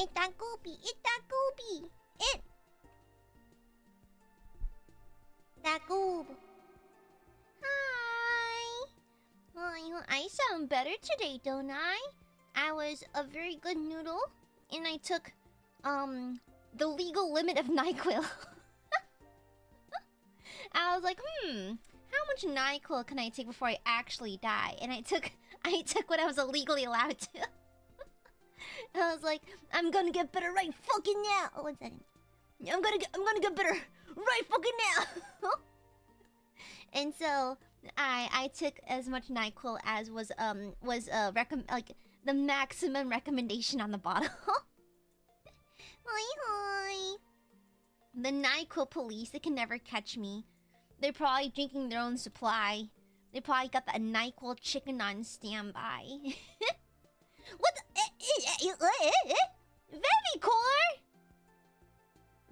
It's that goopy. It's that goopy. That goob. Hi. Well, I sound better today, don't I? I was a very good noodle, and I took, the legal limit of NyQuil. I was like, how much NyQuil can I take before I actually die? And I took what I was illegally allowed to. I was like, I'm gonna get better right fucking now. Oh, 1 second. I'm gonna get better right fucking now. And so I took as much NyQuil as was like the maximum recommendation on the bottle. Hi. The NyQuil police, they can never catch me. They're probably drinking their own supply. They probably got the NyQuil chicken on standby. What the... Vevicore?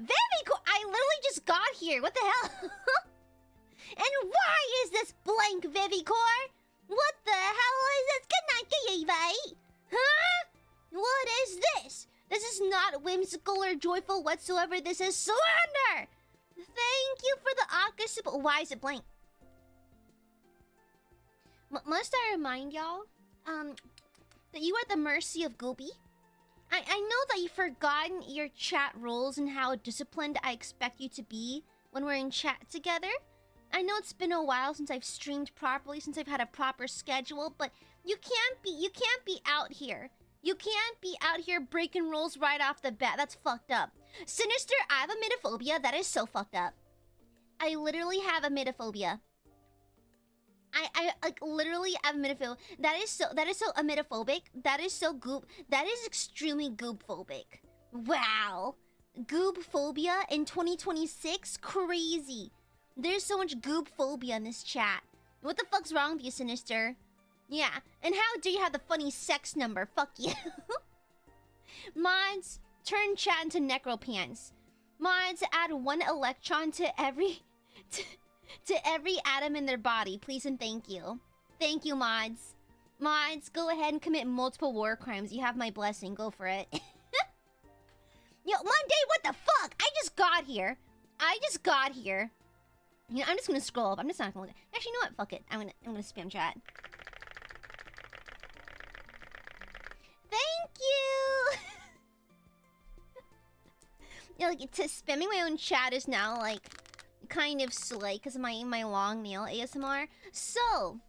Vevicore? I literally just got here. What the hell? And why is this blank, Vevicore? What the hell is this? Good night, huh? What is this? This is not whimsical or joyful whatsoever. This is slander! Thank you for the accusations. Why is it blank? Must I remind y'all that you are at the mercy of Goopy? I know that you've forgotten your chat rules and how disciplined I expect you to be when we're in chat together. I know it's been a while since I've streamed properly, since I've had a proper schedule, but you can't be out here. You can't be out here breaking rules right off the bat. That's fucked up. Sinister, I have emetophobia. That is so fucked up. I literally have emetophobia. I like literally have emetophobia. That is so emetophobic. That is so goop. That is extremely goop phobic. Wow. Goop phobia in 2026? Crazy. There's so much goop phobia in this chat. What the fuck's wrong with you, Sinister? Yeah, and how do you have the funny sex number? Fuck you. Mods, turn chat into necropants. Mods, add 1 electron to every atom in their body, please and thank you. Thank you, mods. Mods, go ahead and commit multiple war crimes. You have my blessing. Go for it. Yo, Monday, what the fuck? I just got here. You know, I'm just gonna scroll up. I'm just not gonna look. Actually, you know what? Fuck it. I'm gonna spam chat. Thank you. Yeah, like spamming my own chat is now like kind of slay because of my long nail ASMR. So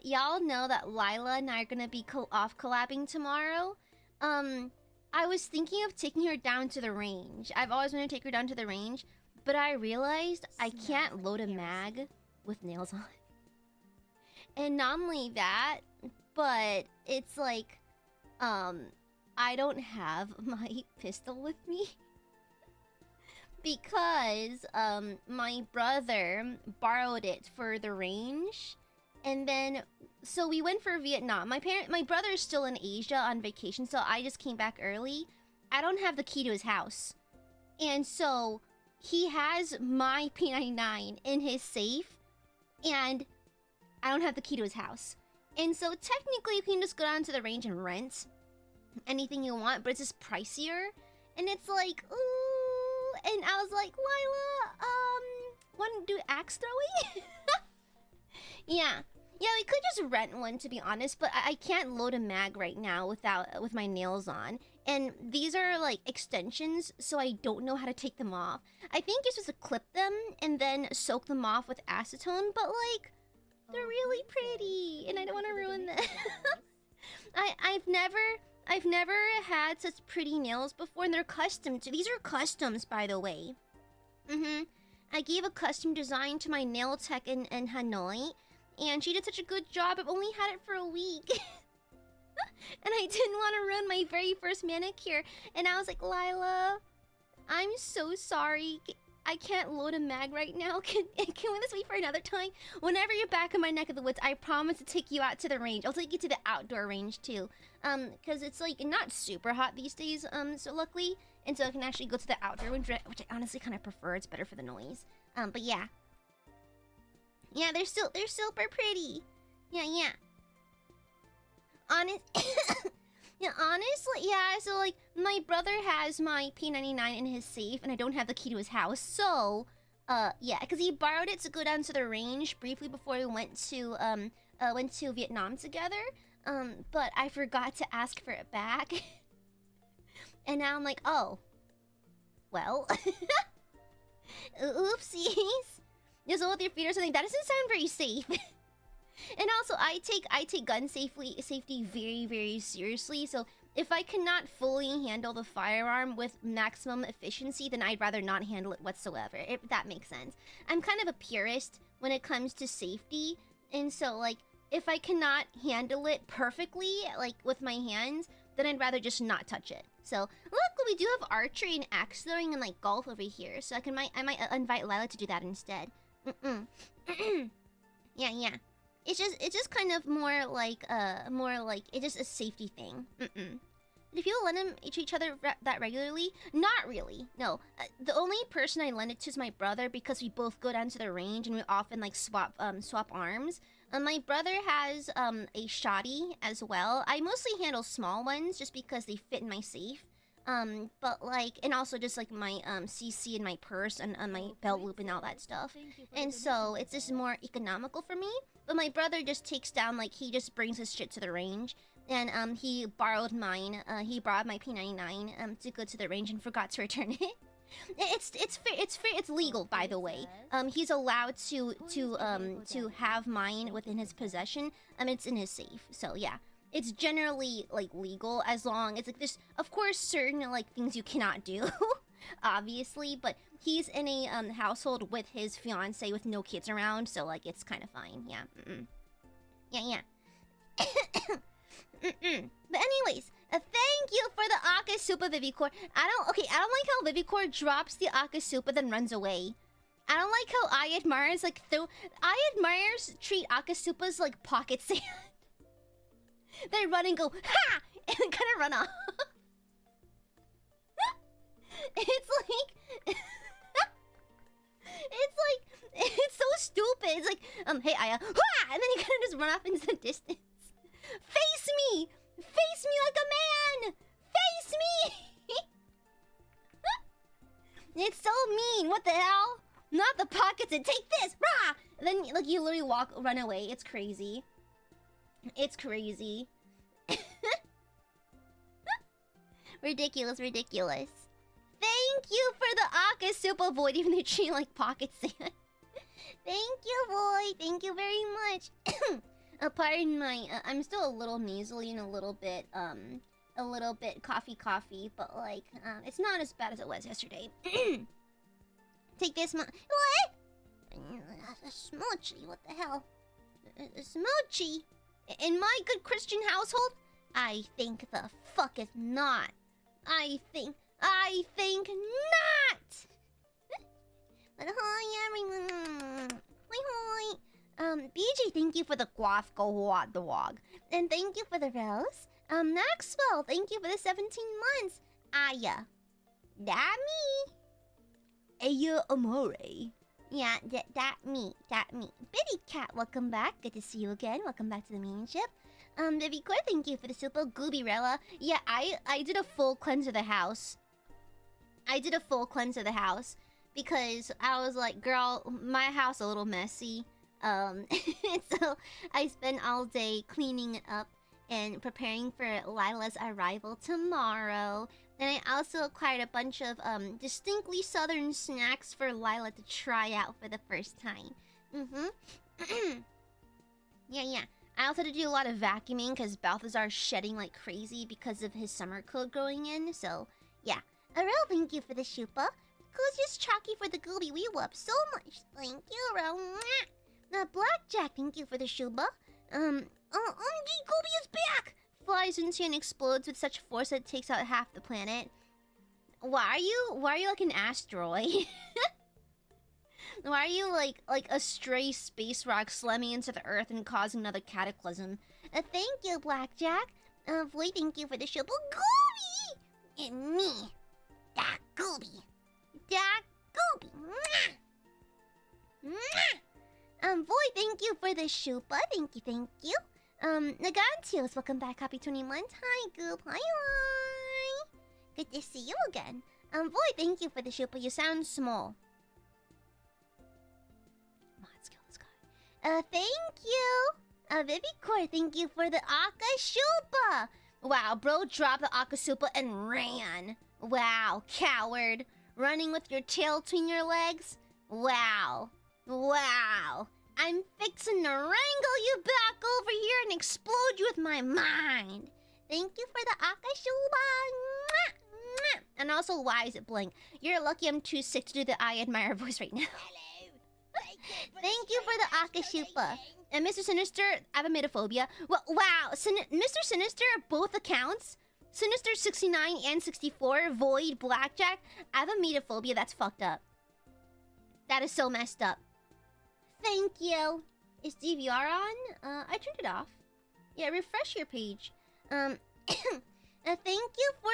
y'all know that Lila and I are gonna be collabing tomorrow. I was thinking of taking her down to the range. I've always wanted to take her down to the range, but I realized I can't load a mag with nails on. And not only that, but it's like, I don't have my pistol with me. Because, my brother borrowed it for the range. And then, so we went for Vietnam. My brother's still in Asia on vacation, so I just came back early. I don't have the key to his house. And so, he has my P99 in his safe. And I don't have the key to his house. And so technically you can just go down to the range and rent anything you want, but it's just pricier. And it's like, ooh. And I was like, Lila, want to do axe throwing? Yeah, we could just rent one, to be honest, but I can't load a mag right now with my nails on. And these are like extensions, so I don't know how to take them off. I think you're supposed to clip them and then soak them off with acetone, but like, they're really pretty, and I don't want to ruin them. I've never had such pretty nails before, and they're custom. These are customs, by the way. I gave a custom design to my nail tech in Hanoi, and she did such a good job. I've only had it for a week. And I didn't want to ruin my very first manicure. And I was like, Lila, I'm so sorry. I can't load a mag right now. Can we just wait for another time? Whenever you're back in my neck of the woods, I promise to take you out to the range. I'll take you to the outdoor range too. Because it's like not super hot these days, so luckily. And so I can actually go to the outdoor range, which I honestly kind of prefer. It's better for the noise. But yeah. Yeah, they're super pretty. Yeah. Yeah, honestly, yeah, so like my brother has my P99 in his safe and I don't have the key to his house. So, yeah, cuz he borrowed it to go down to the range briefly before we went to Vietnam together. But I forgot to ask for it back. And now I'm like, "Oh. Well, oopsies. Just with your feet or something. That doesn't sound very safe." And also, I take gun safety very, very seriously. So if I cannot fully handle the firearm with maximum efficiency, then I'd rather not handle it whatsoever. If that makes sense. I'm kind of a purist when it comes to safety, and so like if I cannot handle it perfectly, like with my hands, then I'd rather just not touch it. So look, we do have archery and axe throwing and like golf over here. So I might invite Lila to do that instead. Yeah. It's just kind of more like it's just a safety thing. Do people lend them to each other that regularly? Not really. No. The only person I lend it to is my brother because we both go down to the range and we often like swap arms. My brother has a shotty as well. I mostly handle small ones just because they fit in my safe. But like, and also just like my CC and my purse and my belt loop and all that stuff. And so it's just more economical for me. But my brother just takes down, like, he just brings his shit to the range. And he borrowed mine. He borrowed my P99 to go to the range and forgot to return it. It's legal, by the way. He's allowed to have mine within his possession. It's in his safe. So yeah. It's generally like legal as long as like there's of course certain like things you cannot do, obviously, but he's in a household with his fiance with no kids around, so like it's kind of fine. Yeah. Yeah. But anyways, thank you for the Akasupa Vivicore. I don't like how Vivicore drops the Akasupa then runs away. I don't like how Aiadmirers like Aiadmirers treat Akasupas like pocket sand. They run and go, ha! And then kind of run off. It's so stupid. It's like, hey, Aya, ha! And then he kind of just run off into the distance. Face me! Face me like a man! Face me! It's so mean. What the hell? Not the pockets and take this! Rah! And then, like, you literally run away. It's crazy. It's crazy. Ridiculous. Thank you for the Akasupa Void, even though you're like pocket sand. Thank you, Void. Thank you very much. Pardon my, I'm still a little nasally and a little bit coughy, but like, it's not as bad as it was yesterday. Take this, what? A smoochy, what the hell? A smoochy? In my good Christian household? I think the fuck is not. I think not! But hi, everyone. Hi. BJ, thank you for the guaf go dog. And thank you for the rose. Maxwell, thank you for the 17 months. Aya. That me. AiaAmare. Yeah, that me. Bitty Cat, welcome back. Good to see you again. Welcome back to the main ship. Baby Core, thank you for the super Goobyrella. Yeah, I did a full cleanse of the house. Because I was like, girl, my house a little messy. So I spent all day cleaning it up and preparing for Lila's arrival tomorrow. Then I also acquired a bunch of distinctly southern snacks for Lila to try out for the first time. Yeah. I also had to do a lot of vacuuming because Balthazar's shedding like crazy because of his summer coat growing in. So yeah. Arel, thank you for the shupa. Just Chalky for the Gooby Wee Whoop so much. Thank you, Arel. Blackjack, thank you for the shuba. OMG, Gooby is back! Flies into and explodes with such force that it takes out half the planet. Why are you like an asteroid? Why are you like a stray space rock slamming into the earth and causing another cataclysm? Thank you, Blackjack. Void, thank you for the show. Gooby! And me. That Gooby. Void, thank you for the shupa. Thank you. Nagantios, welcome back. Happy 21. Hi, Goop. Hi, hi. Good to see you again. Boy, thank you for the show, but you sound small. Come on, let's kill this guy. Thank you. Vivicore, thank you for the Akashupa. Wow, bro dropped the Akasupa and ran. Wow, coward. Running with your tail between your legs? Wow. Wow. I'm fixing to wrangle you back over here and explode you with my mind. Thank you for the Akashuba. And also, why is it blank? You're lucky I'm too sick to do the Aiadmirer voice right now. Hello. Thank you for the Akashupa. And Mr. Sinister, phobia. Well, wow, Mr. Sinister, both accounts, Sinister 69 and 64, Void, Blackjack, phobia. That's fucked up. That is so messed up. Thank you. Is DVR on? I turned it off. Yeah, refresh your page. Thank you for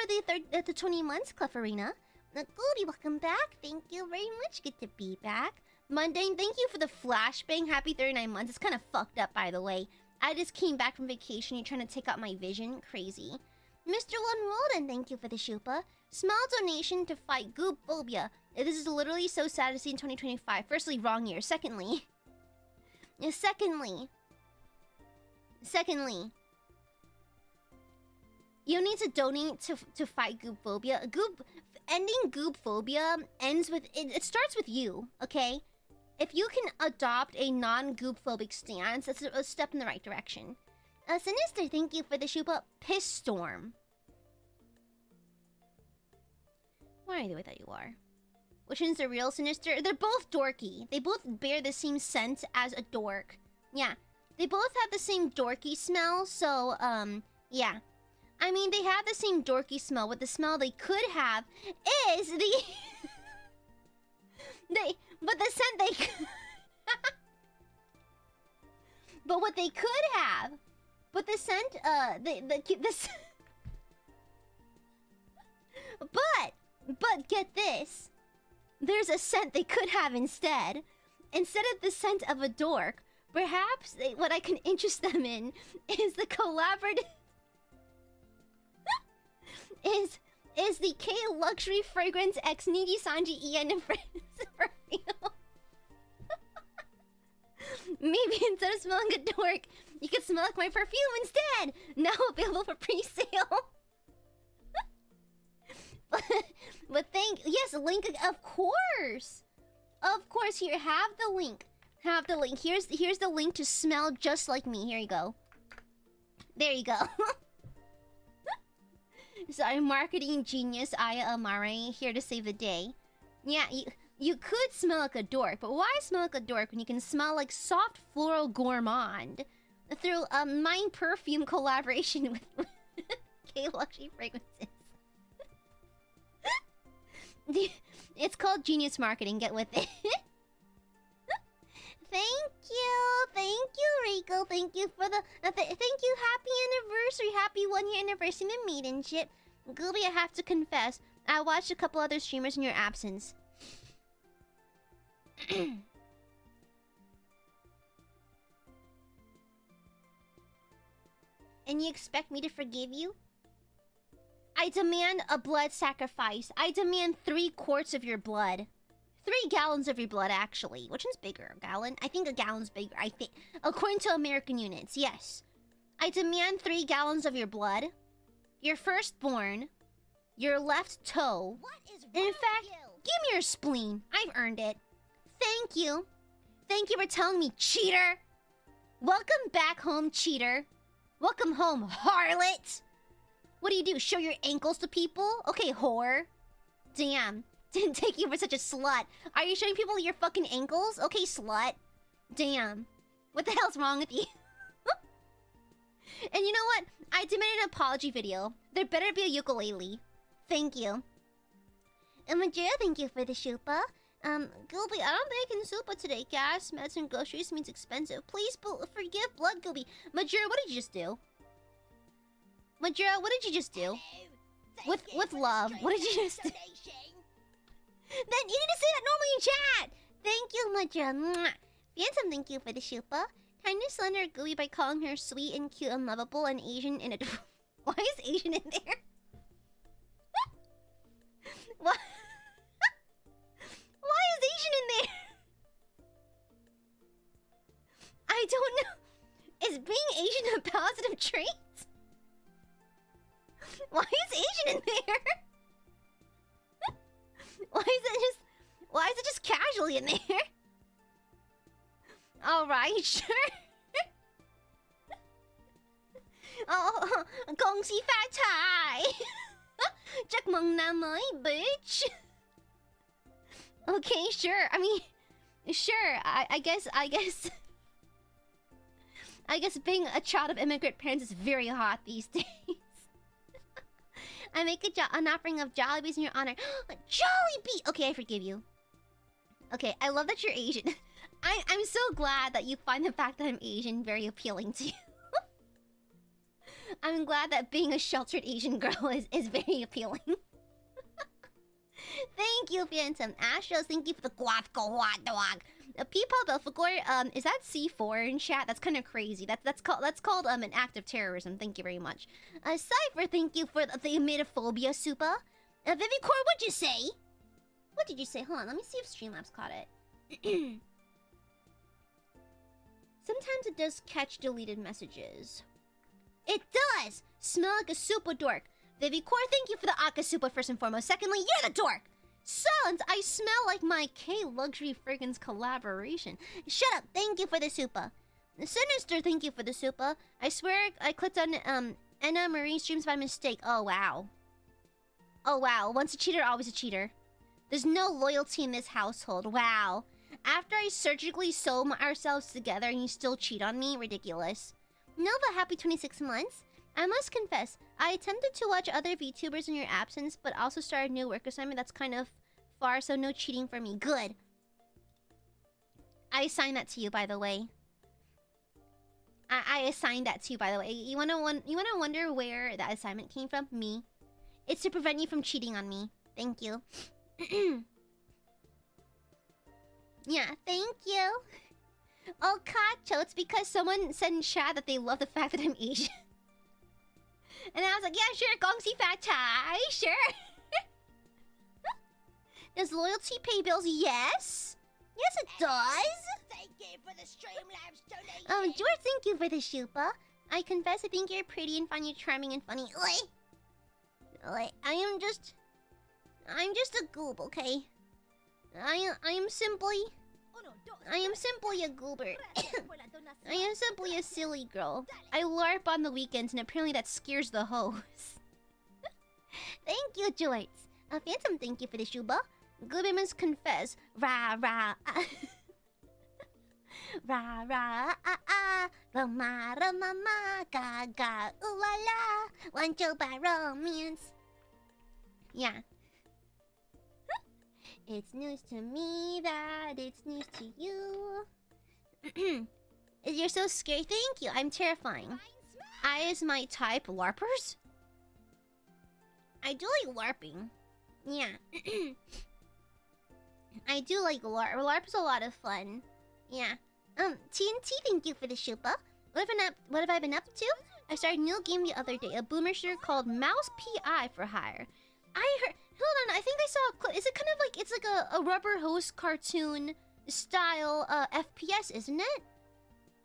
the 20 months, Cleffarina. Goody, welcome back. Thank you very much. Good to be back. Mundane, thank you for the flashbang. Happy 39 months. It's kind of fucked up, by the way. I just came back from vacation. You're trying to take out my vision. Crazy. Mr. One Rolden, thank you for the shupa. Small donation to fight goop phobia. This is literally so sad to see in 2025. Firstly, wrong year. Secondly, you need to donate to fight goop phobia. Ending goop phobia ends with it starts with you, okay? If you can adopt a non-goop phobic stance, that's a step in the right direction. Sinister, thank you for the shupa. Piss storm. Why are you the way that you are? Which one's the real Sinister? They're both dorky. They both bear the same scent as a dork. Yeah. They both have the same dorky smell, so, yeah. I mean, they have the same dorky smell, but the smell they could have is the... But the scent they could... But what they could have... But the scent, But get this. There's a scent they could have instead. Instead of the scent of a dork, perhaps what I can interest them in is the collaborative... is the K Luxury Fragrance X Nijisanji AiaAmareLIVE perfume. Maybe instead of smelling a dork, you could smell like my perfume instead. Now available for pre-sale. But yes, link, of course. Of course, here, have the link. Have the link. Here's the link to smell just like me. Here you go. There you go. Sorry, marketing genius AiaAmare here to save the day. Yeah, you could smell like a dork, but why smell like a dork when you can smell like soft floral gourmand through a Mind Perfume collaboration with K Luxury Fragrances? It's called genius marketing. Get with it. Thank you, Rico. Thank you for the thank you. Happy anniversary. Happy 1 year anniversary of maidenship. Gooby, I have to confess, I watched a couple other streamers in your absence. And you expect me to forgive you? I demand a blood sacrifice. I demand 3 quarts of your blood. 3 gallons of your blood, actually. Which one's bigger? A gallon? I think a gallon's bigger. I think, according to American units, yes. I demand 3 gallons of your blood. Your firstborn. Your left toe. What is and in wrong fact, with you? give me your spleen. I've earned it. Thank you. Thank you for telling me, cheater. Welcome back home, cheater. Welcome home, harlot. What do? Show your ankles to people? Okay, whore. Damn. Didn't take you for such a slut. Are you showing people your fucking ankles? Okay, slut. Damn. What the hell's wrong with you? And you know what? I demanded an apology video. There better be a ukulele. Thank you. And Majira, thank you for the shupa. Gooby, I don't think I can soupa today. Gas, medicine, groceries means expensive. Please forgive Blood Gooby. Majira, what did you just do? Majira, what did you just do? With love, what did you just do? Then you need to say that normally in chat. Thank you, Majira. Phantom, thank you for the shupa. Kindly slander Gooey by calling her sweet and cute and lovable and Asian in a... Why is Asian in there? What? Why is Asian in there? I don't know. Is being Asian a positive trait? Why is Asian in there? Why is it just casually in there? Alright, sure. Oh, gong si fat tie. Jack mong na my bitch. Okay, sure. I mean, sure. I guess being a child of immigrant parents is very hot these days. I make an offering of Jollibees in your honor. Jollibee! Okay, I forgive you. Okay, I love that you're Asian. I'm so glad that you find the fact that I'm Asian very appealing to you. I'm glad that being a sheltered Asian girl is very appealing. Thank you, Phantom. Astros, thank you for the guap go hot dog. People Belfagor, is that C4 in chat? That's kind of crazy. That's called an act of terrorism. Thank you very much. Cypher, thank you for the phobia super. Vivicor, what'd you say? What did you say? Hold on, let me see if Streamlabs caught it. Sometimes it does catch deleted messages. It does! Smell like a super dork. Vivicor, thank you for the Akasupa first and foremost. Secondly, you're the dork! Silence! I smell like my K-Luxury Fragrance collaboration. Shut up! Thank you for the super. Sinister, thank you for the super. I swear I clicked on Anna Marie streams by mistake. Oh, wow. Oh, wow. Once a cheater, always a cheater. There's no loyalty in this household. Wow. After I surgically sew ourselves together and you still cheat on me? Ridiculous. Nova, happy 26 months. I must confess, I attempted to watch other VTubers in your absence, but also started a new work assignment that's kind of far, so no cheating for me. Good. I assigned that to you, by the way. I assigned that to you, by the way. You wanna wonder where that assignment came from? Me. It's to prevent you from cheating on me. Thank you. Yeah, thank you. Oh, Kacho, it's because someone said in chat that they love the fact that I'm Asian. And I was like, yeah, sure, Gongsi Fat Chai, sure. Does loyalty pay bills? Yes. Yes, it does. Thank you for the Streamlabs donation. George, thank you for the shupa. I confess I think you're pretty and find you charming and funny. I'm just a goob, okay? I am simply a goober. I am simply a silly girl. I LARP on the weekends and apparently that scares the hoes. Thank you, George. Phantom, thank you for the shuba. Goober must confess. Rah rah. Rah rah Roma mama gaga ooh la la. Want you by romance. Yeah. It's news to me that it's news to you. You're so scary. Thank you. I'm terrifying. I is my type. LARPers? I do like LARPing. Yeah. I do like LARP. LARP's a lot of fun. Yeah. TNT, thank you for the shupa. What have I been up to? I started a new game the other day. A boomer shooter called Mouse PI for hire. I heard... Hold on, I think I saw a clip. Is it kind of like... It's like a rubber hose cartoon style FPS, isn't it?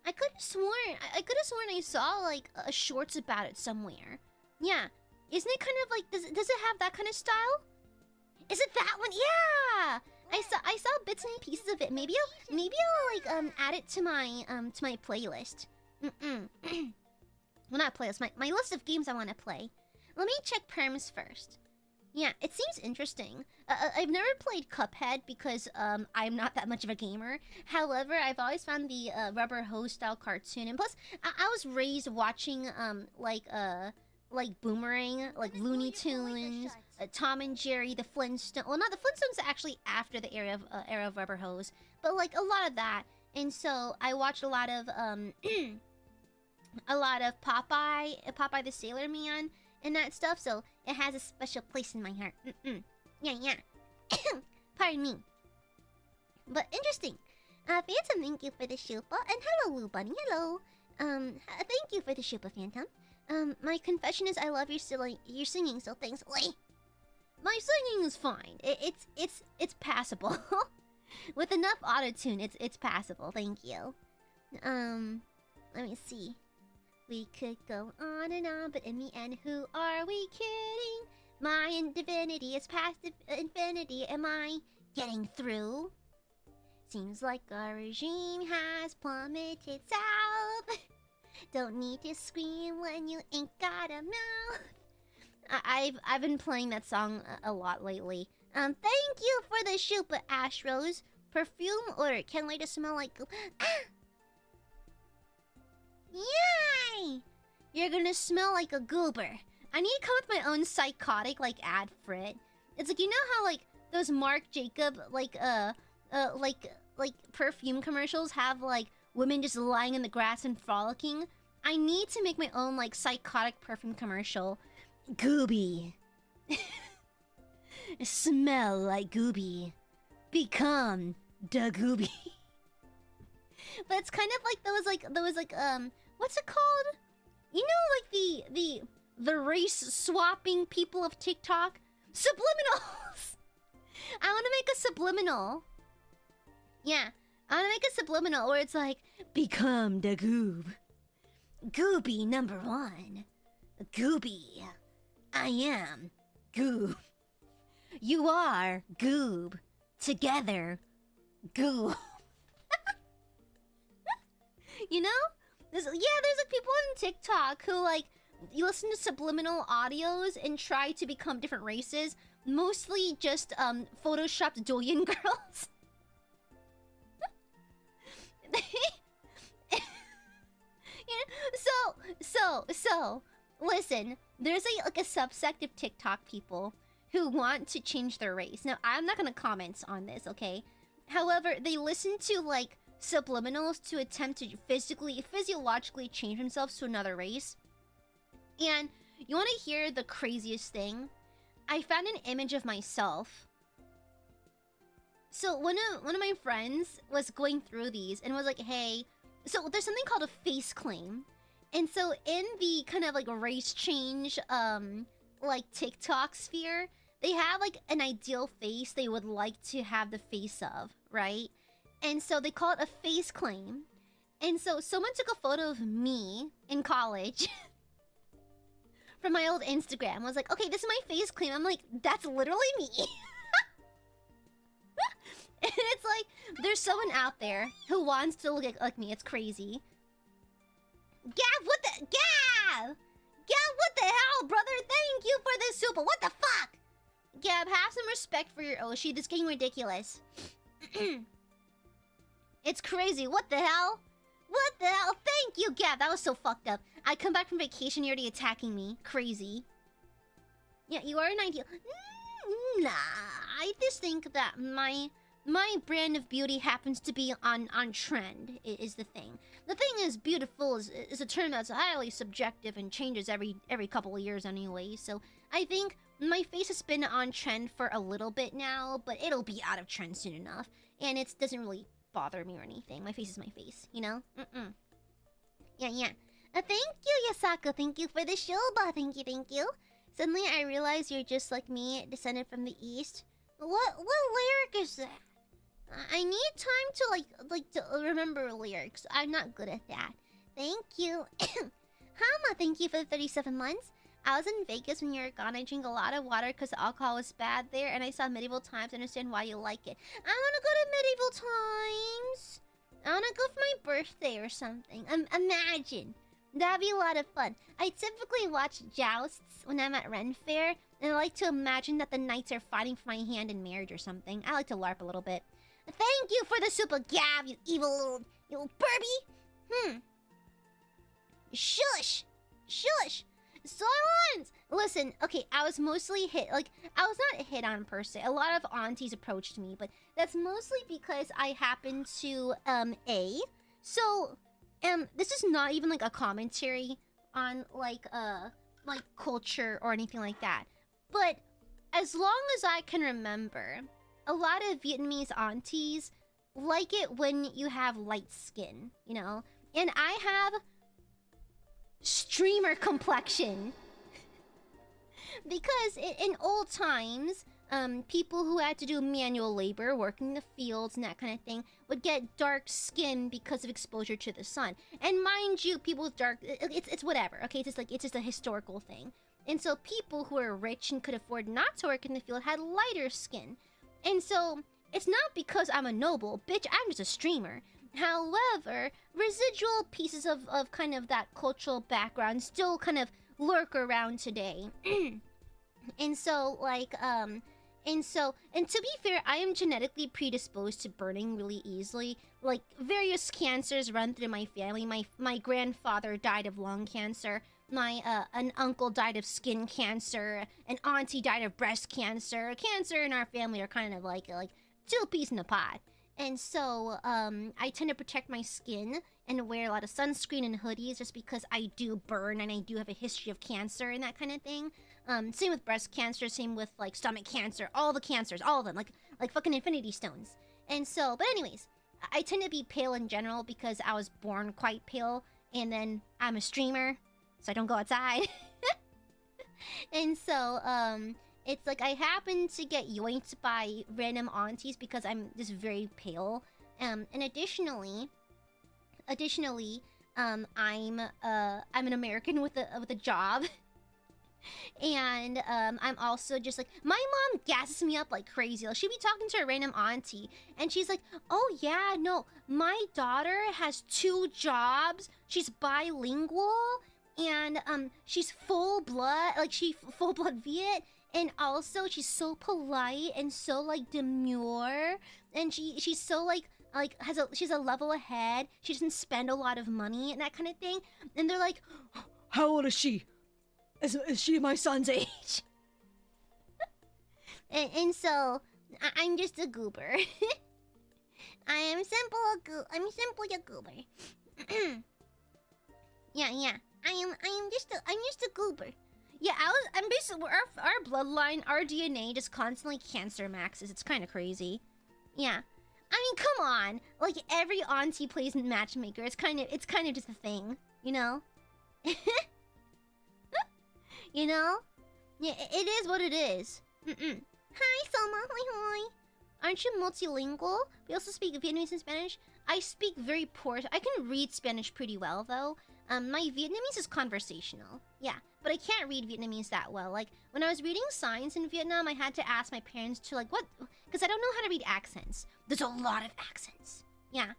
I could have sworn I saw like a shorts about it somewhere. Yeah. Isn't it kind of like... Does it have that kind of style? Is it that one? Yeah! I saw bits and pieces of it. Maybe I'll like add it to my playlist. Well, not playlist, my list of games I want to play. Let me check perms first. Yeah, it seems interesting. I've never played Cuphead because I'm not that much of a gamer. However, I've always found the rubber hose style cartoon, and plus I was raised watching like Boomerang, like Looney Tunes, Tom and Jerry, the Flintstones. Well, not the Flintstones, actually after the era of rubber hose, but like a lot of that. And so I watched a lot of Popeye the Sailor Man, and that stuff. So it has a special place in my heart. Yeah. Pardon me. But interesting. Phantom, thank you for the Shupa. And hello, Lou Bunny, hello. Thank you for the Shupa, Phantom. My confession is I love your singing, so thanks. Oi. My singing is fine. It's passable. With enough autotune, it's passable. Thank you. Let me see. We could go on and on, but in the end, who are we kidding? My divinity is past infinity. Am I getting through? Seems like our regime has plummeted south. Don't need to scream when you ain't got a mouth. I've been playing that song a lot lately. Thank you for the Shupa Astros. Perfume or can't wait to smell like goop. Ah! Yay! You're gonna smell like a goober. I need to come with my own psychotic like ad for it. It's like, you know how like those Marc Jacob like perfume commercials have like women just lying in the grass and frolicking? I need to make my own like psychotic perfume commercial. Gooby. Smell like Gooby. Become the Gooby. But it's kind of like those what's it called? You know, like the race swapping people of TikTok? Subliminals! I want to make a subliminal. Yeah, I want to make a subliminal where it's like, become the goob. Gooby number 1. Gooby. I am goob. You are goob. Together, goob. You know? There's like people on TikTok who like you listen to subliminal audios and try to become different races, mostly just photoshopped Doyen girls. So listen, there's like a subsect of TikTok people who want to change their race. Now, I'm not gonna comment on this, okay? However, they listen to like subliminals to attempt to physiologically change themselves to another race. And you want to hear the craziest thing? I found an image of myself. So one of my friends was going through these and was like, hey, so there's something called a face claim. And so in the kind of like race change like TikTok sphere, they have like an ideal face they would like to have the face of, right? And so they call it a face claim. And so someone took a photo of me in college from my old Instagram. Was like, okay, this is my face claim. I'm like, that's literally me. And it's like, there's someone out there who wants to look like me. It's crazy. Gav, what the... Gav! Gav, what the hell, brother? Thank you for this super. What the fuck? Gab, have some respect for your Oshi. This is getting ridiculous. It's crazy. What the hell? What the hell? Thank you, Gab. That was so fucked up. I come back from vacation, you're already attacking me. Crazy. Yeah, you are an ideal. Nah, I just think that my brand of beauty happens to be on trend, is the thing. The thing is, beautiful is a term that's highly subjective and changes every couple of years anyway. So I think my face has been on trend for a little bit now, but it'll be out of trend soon enough. And it doesn't really bother me or anything. My face is my face, you know? Yeah. Thank you, Yasako. Thank you for the shilba. Thank you. Suddenly I realize you're just like me, descended from the east. What lyric is that? I need time to remember lyrics. I'm not good at that. Thank you. Hama, thank you for the 37 months. I was in Vegas when you were gone. I drank a lot of water because the alcohol was bad there, and I saw medieval times. I understand why you like it. I want to go to medieval times. I want to go for my birthday or something. Imagine. That'd be a lot of fun. I typically watch jousts when I'm at Ren Fair, and I like to imagine that the knights are fighting for my hand in marriage or something. I like to LARP a little bit. Thank you for the super Gab, you evil little Burby. Shush. Silence! Listen, okay, I was mostly hit, like, I was not hit on per se. A lot of aunties approached me, but that's mostly because I happen to, So, this is not even, like, a commentary on, like culture or anything like that. But as long as I can remember, a lot of Vietnamese aunties like it when you have light skin, you know? And I have streamer complexion. Because in old times, people who had to do manual labor, working the fields and that kind of thing, would get dark skin because of exposure to the sun. And mind you, people with dark, it's whatever, okay? It's just a historical thing. And so people who were rich and could afford not to work in the field had lighter skin. And so it's not because I'm a noble, bitch, I'm just a streamer. However, residual pieces of kind of that cultural background still kind of lurk around today. And so, like, and to be fair, I am genetically predisposed to burning really easily. Like, various cancers run through my family. My grandfather died of lung cancer. An uncle died of skin cancer. An auntie died of breast cancer. Cancer in our family are kind of like two peas in a pod. And so, I tend to protect my skin and wear a lot of sunscreen and hoodies just because I do burn and I do have a history of cancer and that kind of thing. Same with breast cancer, same with, like, stomach cancer, all the cancers, all of them, like fucking infinity stones. And so, but anyways, I tend to be pale in general because I was born quite pale, and then I'm a streamer, so I don't go outside. And so, it's like I happen to get yoinked by random aunties because I'm just very pale. And additionally, I'm an American with a job. And I'm also just like, my mom gasses me up like crazy. Like, she'd be talking to a random auntie and she's like, oh yeah, no, my daughter has 2 jobs, she's bilingual, and she's full blood Viet, and also she's so polite and so like demure, and she's so like she's a level ahead, she doesn't spend a lot of money and that kind of thing. And they're like, how old is she? Is she my son's age? and so I'm just a goober. I'm simply a goober. yeah. I'm just a goober. Yeah, I'm basically our bloodline, our DNA just constantly cancer maxes. It's kind of crazy. Yeah. I mean, come on. Like, every auntie plays matchmaker. It's kind of just a thing, you know? You know? Yeah, it is what it is. Hi, Selma. Hi. Aren't you multilingual? We also speak Vietnamese and Spanish. I speak very poor. I can read Spanish pretty well, though. My Vietnamese is conversational. Yeah, but I can't read Vietnamese that well. Like, when I was reading signs in Vietnam, I had to ask my parents to, like, what? Because I don't know how to read accents. There's a lot of accents. Yeah.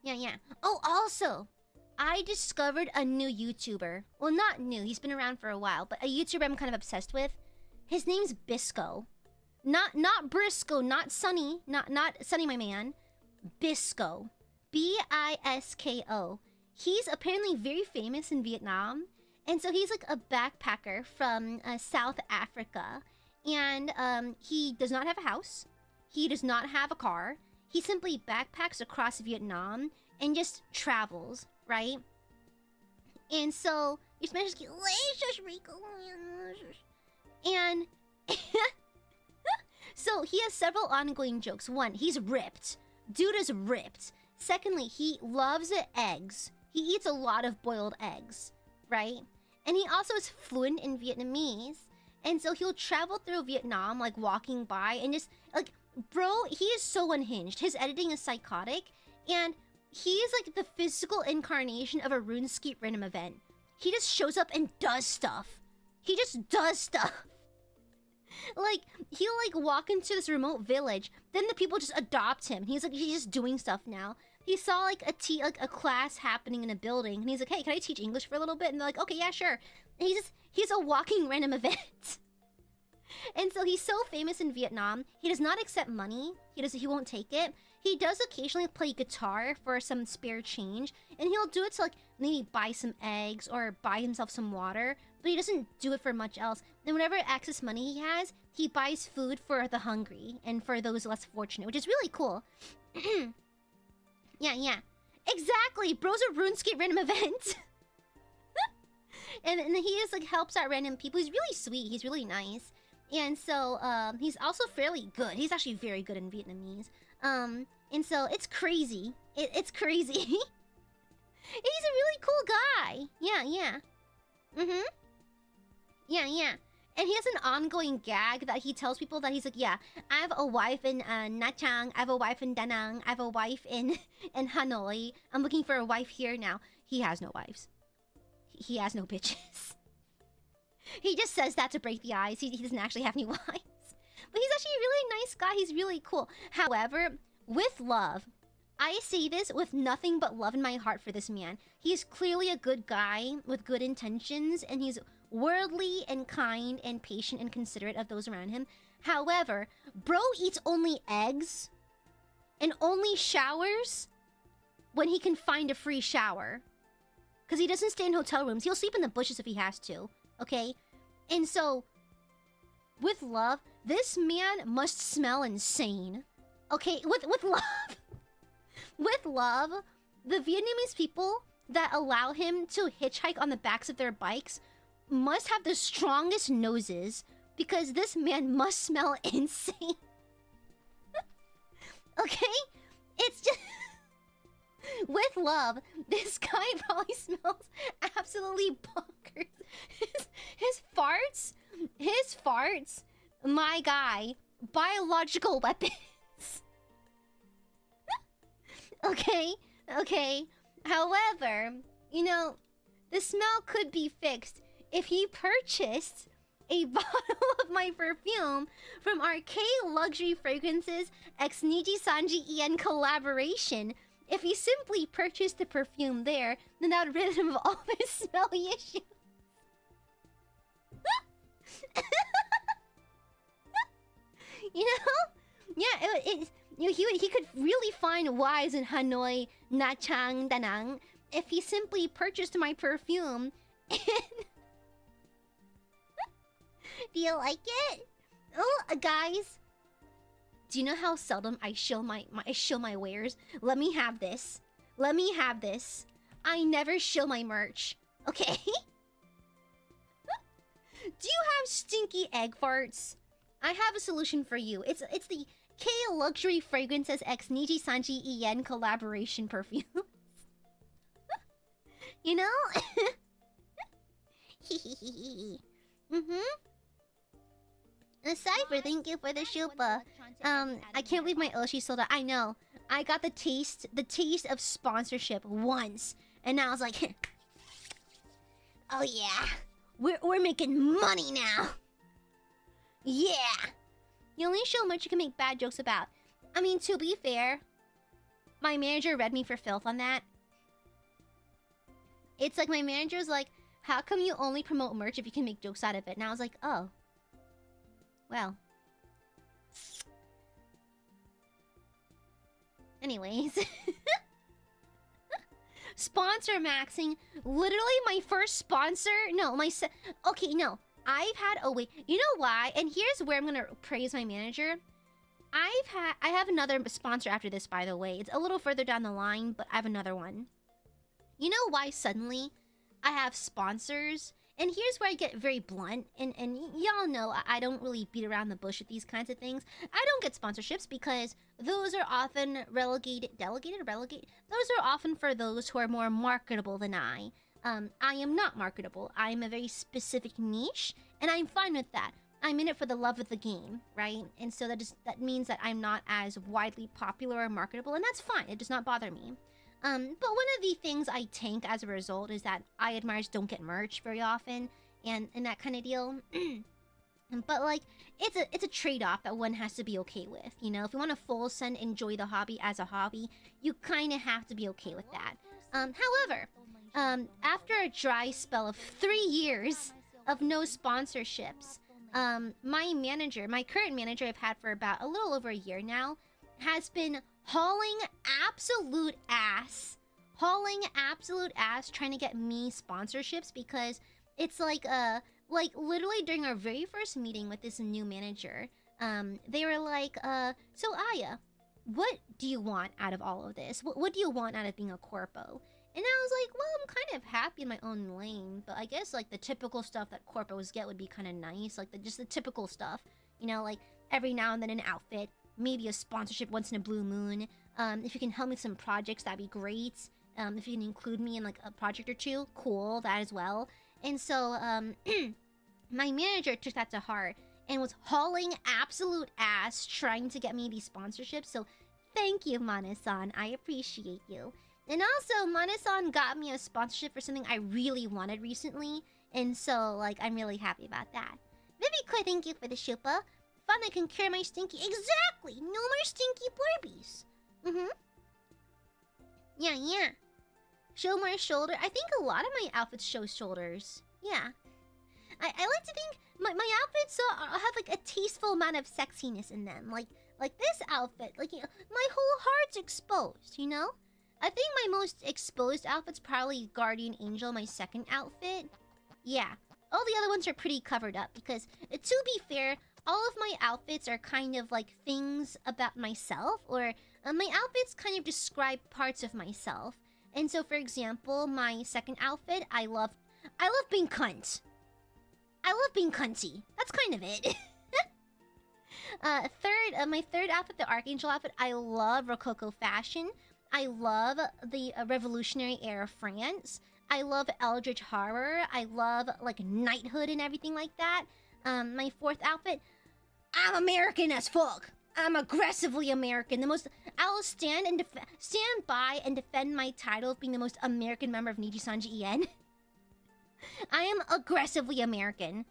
Yeah. Oh, also, I discovered a new YouTuber. Well, not new. He's been around for a while, but a YouTuber I'm kind of obsessed with. His name's Bisco. Not Briscoe, not Sunny, not Sunny my man. Bisco. Bisko. He's apparently very famous in Vietnam. And so he's like a backpacker from South Africa. And he does not have a house. He does not have a car. He simply backpacks across Vietnam and just travels, right? And so your Spanish is and so he has several ongoing jokes. One, he's ripped. Dude is ripped. Secondly, he loves eggs. He eats a lot of boiled eggs, right? And he also is fluent in Vietnamese. And so he'll travel through Vietnam, like walking by and just like, bro, he is so unhinged. His editing is psychotic. And he is like the physical incarnation of a RuneScape random event. He just shows up and does stuff. He just does stuff. Like, he'll like walk into this remote village, then the people just adopt him. He's just doing stuff now. He saw like a class happening in a building, and he's like, hey, can I teach English for a little bit? And they're like, okay, yeah, sure. And he's a walking random event. And so he's so famous in Vietnam. He does not accept money. He won't take it. He does occasionally play guitar for some spare change, and he'll do it to like maybe buy some eggs or buy himself some water, but he doesn't do it for much else. And whatever excess money he has, he buys food for the hungry and for those less fortunate, which is really cool. Yeah. Exactly! Bro's a RuneScape random event. and he just like helps out random people. He's really sweet. He's really nice. And so he's also fairly good. He's actually very good in Vietnamese. And so it's crazy. It's crazy. He's a really cool guy. Yeah. Mm-hmm. Yeah. And he has an ongoing gag that he tells people that he's like, yeah, I have a wife in Nha Trang, I have a wife in Da Nang, I have a wife in Hanoi. I'm looking for a wife here now. He has no wives. He has no bitches. He just says that to break the ice. He doesn't actually have any wives. But he's actually a really nice guy. He's really cool. However, with love, I say this with nothing but love in my heart for this man. He's clearly a good guy with good intentions, and he's worldly and kind and patient and considerate of those around him. However, bro eats only eggs and only showers when he can find a free shower. Because he doesn't stay in hotel rooms. He'll sleep in the bushes if he has to. Okay? And so, with love, this man must smell insane. Okay? With love. With love, the Vietnamese people that allow him to hitchhike on the backs of their bikes must have the strongest noses, because this man must smell insane. Okay? It's just... With love, this guy probably smells absolutely bonkers. His farts, my guy, biological weapons. Okay. However, you know, the smell could be fixed if he purchased a bottle of my perfume from our K Luxury Fragrances x Nijisanji En collaboration. If he simply purchased the perfume there, then that would rid him of all his smelly issues. You know? Yeah, he could really find wives in Hanoi, Nha Trang, Da Nang if he simply purchased my perfume. Do you like it? Oh, guys. Do you know how seldom I show my wares? Let me have this. I never show my merch. Okay? Do you have stinky egg farts? I have a solution for you. It's the K Luxury Fragrances x Nijisanji En collaboration perfume. You know? Cypher, thank you for the shupa. I can't believe my Oshi sold out. I know. I got the taste of sponsorship once, and now I was like, oh yeah, we're making money now. Yeah. You only show much you can make bad jokes about. I mean, to be fair, my manager read me for filth on that. It's like my manager's like, how come you only promote merch if you can make jokes out of it? And I was like, oh. Well. Anyways. Sponsor maxing. Literally my first sponsor. No, okay, no. I've had... Oh, wait. You know why? And here's where I'm gonna praise my manager. I have another sponsor after this, by the way. It's a little further down the line, but I have another one. You know why suddenly I have sponsors? And here's where I get very blunt, and y'all know I don't really beat around the bush with these kinds of things. I don't get sponsorships because those are often relegated. Those are often for those who are more marketable than I. I am not marketable. I am a very specific niche, and I'm fine with that. I'm in it for the love of the game, right? And so that means that I'm not as widely popular or marketable, and that's fine. It does not bother me. But one of the things I tank as a result is that Aiadmirers don't get merch very often, and that kind of deal. But like, it's a trade-off that one has to be okay with. You know, if you want to full send enjoy the hobby as a hobby, you kind of have to be okay with that. However, after a dry spell of 3 years of no sponsorships, my current manager I've had for about a little over a year now, has been hauling absolute ass trying to get me sponsorships, because it's like literally during our very first meeting with this new manager, they were like, so Aya, what do you want out of all of this? What do you want out of being a corpo? And I was like, well, I'm kind of happy in my own lane, but I guess like the typical stuff that corpos get would be kind of nice, like just the typical stuff, you know, like every now and then an outfit, maybe a sponsorship once in a blue moon. If you can help me with some projects, that'd be great. If you can include me in like a project or two, cool, that as well. And so my manager took that to heart and was hauling absolute ass trying to get me these sponsorships. So thank you, Mana-san. I appreciate you. And also, Mana-san got me a sponsorship for something I really wanted recently. And so, like, I'm really happy about that. Vivikoy, thank you for the shupa. Fun, I can cure my stinky... Exactly! No more stinky blurbies. Yeah. Show more shoulder. I think a lot of my outfits show shoulders. Yeah. I like to think my outfits have, like, a tasteful amount of sexiness in them. Like this outfit. Like, you know, my whole heart's exposed, you know? I think my most exposed outfit's probably Guardian Angel, my second outfit. Yeah. All the other ones are pretty covered up because, to be fair, all of my outfits are kind of like things about myself, or my outfits kind of describe parts of myself. And so, for example, my second outfit, I love being cunt. I love being cunty. That's kind of it. My third outfit, the Archangel outfit, I love Rococo fashion. I love the revolutionary era of France. I love Eldritch Horror. I love, like, knighthood and everything like that. My fourth outfit, I'm American as fuck. I'm aggressively American. I'll stand by and defend my title of being the most American member of Nijisanji EN. I am aggressively American.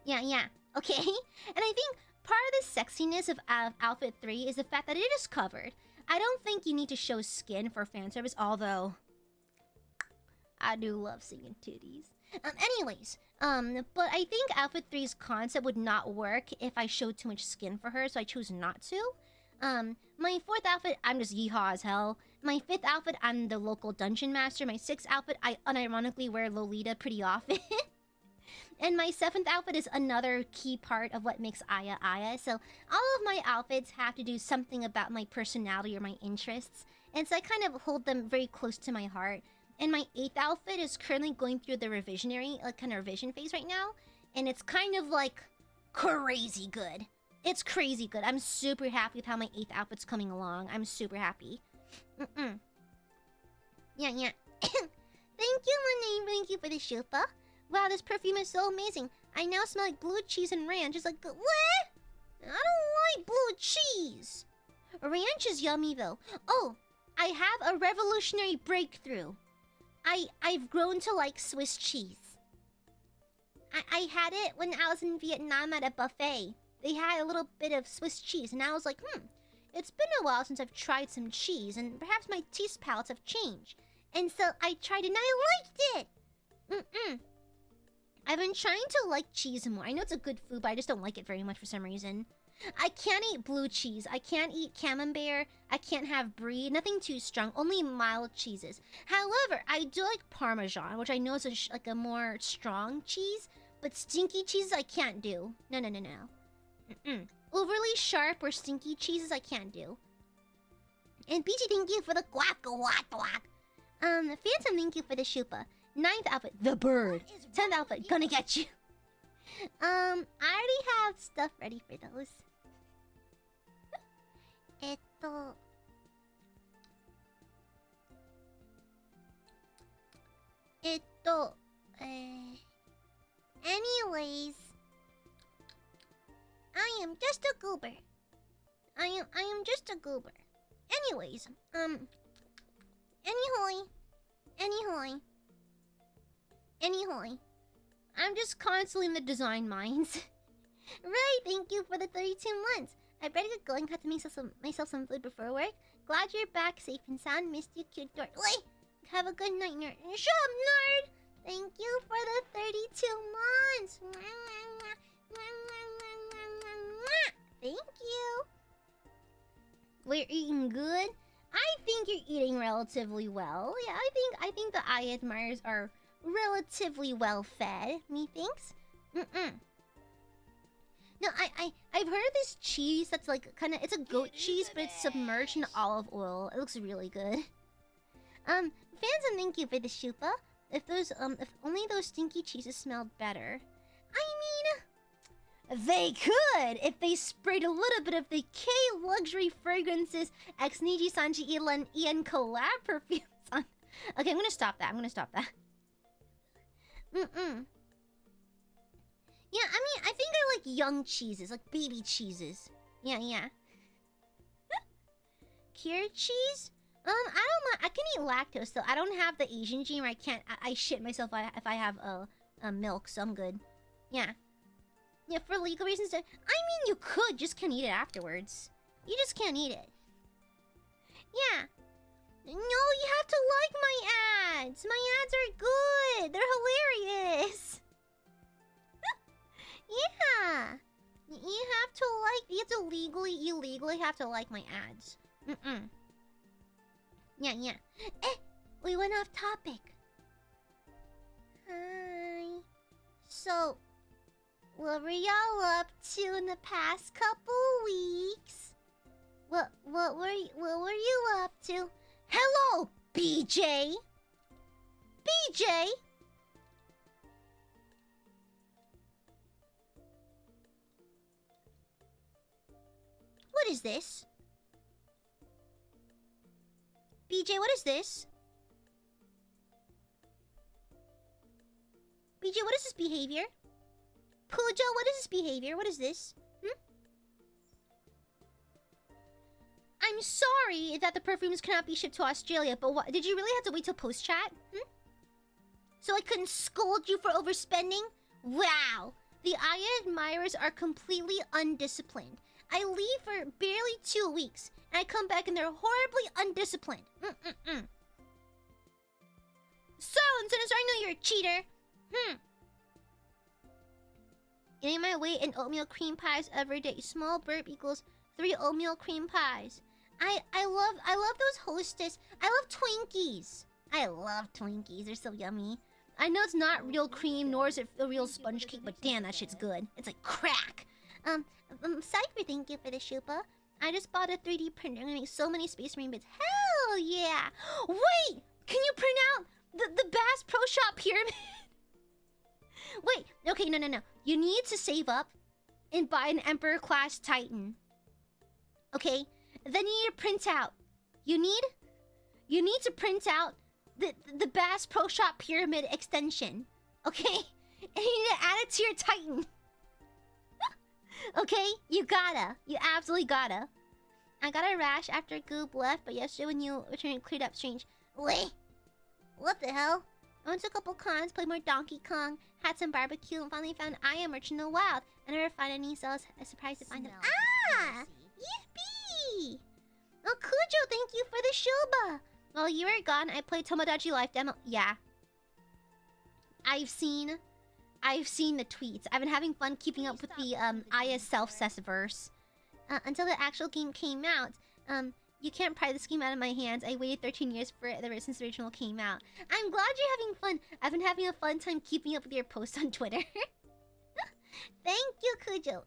Yeah. Okay? And I think part of the sexiness of outfit 3 is the fact that it is covered. I don't think you need to show skin for fan service, although I do love seeing titties. Anyways, but I think outfit 3's concept would not work if I showed too much skin for her, so I choose not to. My fourth outfit, I'm just yeehaw as hell. My fifth outfit, I'm the local dungeon master. My sixth outfit, I unironically wear Lolita pretty often. And my seventh outfit is another key part of what makes Aya. So all of my outfits have to do something about my personality or my interests. And so I kind of hold them very close to my heart. And my eighth outfit is currently going through the revision phase right now. And it's kind of like crazy good. It's crazy good. I'm super happy with how my eighth outfit's coming along. I'm super happy. Yeah. Thank you, my name. Thank you for the shupa. Wow, this perfume is so amazing. I now smell like blue cheese and ranch. It's like, what? I don't like blue cheese. Ranch is yummy, though. Oh, I have a revolutionary breakthrough. I've grown to like Swiss cheese. I had it when I was in Vietnam at a buffet. They had a little bit of Swiss cheese, and I was like, it's been a while since I've tried some cheese, and perhaps my taste palates have changed. And so I tried it, and I liked it. I've been trying to like cheese more. I know it's a good food, but I just don't like it very much for some reason. I can't eat blue cheese. I can't eat camembert. I can't have brie. Nothing too strong. Only mild cheeses. However, I do like Parmesan, which I know is like a more strong cheese. But stinky cheeses I can't do. No. Overly sharp or stinky cheeses I can't do. And BG, thank you for the guac. Phantom, thank you for the shupa. 9th outfit, the bird. 10th outfit, gonna get you. I already have stuff ready for those. Anyways, I am just a goober. I am just a goober. Anyways, Anyhoy. I'm just constantly in the design mines. Right, thank you for the 32 months. I better get going, have to make myself some food before work. Glad you're back safe and sound. Missed you, cute dork. Wait, have a good night, nerd. Shut up, nerd! Thank you for the 32 months. Thank you. We're eating good. I think you're eating relatively well. Yeah, I think the Aiadmirers are relatively well fed, methinks. No, I've heard of this cheese that's like it's a goat cheese, but it's submerged in olive oil. It looks really good. Fans, and thank you for the shupa. If only those stinky cheeses smelled better. I mean, they could if they sprayed a little bit of the K Luxury Fragrances X Nijisanji Ian collab perfumes on. Okay, I'm gonna stop that. Yeah, I mean, I think I like young cheeses, like baby cheeses. Yeah. Cured cheese? I don't mind. I can eat lactose though. I don't have the Asian gene where I can't. I shit myself if I have milk, so I'm good. Yeah, for legal reasons. I mean, you could just can't eat it afterwards. You just can't eat it. Yeah. No, you have to like my ads. My ads are good. They're hilarious. Yeah. You have to like. You have to illegally have to like my ads. Yeah. We went off topic. Hi. So, what were y'all up to in the past couple weeks? What were you up to? Hello, BJ. BJ. What is this? BJ, what is this? BJ, what is this behavior? Pujo, what is this behavior? What is this? I'm sorry that the perfumes cannot be shipped to Australia, but what? Did you really have to wait till post-chat? So I couldn't scold you for overspending? Wow! The Aiadmirers are completely undisciplined. I leave for barely 2 weeks, and I come back and they're horribly undisciplined. So, as I know you're a cheater. Getting my weight in oatmeal cream pies every day. Small burp equals 3 oatmeal cream pies. I love those Hostess. I love Twinkies. I love Twinkies. They're so yummy. I know it's not real cream, nor is it a real sponge cake, but damn, that shit's good. It's like crack. Cypher, thank you for the shupa. I just bought a 3D printer. I'm gonna make so many Space Marine bits. Hell yeah! Wait! Can you print out the Bass Pro Shop pyramid? Wait, okay, no. You need to save up and buy an Emperor class Titan. Okay? Then you need to print out. You need to print out the Bass Pro Shop pyramid extension. Okay? And you need to add it to your Titan. Okay? You absolutely gotta. I got a rash after Goop left, but yesterday when you returned it cleared up strange. Wait! What the hell? I went to a couple cons, played more Donkey Kong, had some barbecue, and finally found AiaAmareLIVE in the wild. I never find any, so I was surprised to find them. Ah! Yippee! Oh, Kujo, thank you for the shuba! While you were gone, I played Tomodachi Life demo. Yeah. I've seen the tweets. I've been having fun keeping up with the Aya self-cess-verse. Until the actual game came out. You can't pry this game out of my hands. I waited 13 years for it since the original came out. I'm glad you're having fun. I've been having a fun time keeping up with your posts on Twitter. Thank you, Kujo.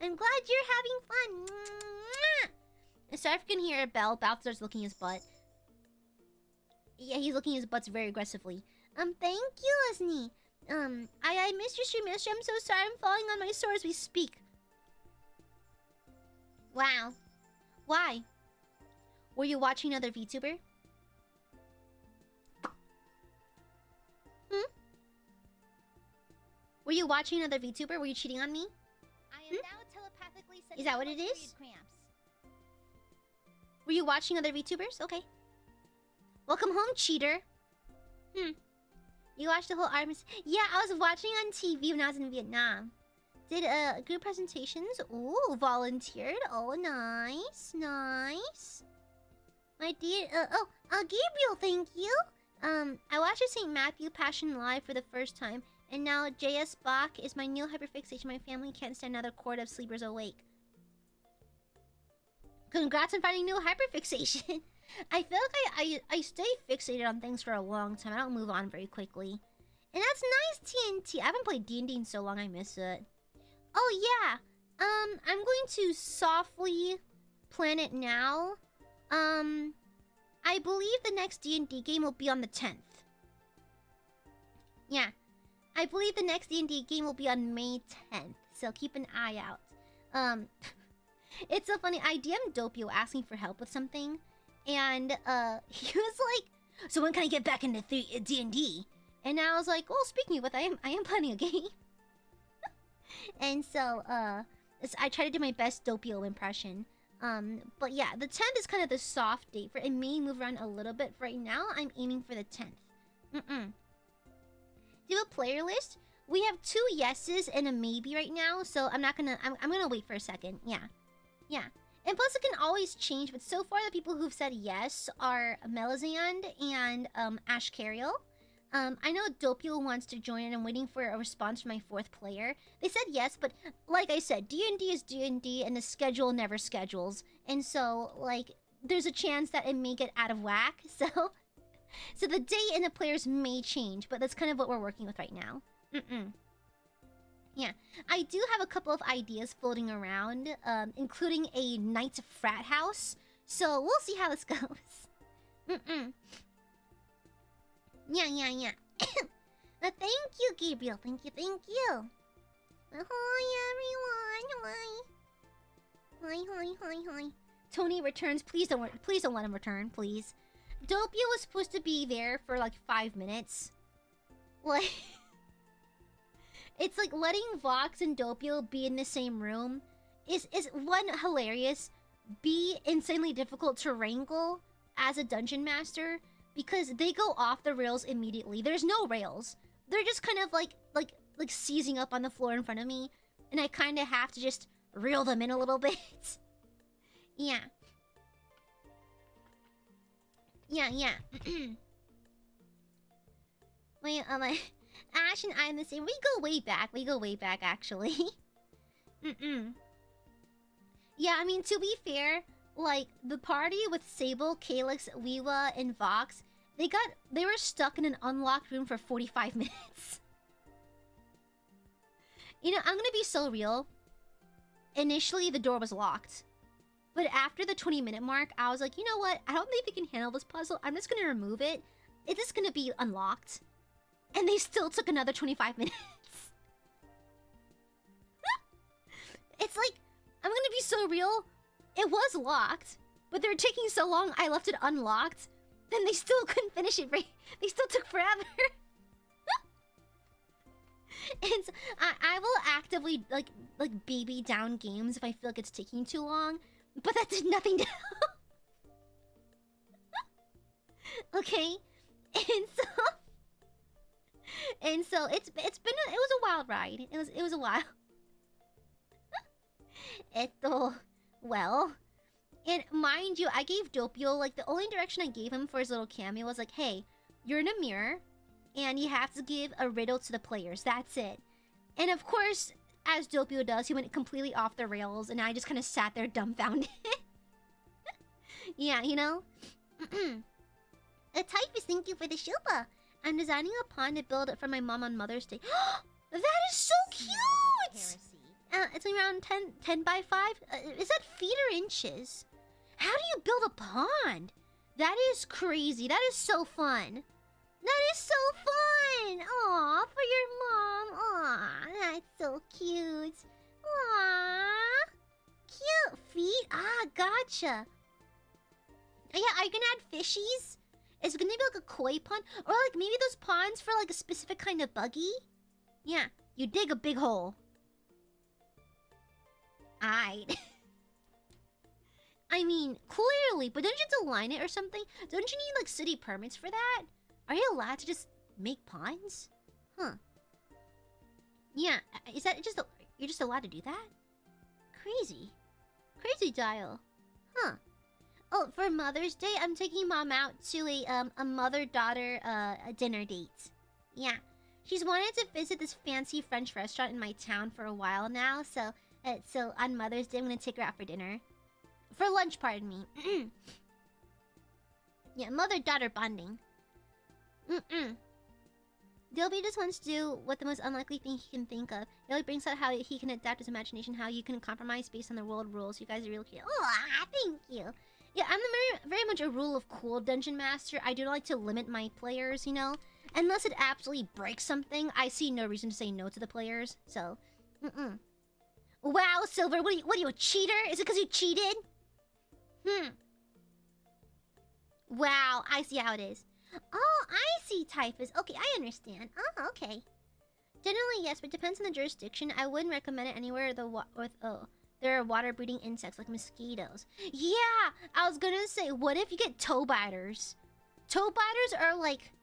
I'm glad you're having fun. Sorry if you can hear a bell. Balthazar's looking his butt. Yeah, he's looking his butts very aggressively. Thank you, Lesney. I missed your stream yesterday. I'm so sorry. I'm falling on my sword as we speak. Wow. Why? Were you watching another VTuber? Were you watching another VTuber? Were you cheating on me? I am now telepathically Is that what it is? Cramps. Were you watching other VTubers? Okay. Welcome home, cheater. You watched the whole arms? Yeah, I was watching on TV when I was in Vietnam. Did group presentations. Ooh, volunteered. Oh, nice, nice. My dear, Gabriel, thank you. I watched the St. Matthew Passion live for the first time, and now JS Bach is my new hyperfixation. My family can't stand another court of sleepers awake. Congrats on finding new hyperfixation. I feel like I stay fixated on things for a long time. I don't move on very quickly. And that's nice, TNT. I haven't played D&D in so long, I miss it. Oh, yeah. I'm going to softly plan it now. I I believe the next D&D game will be on the 10th. Yeah. I believe the next D&D game will be on May 10th. So keep an eye out. It's so funny. I DM'd Doppio asking for help with something. And he was like, so when can I get back into D&D? And I was like, well, speaking of what, I am planning a game. And so I try to do my best Doppio impression. But yeah, the 10th is kind of the soft date for it. It may move around a little bit. For right now, I'm aiming for the 10th. Do a player list? We have 2 yeses and a maybe right now, so I'm not gonna... I'm gonna wait for a second. Yeah. Yeah. And plus, it can always change, but so far, the people who've said yes are Melizand and Ash Cariel. I know Doppio wants to join, and I'm waiting for a response from my 4th player. They said yes, but like I said, D&D is D&D, and the schedule never schedules. And so, like, there's a chance that it may get out of whack, so... So the date and the players may change, but that's kind of what we're working with right now. Yeah, I do have a couple of ideas floating around, including a Knights frat house. So we'll see how this goes. Yeah. Thank you, Gabriel. Thank you. Hi, everyone. Hi. Tony returns. Please don't let him return, please. Doppio was supposed to be there for like 5 minutes. Like, it's like letting Vox and Doppio be in the same room is one, hilarious, B, insanely difficult to wrangle as a dungeon master because they go off the rails immediately. There's no rails. They're just kind of like seizing up on the floor in front of me, and I kind of have to just reel them in a little bit. Yeah. Yeah. Wait, Ash and I in the same... We go way back, actually. Yeah, I mean, to be fair, like, the party with Sable, Calyx, Wiwa, and Vox, they were stuck in an unlocked room for 45 minutes. You know, I'm gonna be so real. Initially, the door was locked. But after the 20-minute mark, I was like, you know what? I don't think we can handle this puzzle. I'm just gonna remove it. It is gonna be unlocked. And they still took another 25 minutes. It's like, I'm gonna be so real. It was locked, but they were taking so long, I left it unlocked. Then they still couldn't finish it. They still took forever. And so I will actively, like baby down games if I feel like it's taking too long. But that did nothing to help. Okay? And so it was a wild ride. It was a while. Well, and mind you, I gave Doppio, like, the only direction I gave him for his little cameo was like, hey, you're in a mirror and you have to give a riddle to the players. That's it. And of course, as Doppio does, he went completely off the rails, and I just kind of sat there dumbfounded. Yeah, you know? A typist, thank you for the shilpa. I'm designing a pond to build it for my mom on Mother's Day. That is so cute! It's around 10 by 5? Is that feet or inches? How do you build a pond? That is crazy. That is so fun. That is so fun! Aw, for your mom. Aw, that's so cute. Aw. Cute feet. Ah, gotcha. Yeah, are you gonna add fishies? Is it gonna be like a koi pond? Or like maybe those ponds for like a specific kind of buggy? Yeah, you dig a big hole. Aight. I mean, clearly, but don't you have to line it or something? Don't you need like city permits for that? Are you allowed to just make ponds? Huh. Yeah, is that just... You're just allowed to do that? Crazy. Crazy dial. Huh. Oh, for Mother's Day, I'm taking Mom out to a mother-daughter dinner date. Yeah. She's wanted to visit this fancy French restaurant in my town for a while now, so on Mother's Day, I'm gonna take her out for dinner. For lunch, pardon me. Yeah, mother-daughter bonding. Dilby just wants to do what the most unlikely thing he can think of. It really brings out how he can adapt his imagination, how you can compromise based on the world rules. You guys are real cute. Oh, thank you. Yeah, I'm very much a rule of cool dungeon master. I do like to limit my players, you know? Unless it absolutely breaks something, I see no reason to say no to the players. So, Wow, Silver, what are you, a cheater? Is it because you cheated? Wow, I see how it is. Oh, I see, Typhus. Okay, I understand. Oh, okay. Generally, yes, but depends on the jurisdiction. I wouldn't recommend it anywhere there are water-breeding insects like mosquitoes. Yeah, I was gonna say, what if you get toe biters? Toe biters are like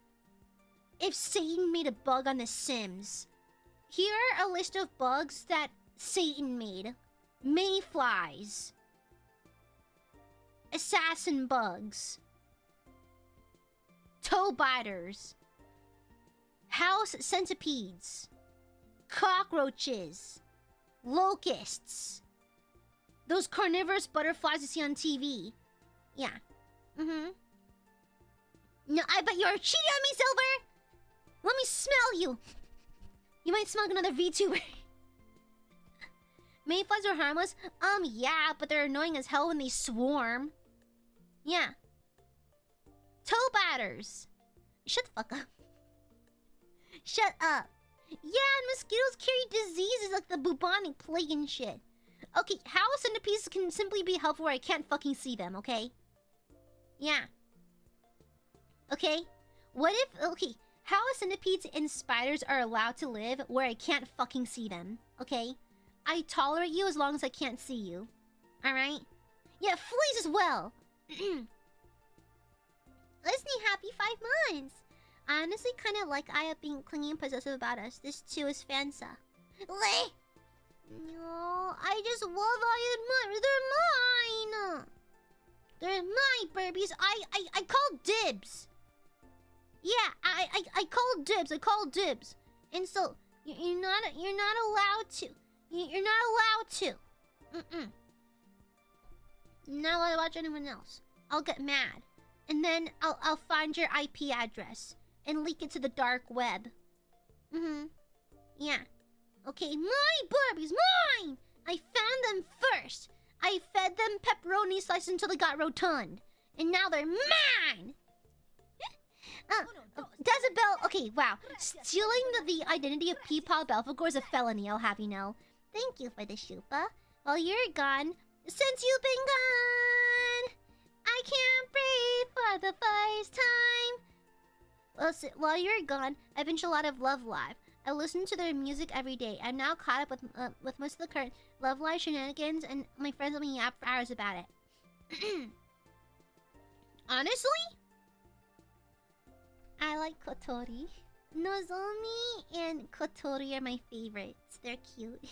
if Satan made a bug on The Sims. Here are a list of bugs that Satan made. Mayflies. Assassin bugs. Toe biters. House centipedes. Cockroaches. Locusts. Those carnivorous butterflies you see on TV. Yeah. No, I bet you're cheating on me, Silver! Let me smell you! You might smell like another VTuber. Mayflies are harmless? Yeah, but they're annoying as hell when they swarm. Yeah. Toe batters. Shut the fuck up. Shut up. Yeah, and mosquitoes carry diseases like the bubonic plague and shit. Okay, house centipedes can simply be helpful where I can't fucking see them, okay? Yeah. Okay? What if... Okay, house centipedes and spiders are allowed to live where I can't fucking see them, okay? I tolerate you as long as I can't see you. Alright? Yeah, fleas as well. Listening, happy 5 months. I honestly kind of like Aya being clingy and possessive about us. This too is Fansa. Leh! No, I just love Aiadmirers. They're mine. They're my Burbies. I call dibs. Yeah, I call dibs. I call dibs. And so you're not allowed to. You're not allowed to. You're not allowed to watch anyone else. I'll get mad, and then I'll find your IP address and leak it to the dark web. Yeah. Okay, my Barbies, mine! I found them first. I fed them pepperoni slices until they got rotund. And now they're mine! Jezebel, okay, wow. Stealing the identity of Peepaw Belphegor is a felony, I'll have you know. Thank you for the shupa. While you're gone, since you've been gone, I can't breathe for the first time. Well, while you're gone, I've binged a lot of Love Live. I listen to their music every day. I'm now caught up with most of the current Love Live shenanigans, and my friends let me yap for hours about it. Honestly, I like Kotori. Nozomi and Kotori are my favorites. They're cute.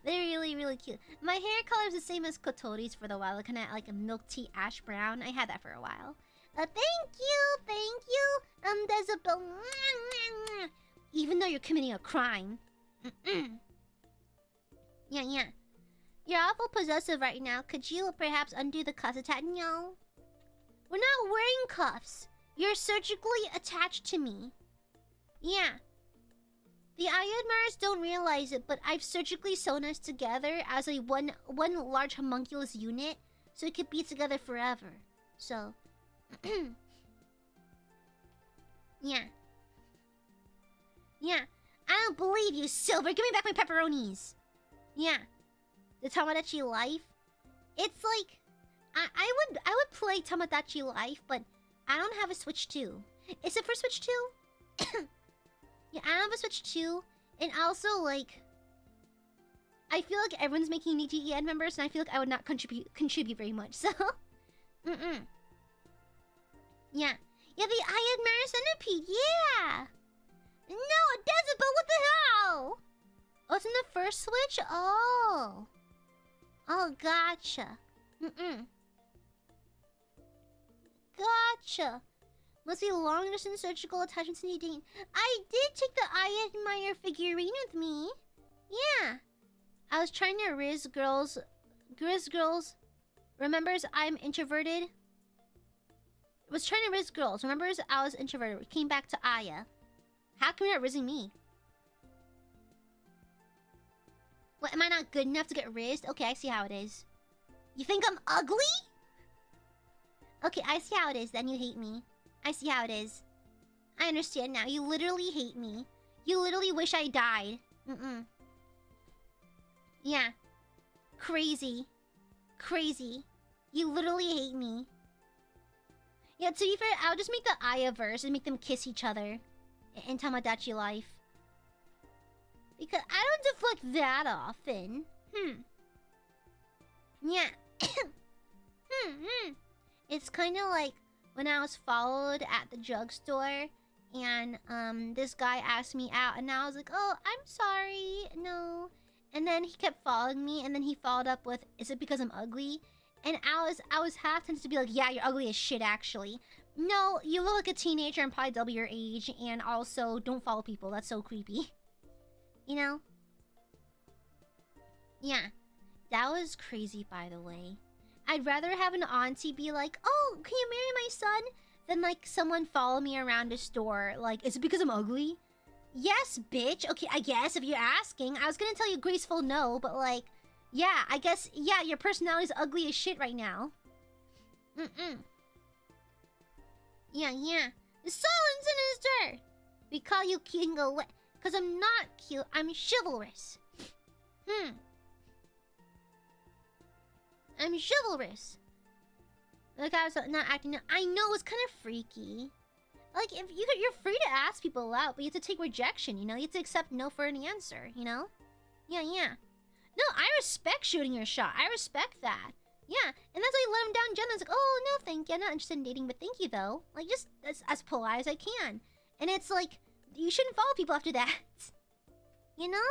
They're really, really cute. My hair color is the same as Kotori's for the while, kind of like a milk tea ash brown. I had that for a while. Thank you, Jezebel. Even though you're committing a crime. Yeah. You're awful possessive right now. Could you perhaps undo the cuffs attached? No. We're not wearing cuffs. You're surgically attached to me. Yeah. The Aiadmirers don't realize it, but I've surgically sewn us together as a one large homunculus unit, so it could be together forever. So, yeah. Yeah. I don't believe you, Silver. Give me back my pepperonis. Yeah. The Tamagotchi Life. It's like I would play Tamagotchi Life, but I don't have a Switch 2. Is it for Switch 2? Yeah, I don't have a Switch 2. And also, like, I feel like everyone's making Niji members, and I feel like I would not contribute very much. So, Yeah. Yeah, the Aiadmirers centipede. Yeah. No, Jezebel, what the hell? Oh, it's in the first Switch? Oh. Oh, gotcha. Gotcha. Must be long distance surgical attachments needing. I did take the Aiadmire figurine with me. Yeah. I was trying to Grizz girls. Remembers I'm introverted? Was trying to Riz girls. Remembers I was introverted. Came back to Aya. How come you're not rizzing me? What, am I not good enough to get rizzed? Okay, I see how it is. You think I'm ugly? Okay, I see how it is. Then you hate me. I see how it is. I understand now. You literally hate me. You literally wish I died. Yeah. Crazy. Crazy. You literally hate me. Yeah, to be fair, I'll just make the AiaVerse and make them kiss each other in Tamagotchi life. Because I don't deflect that often. Yeah. It's kind of like when I was followed at the drugstore and this guy asked me out and I was like, oh, I'm sorry, no. And then he kept following me and then he followed up with, is it because I'm ugly? And I was half tempted to be like, yeah, you're ugly as shit actually. No, you look like a teenager and probably double your age, and also don't follow people, that's so creepy. You know? Yeah. That was crazy, by the way. I'd rather have an auntie be like, oh, can you marry my son? Than like someone follow me around a store. Like, is it because I'm ugly? Yes, bitch. Okay, I guess if you're asking. I was gonna tell you graceful no, but like, yeah, I guess, yeah, your personality's ugly as shit right now. Yeah, yeah. The silent sinister! We call you King away. Cause I'm not cute, I'm chivalrous. I'm chivalrous. Like I was not acting. I know it's kind of freaky. Like if you're free to ask people out, but you have to take rejection. You know, you have to accept no for an answer. You know? Yeah, yeah. No, I respect shooting your shot. I respect that. Yeah, and that's why I let him down gently. It's like, oh no, thank you. I'm not interested in dating, but thank you though. Like just as polite as I can. And it's like you shouldn't follow people after that. You know?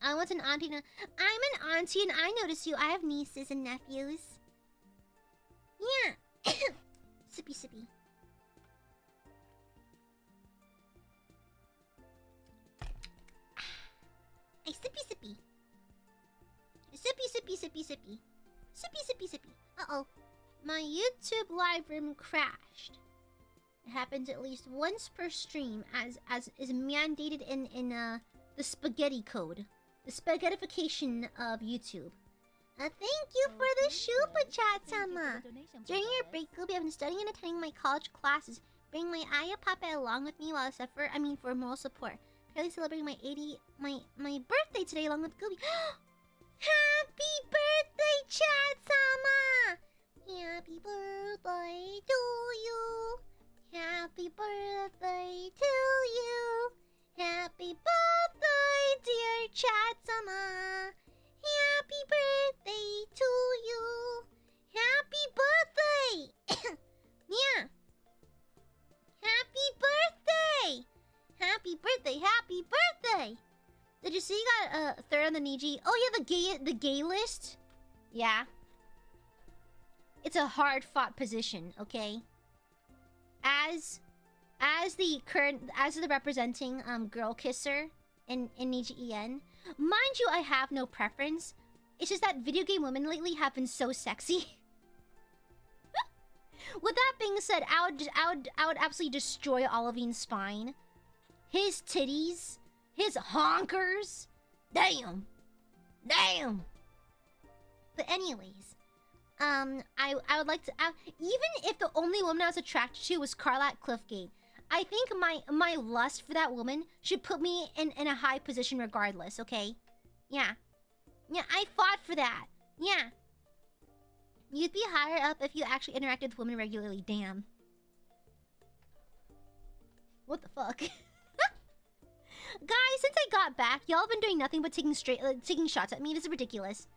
I want an auntie. I'm an auntie and I notice you. I have nieces and nephews. Yeah. Sippy sippy. I sippy sippy. Sippy sippy sippy sippy. Sippy sippy sippy. Uh-oh. My YouTube live room crashed. It happens at least once per stream as is mandated in the spaghetti code. The spaghettification of YouTube. Thank you for the super chat, Sama. During your break, Gooby, I've been studying and attending my college classes. Bring my Aya Papa along with me while I suffer. For moral support. Currently celebrating my my birthday today along with Gooby. Happy birthday, chat, Sama! Happy birthday to you. Happy birthday to you. Happy birthday, dear chat, Sama. Happy birthday to you. Happy birthday. Yeah. Happy birthday. Happy birthday. Happy birthday. Did you see you got a third on the Niji? Oh yeah, the gay list. Yeah. It's a hard fought position, okay? As the representing girl kisser in Niji EN, mind you, I have no preference. It's just that video game women lately have been so sexy. With that being said, I would absolutely destroy Olivine's spine, his titties, his honkers. Damn. But anyways, I would like to even if the only woman I was attracted to was Carla at Cliffgate, I think my lust for that woman should put me in a high position regardless, okay? Yeah. Yeah, I fought for that. Yeah. You'd be higher up if you actually interacted with women regularly, damn. What the fuck? Guys, since I got back, y'all have been doing nothing but taking shots at me. This is ridiculous.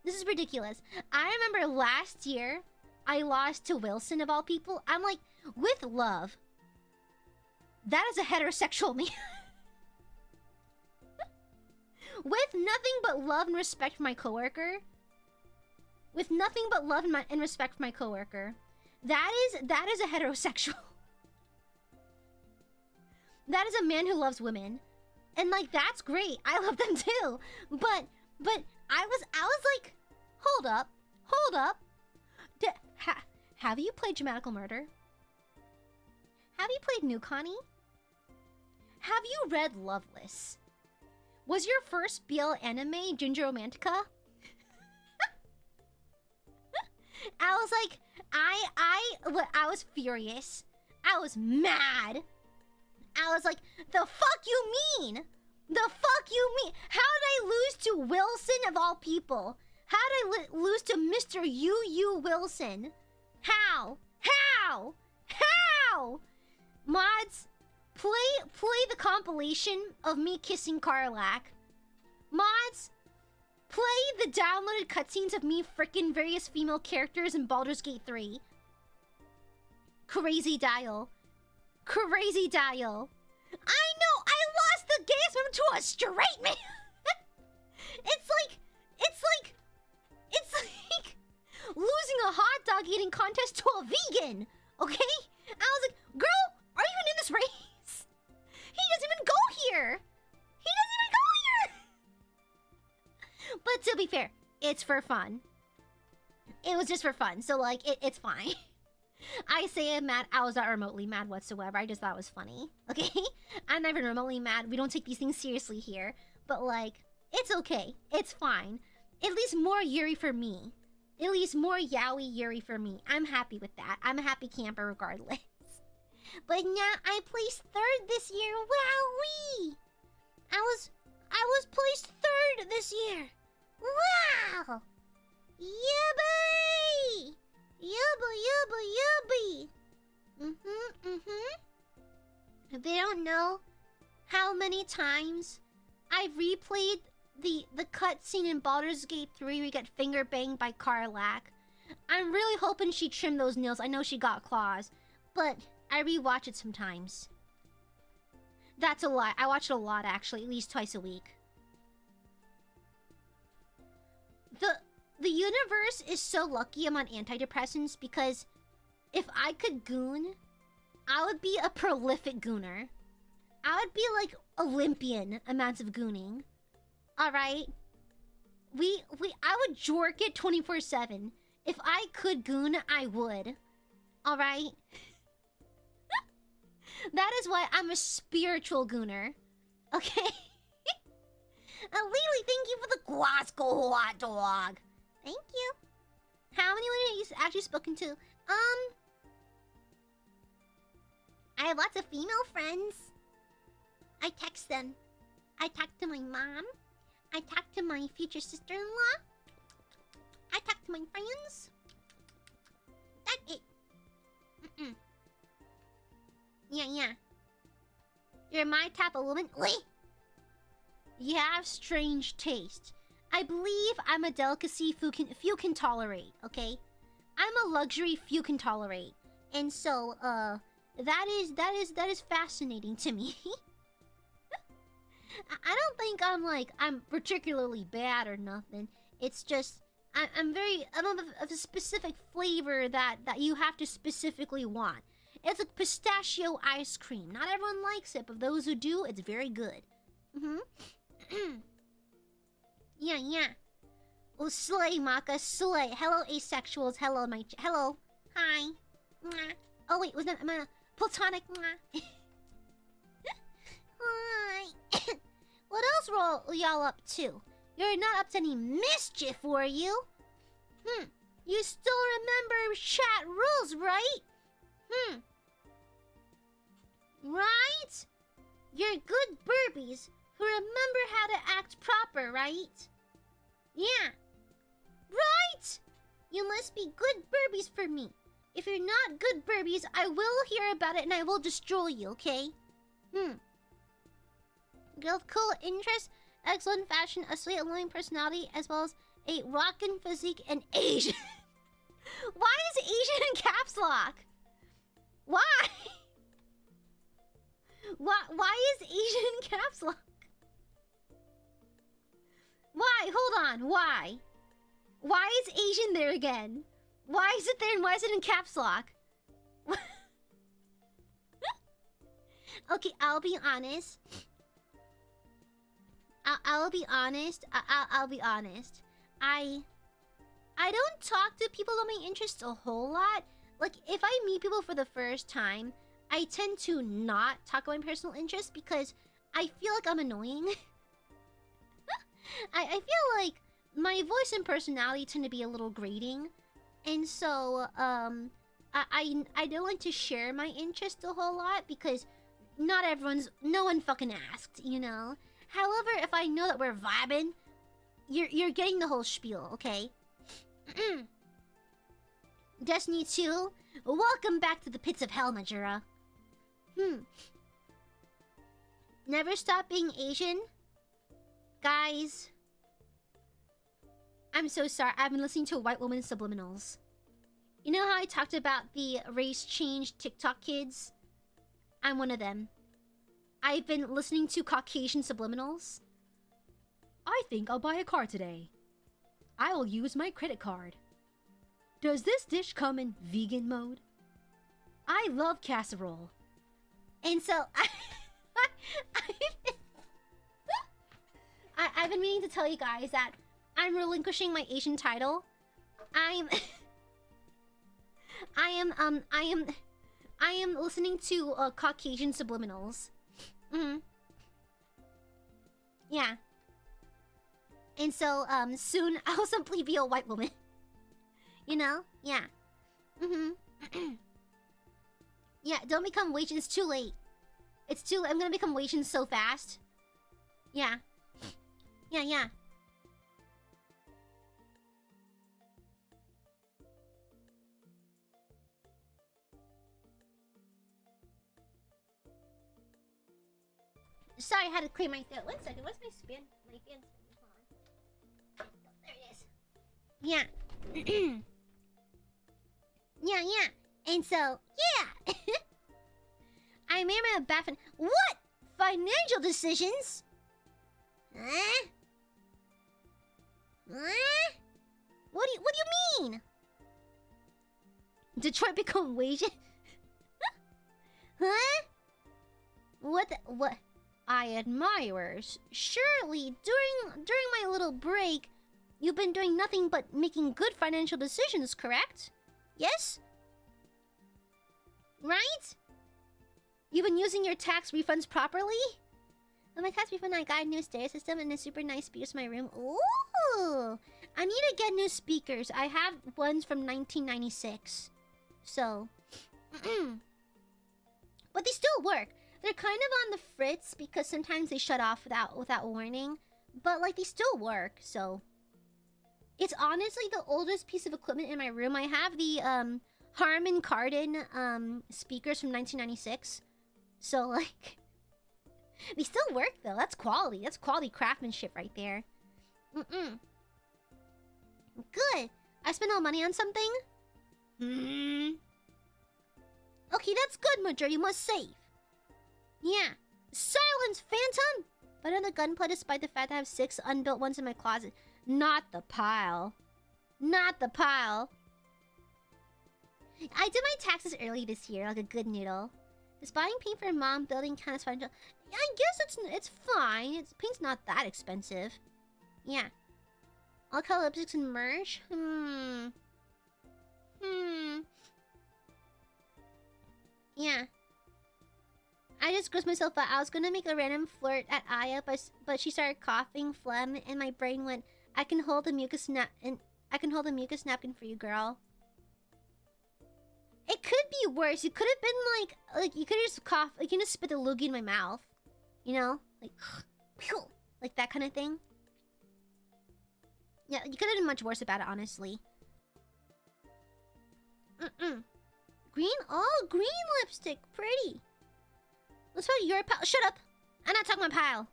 This is ridiculous. I remember last year, I lost to Wilson of all people. I'm like, with love. That is a heterosexual me. With nothing but love and respect for my coworker. With nothing but love and respect for my coworker. That is a heterosexual. That is a man who loves women. And like that's great. I love them too. But I was like, hold up. Have you played Dramatical Murder? Have you played New Connie? Have you read Loveless? Was your first BL anime Ginger Romantica? was like, I was furious. I was mad. I was like, the fuck you mean? The fuck you mean? How did I lose to Wilson of all people? How did I lose to Mr. UU Wilson? How? How? How? Mods, play the compilation of me kissing Karlak. Mods, play the downloaded cutscenes of me frickin' various female characters in Baldur's Gate 3. Crazy dial. Crazy dial. I know, I lost the games to a straight man. It's like losing a hot dog eating contest to a vegan. Okay? I was like, girl, are you even in this race? He doesn't even go here. He doesn't even go here. But to be fair, it's for fun. It was just for fun, so like, it's fine. I say I'm mad. I was not remotely mad whatsoever. I just thought it was funny. Okay? I'm not even remotely mad. We don't take these things seriously here. But like, it's okay. It's fine. At least more Yuri for me. At least more yaoi Yuri for me. I'm happy with that. I'm a happy camper regardless. But now I placed 3rd this year. Wowee! I was placed 3rd this year. Wow! Yippee! Yubba. They don't know how many times I've replayed the cutscene in Baldur's Gate 3 where you get finger banged by Karlak. I'm really hoping she trimmed those nails. I know she got claws, but I rewatch it sometimes. That's a lot. I watch it a lot, actually, at least twice a week. The universe is so lucky I'm on antidepressants because if I could goon, I would be a prolific gooner. I would be like Olympian amounts of gooning. Alright? I would jork it 24/7. If I could goon, I would. Alright? That is why I'm a spiritual gooner. Okay? Lily, thank you for the Guasco hot dog. Thank you. How many women have you actually spoken to? I have lots of female friends. I text them. I talk to my mom. I talk to my future sister-in-law. I talk to my friends. That's it. Yeah. You're my type of woman. Wait. You have strange taste. I believe I'm a delicacy few can tolerate, okay? I'm a luxury few can tolerate. And so, that is fascinating to me. I don't think I'm particularly bad or nothing. It's just, I'm of a specific flavor that you have to specifically want. It's like pistachio ice cream. Not everyone likes it, but those who do, it's very good. Yeah. Oh, slay, Maka, slay. Hello, asexuals. Hello, hello. Hi. Mwah. Oh, wait, was that my platonic? Mwah. Hi. What else were y'all up to? You're not up to any mischief, were you? You still remember chat rules, right? Right? You're good burbies who remember how to act proper, right? Yeah. Right? You must be good burbies for me. If you're not good burbies, I will hear about it and I will destroy you, okay? Girl with cool interest, excellent fashion, a sweet alluring personality, as well as a rockin' physique and Asian. Why is Asian in caps lock? Why? Why is Asian in caps lock? Why? Hold on. Why? Why is Asian there again? Why is it there and why is it in caps lock? Okay, I'll be honest. I'll be honest. I'll be honest. I don't talk to people about my interests a whole lot. Like, if I meet people for the first time, I tend to not talk about my personal interests because I feel like I'm annoying. I feel like my voice and personality tend to be a little grating. And so, I don't like to share my interest a whole lot because no one fucking asked, you know? However, if I know that we're vibing, you're getting the whole spiel, okay? Destiny 2, welcome back to the pits of hell, Majura. Never stop being Asian? Guys, I'm so sorry. I've been listening to white woman subliminals. You know how I talked about the race change TikTok kids? I'm one of them. I've been listening to Caucasian subliminals. I think I'll buy a car today. I will use my credit card. Does this dish come in vegan mode? I love casserole. And so, I've been meaning to tell you guys that I'm relinquishing my Asian title. I am listening to Caucasian subliminals. Yeah. And so, soon I'll simply be a white woman. You know? Yeah. Yeah, don't become Asian. It's too late. It's too late. I'm gonna become Asian so fast. Yeah. Yeah. Sorry, I had to clear my throat. 1 second. What's my fan? My fan. Hold on. There it is. Yeah. Yeah. And so, yeah. I made my baffin. What? Financial decisions? Huh? What do you mean? Detroit become Asian? Huh? What? Aiadmirers. Surely, during my little break, you've been doing nothing but making good financial decisions, correct? Yes? Right? You've been using your tax refunds properly? With my tax refund, I got a new stereo system and a super nice speakers in my room. Ooh! I need to get new speakers. I have ones from 1996. So... but they still work. They're kind of on the fritz because sometimes they shut off without warning. But, like, they still work, so... It's honestly the oldest piece of equipment in my room. I have the, Harman Kardon, speakers from 1996. So, like... They still work, though. That's quality. That's quality craftsmanship right there. Good. I spent all money on something? Okay, that's good, Major. You must save. Yeah. Silence, Phantom! But another gunplay despite the fact that I have 6 unbuilt ones in my closet. Not the pile. Not the pile. I did my taxes early this year, like a good noodle. Is buying paint for mom building kind of financial? Yeah, I guess it's fine. Paint's not that expensive. Yeah. All color lipsticks and merch? Yeah. I just grossed myself out. I was gonna make a random flirt at Aya, but she started coughing phlegm, and my brain went, I can hold the mucus napkin for you, girl. It could be worse. It could have been like you could just cough, like you just spit the loogie in my mouth, you know, like that kind of thing. Yeah, you could have been much worse about it, honestly. Green? Oh, green lipstick, pretty. Let's put your pile. Shut up! I'm not talking about pile.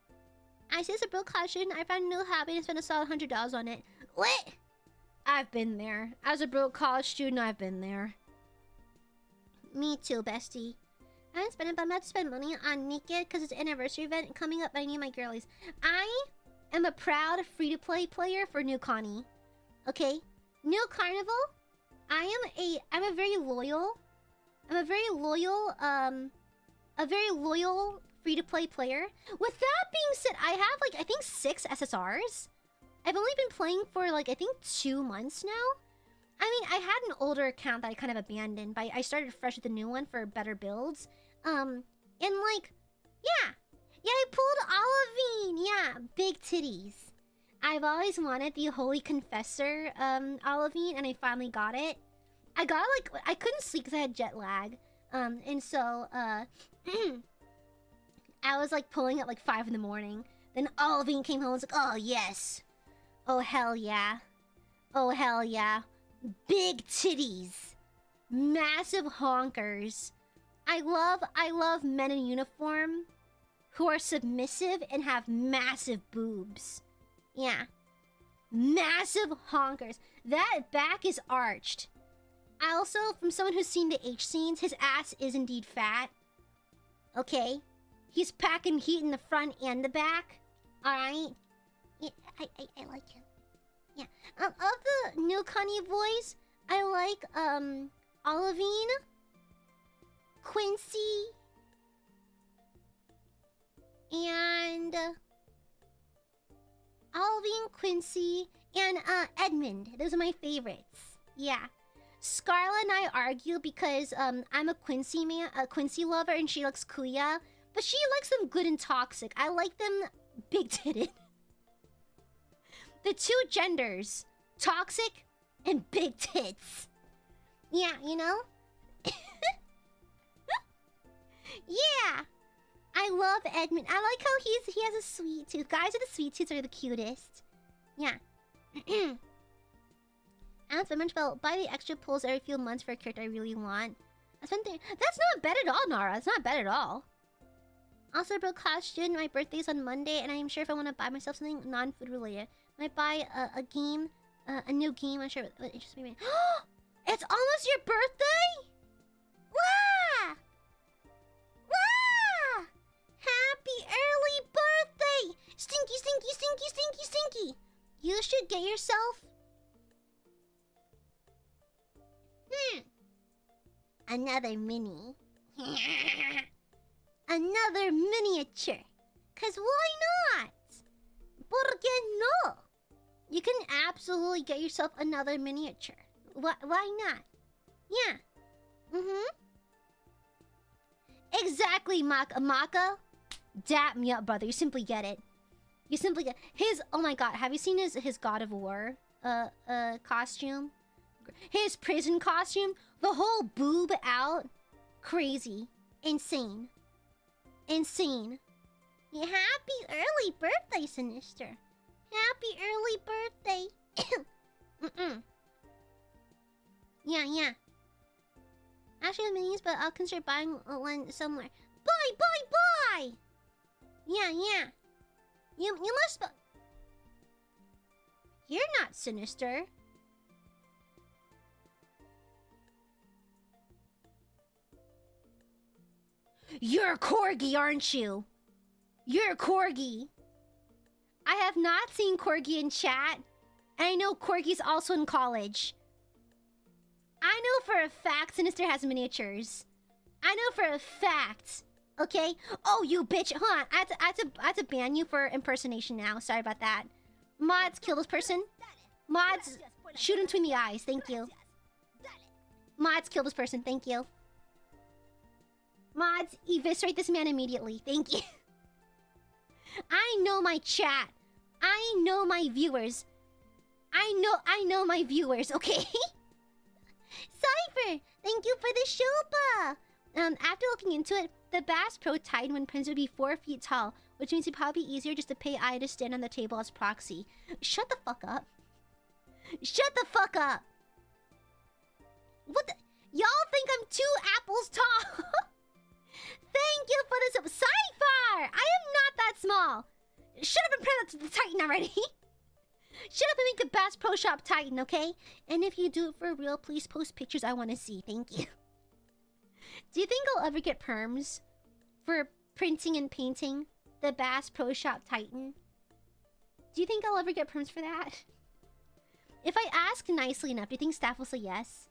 I see it's a broke college student. I found a new hobby and spent a solid $100 on it. What? I've been there. As a broke college student, I've been there. Me too, bestie. I haven't spent it, but I'm about to spend money on Naked because it's an anniversary event coming up. I need my girlies. I am a proud free-to-play player for New Connie. Okay, New Carnival. I'm a very loyal free-to-play player. With that being said, I have like I think 6 SSRs. I've only been playing for like I think 2 months now. I mean, I had an older account that I kind of abandoned, but I started fresh with a new one for better builds. And like, yeah, I pulled Olivine, yeah, big titties. I've always wanted the Holy Confessor Olivine, and I finally got it. I got like I couldn't sleep because I had jet lag, and so I was like pulling at like 5 in the morning. Then Olivine came home and was like, "Oh yes, oh hell yeah, oh hell yeah, big titties, massive honkers." I love men in uniform who are submissive and have massive boobs. Yeah. Massive honkers. That back is arched. I also, from someone who's seen the H scenes, his ass is indeed fat. Okay? He's packing heat in the front and the back. Alright? Yeah, I like him. Yeah. Of the new Connie boys, I like, Olivine, Quincy, and Olivine, Quincy, and Edmund. Those are my favorites. Yeah. Scarla and I argue because I'm a Quincy man, a Quincy lover, and she likes Kuya, but she likes them good and toxic. I like them big titted. The two genders, toxic and big tits. Yeah, you know? Yeah. I love Edmund. I like how he has a sweet tooth. Guys with the sweet tooths are the cutest. Yeah. Ask so much about buy the extra pulls every few months for a character I really want. That's not bad at all, Nara. It's not bad at all. Also, bro, costume. My birthday's on Monday, and I am sure if I want to buy myself something non-food related, I might buy a game, a new game. I'm sure it just made me. It's almost your birthday! Wow! Wow! Happy early birthday! Stinky, stinky, stinky, stinky, stinky! You should get yourself... another mini. Another miniature. Cause why not? ¿Por qué no? You can absolutely get yourself another miniature. Why not? Yeah. Exactly, Maka. Dap me up, brother. You simply get it. You simply get his. Oh my god, have you seen his God of War costume? His prison costume, the whole boob out, crazy, insane. Yeah, happy early birthday, Sinister. Happy early birthday. Yeah. Actually, the minis, but I'll consider buying one somewhere. Buy! Yeah. You must. You're not Sinister. You're a corgi, aren't you? You're a corgi. I have not seen Corgi in chat. And I know Corgi's also in college. I know for a fact Sinister has miniatures. I know for a fact. Okay? Oh, you bitch. Hold on. I have to ban you for impersonation now. Sorry about that. Mods, kill this person. Mods, shoot him between the eyes. Thank you. Mods, kill this person. Thank you. Mods, eviscerate this man immediately. Thank you. I know my chat. I know my viewers. I know my viewers, okay? Cypher, thank you for the Shopa. After looking into it, the Bass Pro Titan when Prince would be 4 feet tall, which means it'd probably be easier just to pay Aya to stand on the table as proxy. Shut the fuck up. Shut the fuck up. What the? Y'all think I'm 2 apples tall? Thank you for this. Cypher! I am not that small. Shut up and print the Titan already. Shut up and make the Bass Pro Shop Titan, okay? And if you do it for real, please post pictures I want to see. Thank you. Do you think I'll ever get perms for printing and painting the Bass Pro Shop Titan? Do you think I'll ever get perms for that? If I ask nicely enough, do you think staff will say yes?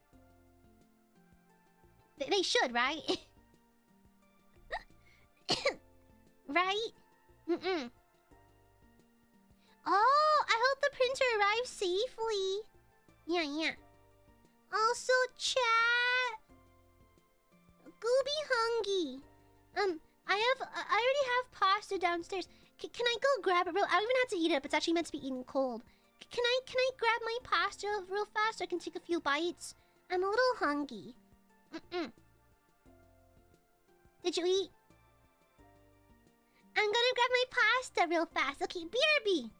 They should, right? Right? Oh, I hope the printer arrives safely. Yeah. Also, chat. Gooby hungry. I already have pasta downstairs. Can I go grab it real? I don't even have to heat it up. It's actually meant to be eaten cold. Can I grab my pasta real fast so I can take a few bites? I'm a little hungry. Did you eat? I'm gonna grab my pasta real fast. Okay, BRB.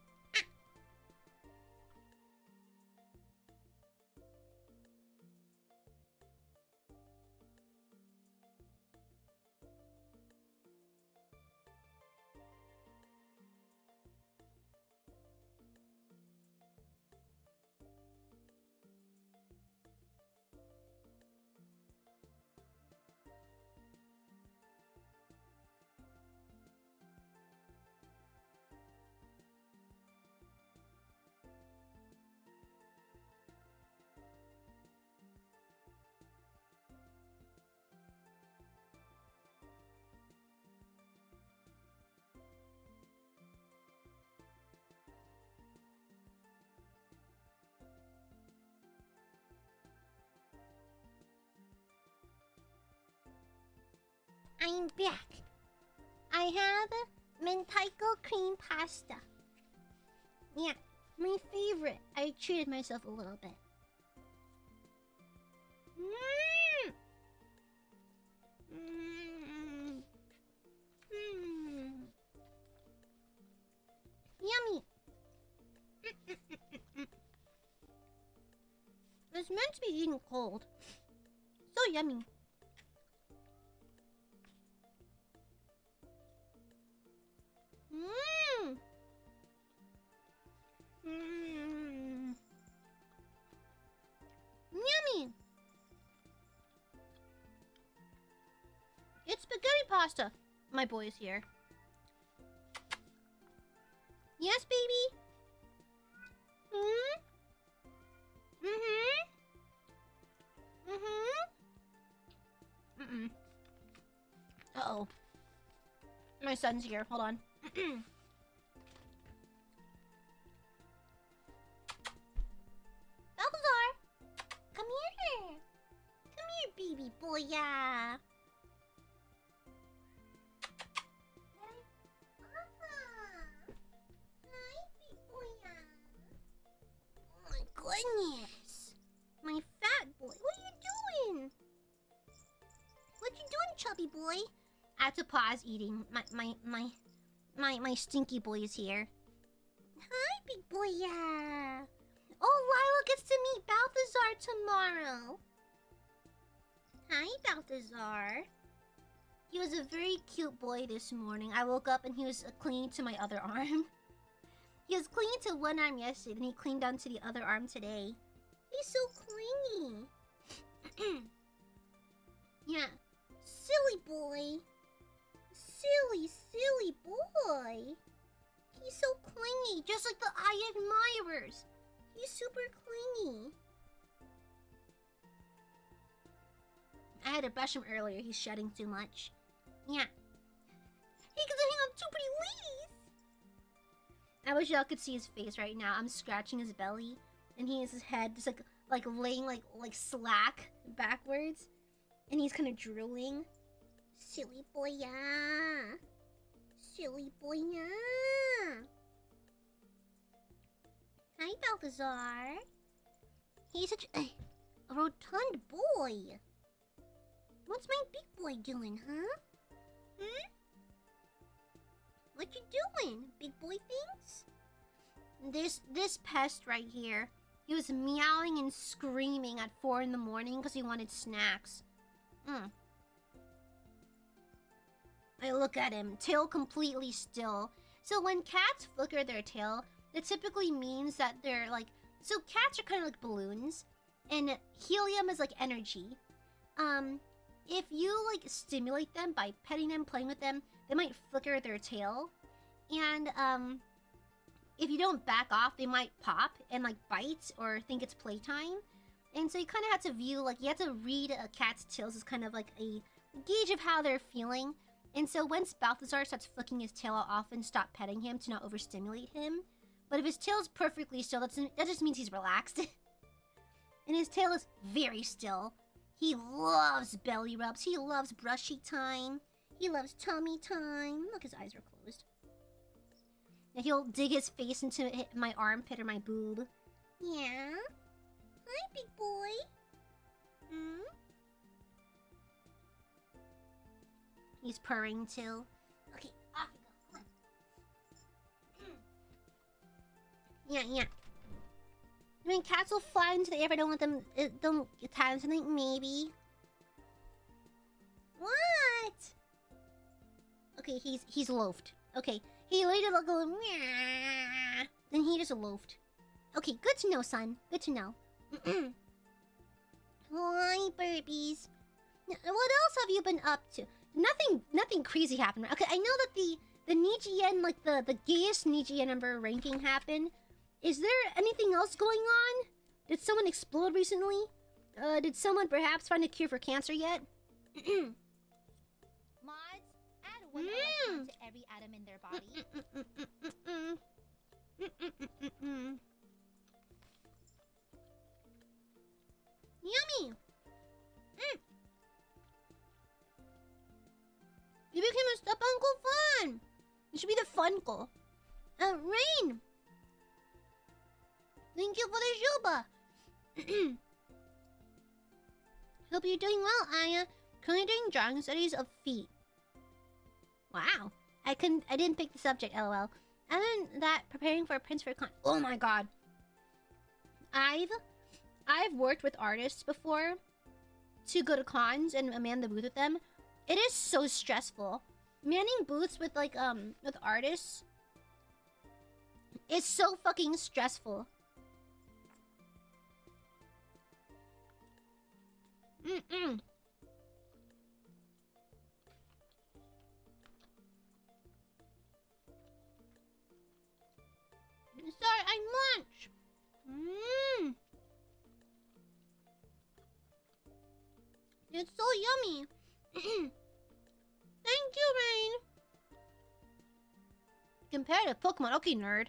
I'm back. I have mentaiko cream pasta. Yeah, my favorite. I treated myself a little bit. Yummy. It's meant to be eaten cold. So yummy. Yummy. It's spaghetti pasta. My boy is here. Yes, baby. Uh-oh. My son's here. Hold on. Balthazar! Come here! Come here, baby boy, yeah! Hi, big boy, yeah! Oh my goodness! My fat boy, what are you doing? What you doing, chubby boy? I have to pause eating. My stinky boy is here. Hi, big boy, yeah! Oh, Lila gets to meet Balthazar tomorrow. Hi, Balthazar. He was a very cute boy this morning. I woke up and he was clinging to my other arm. He was clinging to one arm yesterday, then he clinged down to the other arm today. He's so clingy. Yeah. Silly boy. Silly boy. He's so clingy, just like the Aiadmirers. He's super clingy. I had to brush him earlier. He's shedding too much. Yeah. He gets to hang out with two pretty ladies. I wish y'all could see his face right now. I'm scratching his belly, and he has his head just like laying like slack backwards, and he's kind of drooling. Silly boy, yeah. Silly boy, yeah. Hi, Balthazar. He's such a rotund boy. What's my big boy doing, huh? What you doing, big boy things? This pest right here, he was meowing and screaming at 4 in the morning because he wanted snacks. I look at him, tail completely still. So when cats flicker their tail, it typically means that they're like... So cats are kind of like balloons, and helium is like energy. If you like stimulate them by petting them, playing with them, they might flicker their tail. And if you don't back off, they might pop and like bite or think it's playtime. And so you kind of have to view, like, you have to read a cat's tails as kind of like a gauge of how they're feeling. And so once Balthazar starts flicking his tail, I'll often stop petting him to not overstimulate him. But if his tail's perfectly still, that just means he's relaxed. And his tail is very still. He loves belly rubs. He loves brushy time. He loves tummy time. Look, his eyes are closed. He'll dig his face into my armpit or my boob. Yeah? Hi, big boy. Hmm? He's purring too. Okay, off you go. Come on. Yeah, yeah. I mean, cats will fly into the air if I don't let them. Don't tie them something, maybe. What? Okay, he's loafed. Okay, he later will go. Meow. Then he just loafed. Okay, good to know, son. Good to know. Hi, burpees. What else have you been up to? Nothing crazy happened. Okay, I know that the Nijian, like the gayest Nijian number ranking happened. Is there anything else going on? Did someone explode recently? Did someone perhaps find a cure for cancer yet? Mods, add one electron to every atom in their body. Yummy! You became a step uncle fun! You should be the funcle. Rain! Thank you for the Juba! Hope you're doing well, Aya. Currently doing drawing studies of feet. Wow. I didn't pick the subject, lol. Other than that, preparing for a Prince for Con. Oh my god. I've worked with artists before to go to cons and man the booth with them. It is so stressful. Manning booths with with artists is so fucking stressful. Sorry, I munch. It's so yummy. Thank you, Rain. Comparative Pokemon. Okay, nerd.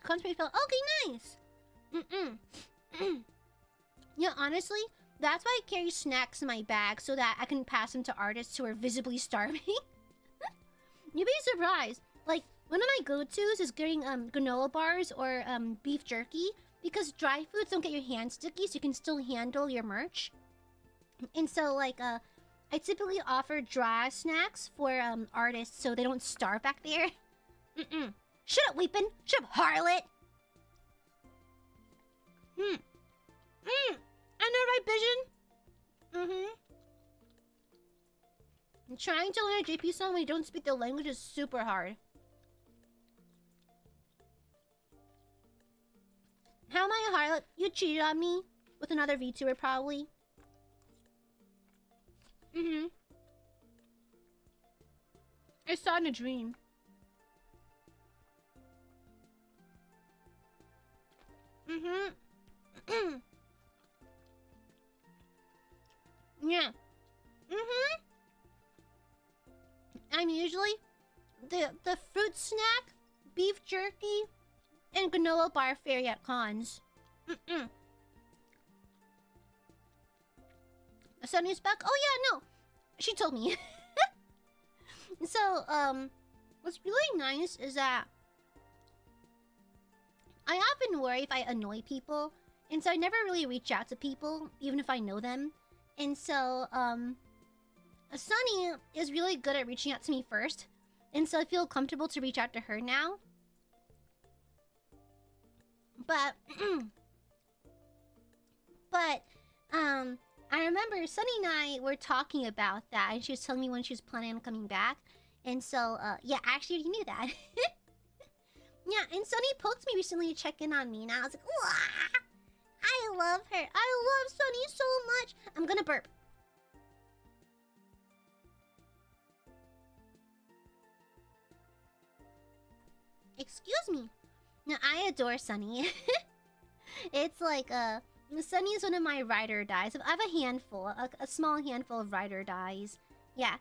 Country felt okay, nice. Yeah, honestly, that's why I carry snacks in my bag so that I can pass them to artists who are visibly starving. You'd be surprised. Like, one of my go-tos is getting granola bars or beef jerky because dry foods don't get your hands sticky, so you can still handle your merch. And so, like, I typically offer dry snacks for artists so they don't starve back there. Shut up, Weepin! Shut up, harlot! I know, right, Vision? And trying to learn a JP song when you don't speak the language is super hard. How am I a harlot? You cheated on me with another VTuber, probably. I saw it in a dream. Yeah. I'm usually the fruit snack, beef jerky, and granola bar fairy at cons. Sunny's back. Oh yeah, no. She told me. So, what's really nice is that I often worry if I annoy people, and so I never really reach out to people, even if I know them. And so, Sunny is really good at reaching out to me first, and so I feel comfortable to reach out to her now. But, I remember Sunny and I were talking about that, and she was telling me when she was planning on coming back. And so, yeah, actually, you knew that. Yeah, and Sunny poked me recently to check in on me, and I was like, wah! I love her. I love Sunny so much. I'm gonna burp. Excuse me. Now, I adore Sunny. It's like, Sunny is one of my ride or dies. I have a handful, a small handful of ride or dies. Yeah,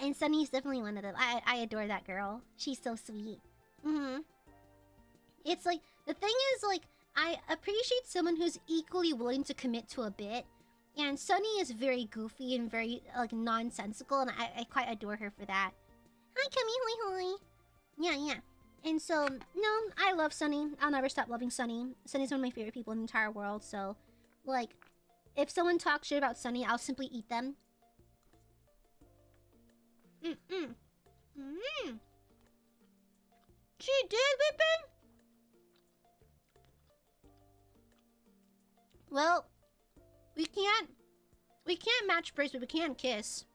and Sunny's definitely one of them. I adore that girl. She's so sweet. It's like, the thing is, like, I appreciate someone who's equally willing to commit to a bit. And Sunny is very goofy and very like nonsensical, and I quite adore her for that. Hi, Kemi, hoi hoi. Yeah, yeah. And so, no, I love Sunny. I'll never stop loving Sunny. Sunny's one of my favorite people in the entire world. So, like, if someone talks shit about Sunny, I'll simply eat them. She did, Whippin'? Well, we can't match brace, but we can kiss.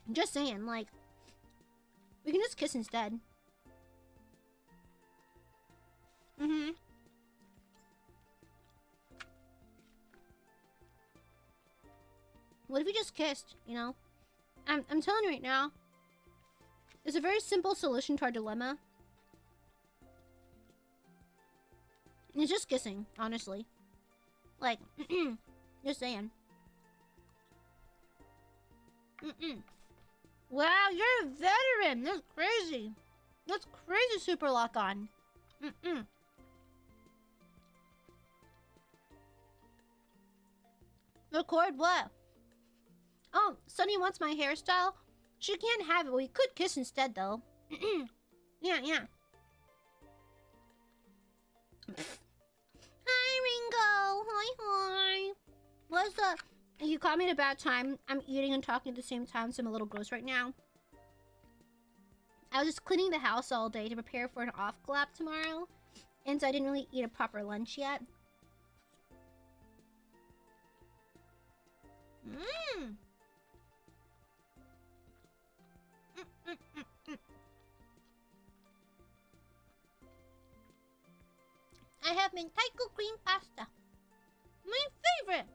I'm just saying, like, we can just kiss instead. What if we just kissed, you know? I'm telling you right now, there's a very simple solution to our dilemma. It's just kissing, honestly. Like, just saying. Wow, you're a veteran! That's crazy! That's crazy, Super Lock On. Record what? Oh, Sunny wants my hairstyle? She can't have it. We could kiss instead, though. Yeah, yeah. Hi, Ringo. Hi, hi. What's up? You caught me at a bad time. I'm eating and talking at the same time, so I'm a little gross right now. I was just cleaning the house all day to prepare for an off collab tomorrow, and so I didn't really eat a proper lunch yet. I have mentaiko cream pasta. My favorite!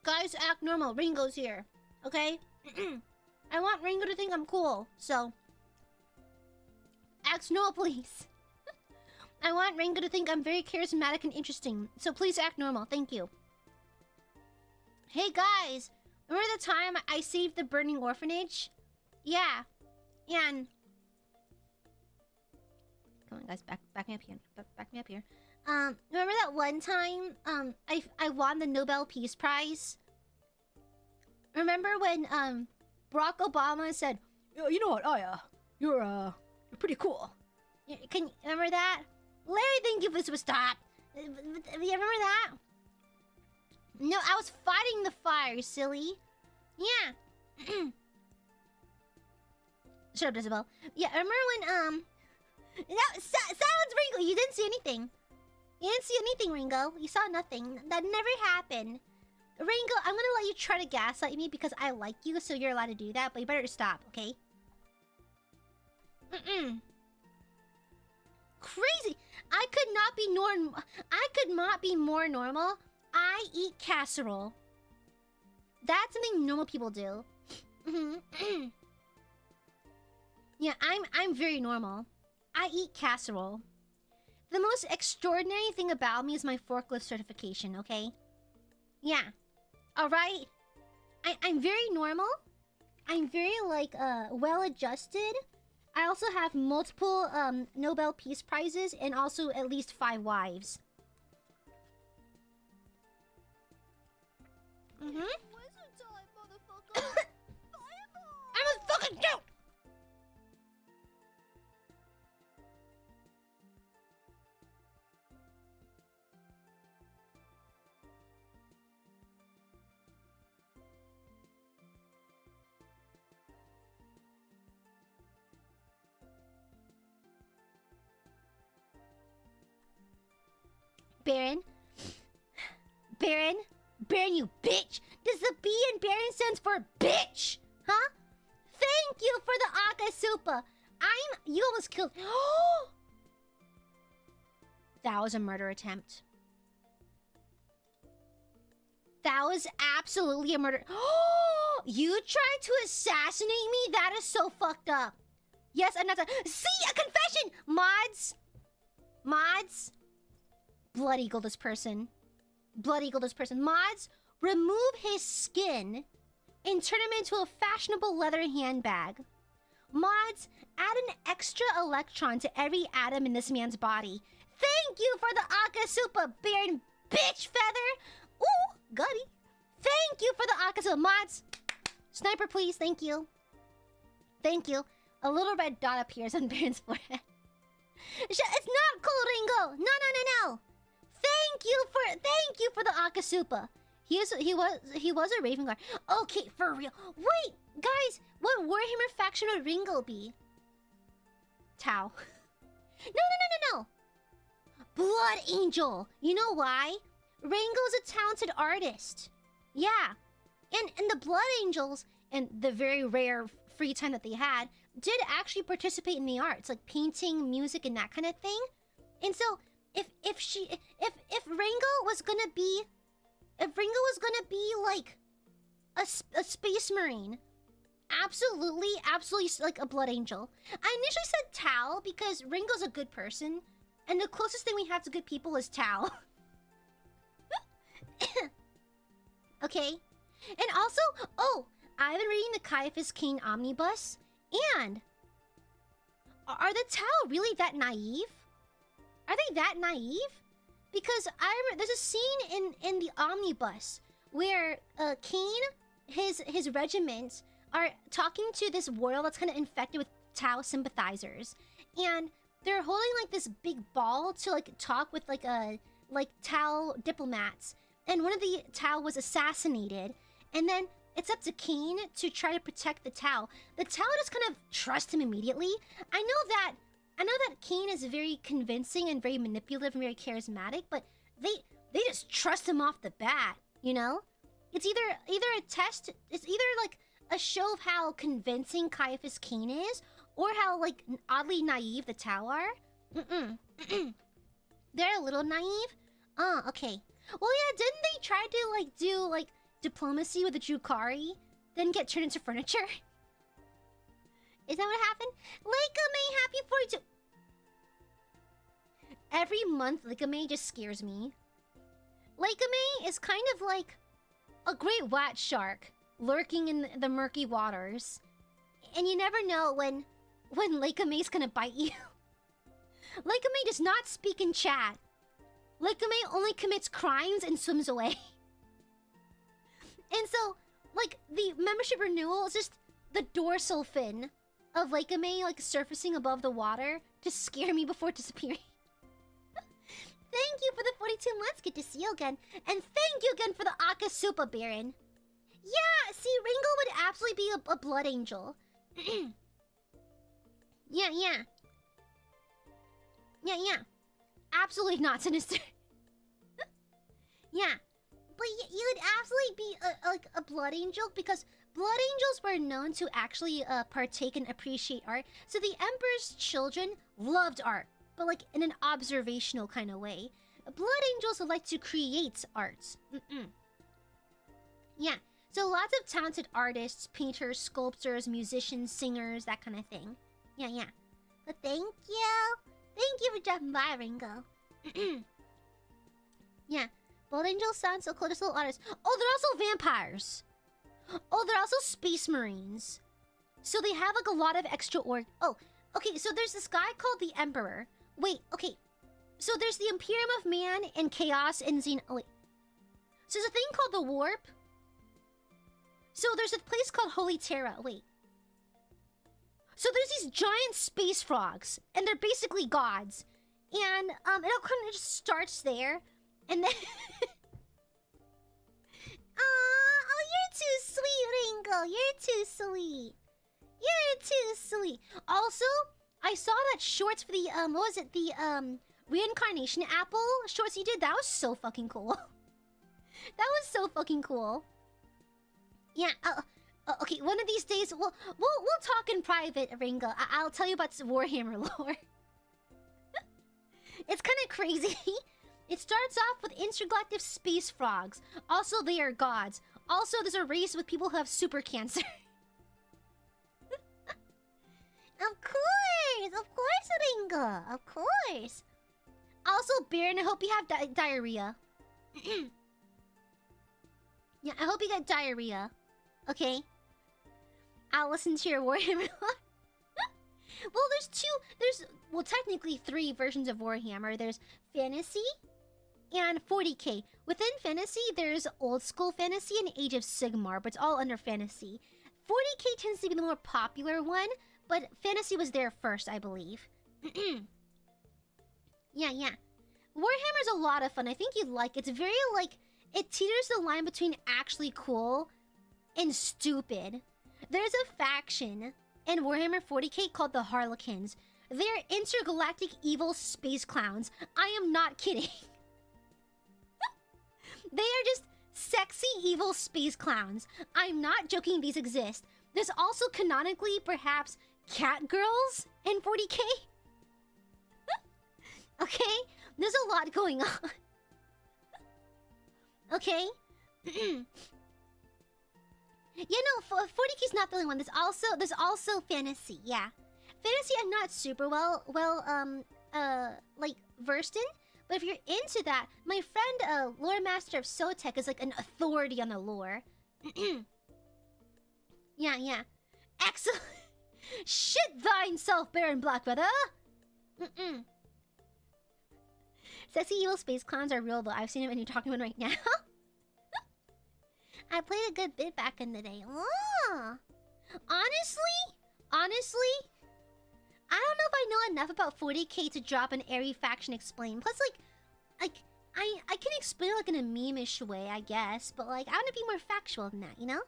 Guys, act normal. Ringo's here. Okay? I want Ringo to think I'm cool, so... act normal, please. I want Ringo to think I'm very charismatic and interesting, so please act normal. Thank you. Hey, guys! Remember the time I saved the burning orphanage? Yeah. And... come on, guys. Back me up here. Back me up here. Remember that one time, I won the Nobel Peace Prize? Remember when, Barack Obama said, you know what, you're pretty cool. Can you remember that? Larry didn't give us a stop. You remember that? No, I was fighting the fire, silly. Yeah. Shut up, Isabel. Yeah, remember when, silence, Ringo. You didn't see anything. You didn't see anything, Ringo. You saw nothing. That never happened. Ringo, I'm gonna let you try to gaslight me because I like you, so you're allowed to do that, but you better stop, okay? Crazy! I could not be more normal. I eat casserole. That's something normal people do. Yeah, I'm very normal. I eat casserole. The most extraordinary thing about me is my forklift certification, okay? Yeah. Alright? I'm very normal. I'm very, like, well-adjusted. I also have multiple, Nobel Peace Prizes and also at least 5 wives. I'm a fucking joke! Baron, you bitch! Does the B in Baron stands for bitch? Huh? Thank you for the Akasupa. You almost killed. That was a murder attempt. That was absolutely a murder. You tried to assassinate me? That is so fucked up. Yes, I'm not. See, a confession! Mods. Blood eagle this person. Mods, remove his skin and turn him into a fashionable leather handbag. Mods, add an extra electron to every atom in this man's body. Thank you for the Akasupa Baron bitch feather. Ooh, gutty. Thank you for the Akasupa mods. Sniper, please. Thank you. Thank you. A little red dot appears on Baron's forehead. It's not cool, Ringo. No. Thank you for the Akasupa. He was a Raven Guard. Okay, for real. Wait, guys, what Warhammer faction would Ringo be? Tau. No. Blood Angel. You know why? Ringo's a talented artist. Yeah. And the Blood Angels, and the very rare free time that they had, did actually participate in the arts, like painting, music, and that kind of thing. And so, if Ringo was gonna be like a space marine, absolutely like a Blood Angel. I initially said Tau because Ringo's a good person, and the closest thing we have to good people is Tau. Okay, and also, I've been reading the Caiaphas King Omnibus, and are the Tau really that naive? Are they that naive? Because I remember there's a scene in the Omnibus where Cain, his regiment, are talking to this world that's kind of infected with Tau sympathizers, and they're holding like this big ball to like talk with like Tau diplomats, and one of the Tau was assassinated, and then it's up to Cain to try to protect the Tau. The Tau just kind of trust him immediately. I know that Cain is very convincing and very manipulative and very charismatic, but they just trust him off the bat, you know? It's either a test, it's either like a show of how convincing Caiaphas Cain is, or how like oddly naive the Tau are. They're a little naive? Oh, okay. Well, yeah, didn't they try to like do like diplomacy with the Drukari, then get turned into furniture? Is that what happened? May happy 42. Every month, May just scares me. May is kind of like a great white shark lurking in the murky waters, and you never know when May's gonna bite you. May does not speak in chat. May only commits crimes and swims away. And so, like, the membership renewal is just the dorsal fin of May, like, surfacing above the water to scare me before disappearing. Thank you for the 42 months. Good to see you again. And thank you again for the Akasupa Baron. Yeah, see, Ringo would absolutely be a Blood Angel. Yeah. Absolutely not sinister. Yeah. But you would absolutely be a Blood Angel, because Blood Angels were known to actually partake and appreciate art. So the Emperor's children loved art, but like in an observational kind of way. Blood Angels would like to create art. Yeah. So lots of talented artists, painters, sculptors, musicians, singers, that kind of thing. Yeah. But thank you. Thank you for dropping by, Ringo. Yeah. Blood Angels sound so cool. Just little artists. Oh, they're also vampires. Oh, they're also space marines. So they have like a lot of extra Oh, okay. So there's this guy called the Emperor. Wait, okay. So there's the Imperium of Man and Chaos and Oh, wait. So there's a thing called the Warp. So there's a place called Holy Terra. Wait. So there's these giant space frogs, and they're basically gods. And it all kind of just starts there. And then... Oh, you're too sweet, Ringo. You're too sweet. You're too sweet. Also, I saw that shorts for the, what was it? The, Reincarnation Apple shorts you did. That was so fucking cool. That was so fucking cool. Yeah, okay, one of these days, we'll talk in private, Ringo. I'll tell you about Warhammer lore. It's kind of crazy. It starts off with intergalactic space frogs. Also, they are gods. Also, there's a race with people who have super cancer. Of course, Ringo. Of course. Also, Baron, I hope you have diarrhea. Yeah, I hope you get diarrhea. Okay. I'll listen to your Warhammer lore. Well, well, technically 3 versions of Warhammer. There's Fantasy and 40k. Within Fantasy, there's Old School Fantasy and Age of Sigmar, but it's all under Fantasy. 40k tends to be the more popular one, but Fantasy was there first, I believe. Yeah. Warhammer's a lot of fun. I think you'd like it. It's very, like, it teeters the line between actually cool and stupid. There's a faction in Warhammer 40k called the Harlequins. They're intergalactic evil space clowns. I am not kidding. They are just sexy evil space clowns. I'm not joking, these exist. There's also canonically, perhaps, cat girls in 40k. Okay? There's a lot going on. Okay? Yeah, no, 40k's not the only one. There's also fantasy, yeah. Fantasy I'm not super like versed in, but if you're into that, my friend Lore Master of Sotek is like an authority on the lore. Yeah. Excellent. Shit thine self, Baron Blackfeather. Sexy evil space clowns are real though. I've seen them and you're talking about right now. I played a good bit back in the day. Oh. Honestly, I don't know if I know enough about 40k to drop an airy faction explain. Plus, like I can explain it like in a meme-ish way, I guess. But like, I want to be more factual than that, you know?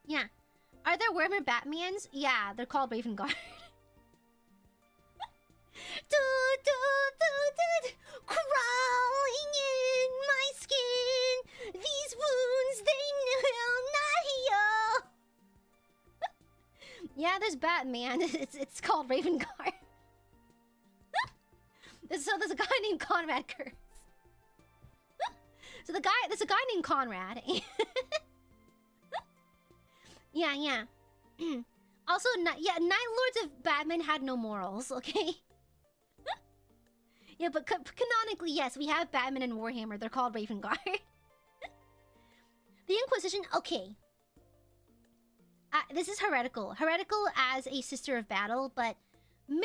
Yeah. Are there Warhammer Batmans? Yeah, they're called Raven Guard. Crawling in my skin, these wounds they will not heal. Yeah, there's Batman. It's called Raven Guard. So there's a guy named Conrad Kurtz. There's a guy named Conrad. Yeah. Also, Night Lords of Batman had no morals, okay? Yeah, but canonically, yes, we have Batman and Warhammer. They're called Raven Guard. The Inquisition, okay. This is heretical. Heretical as a sister of battle, but man,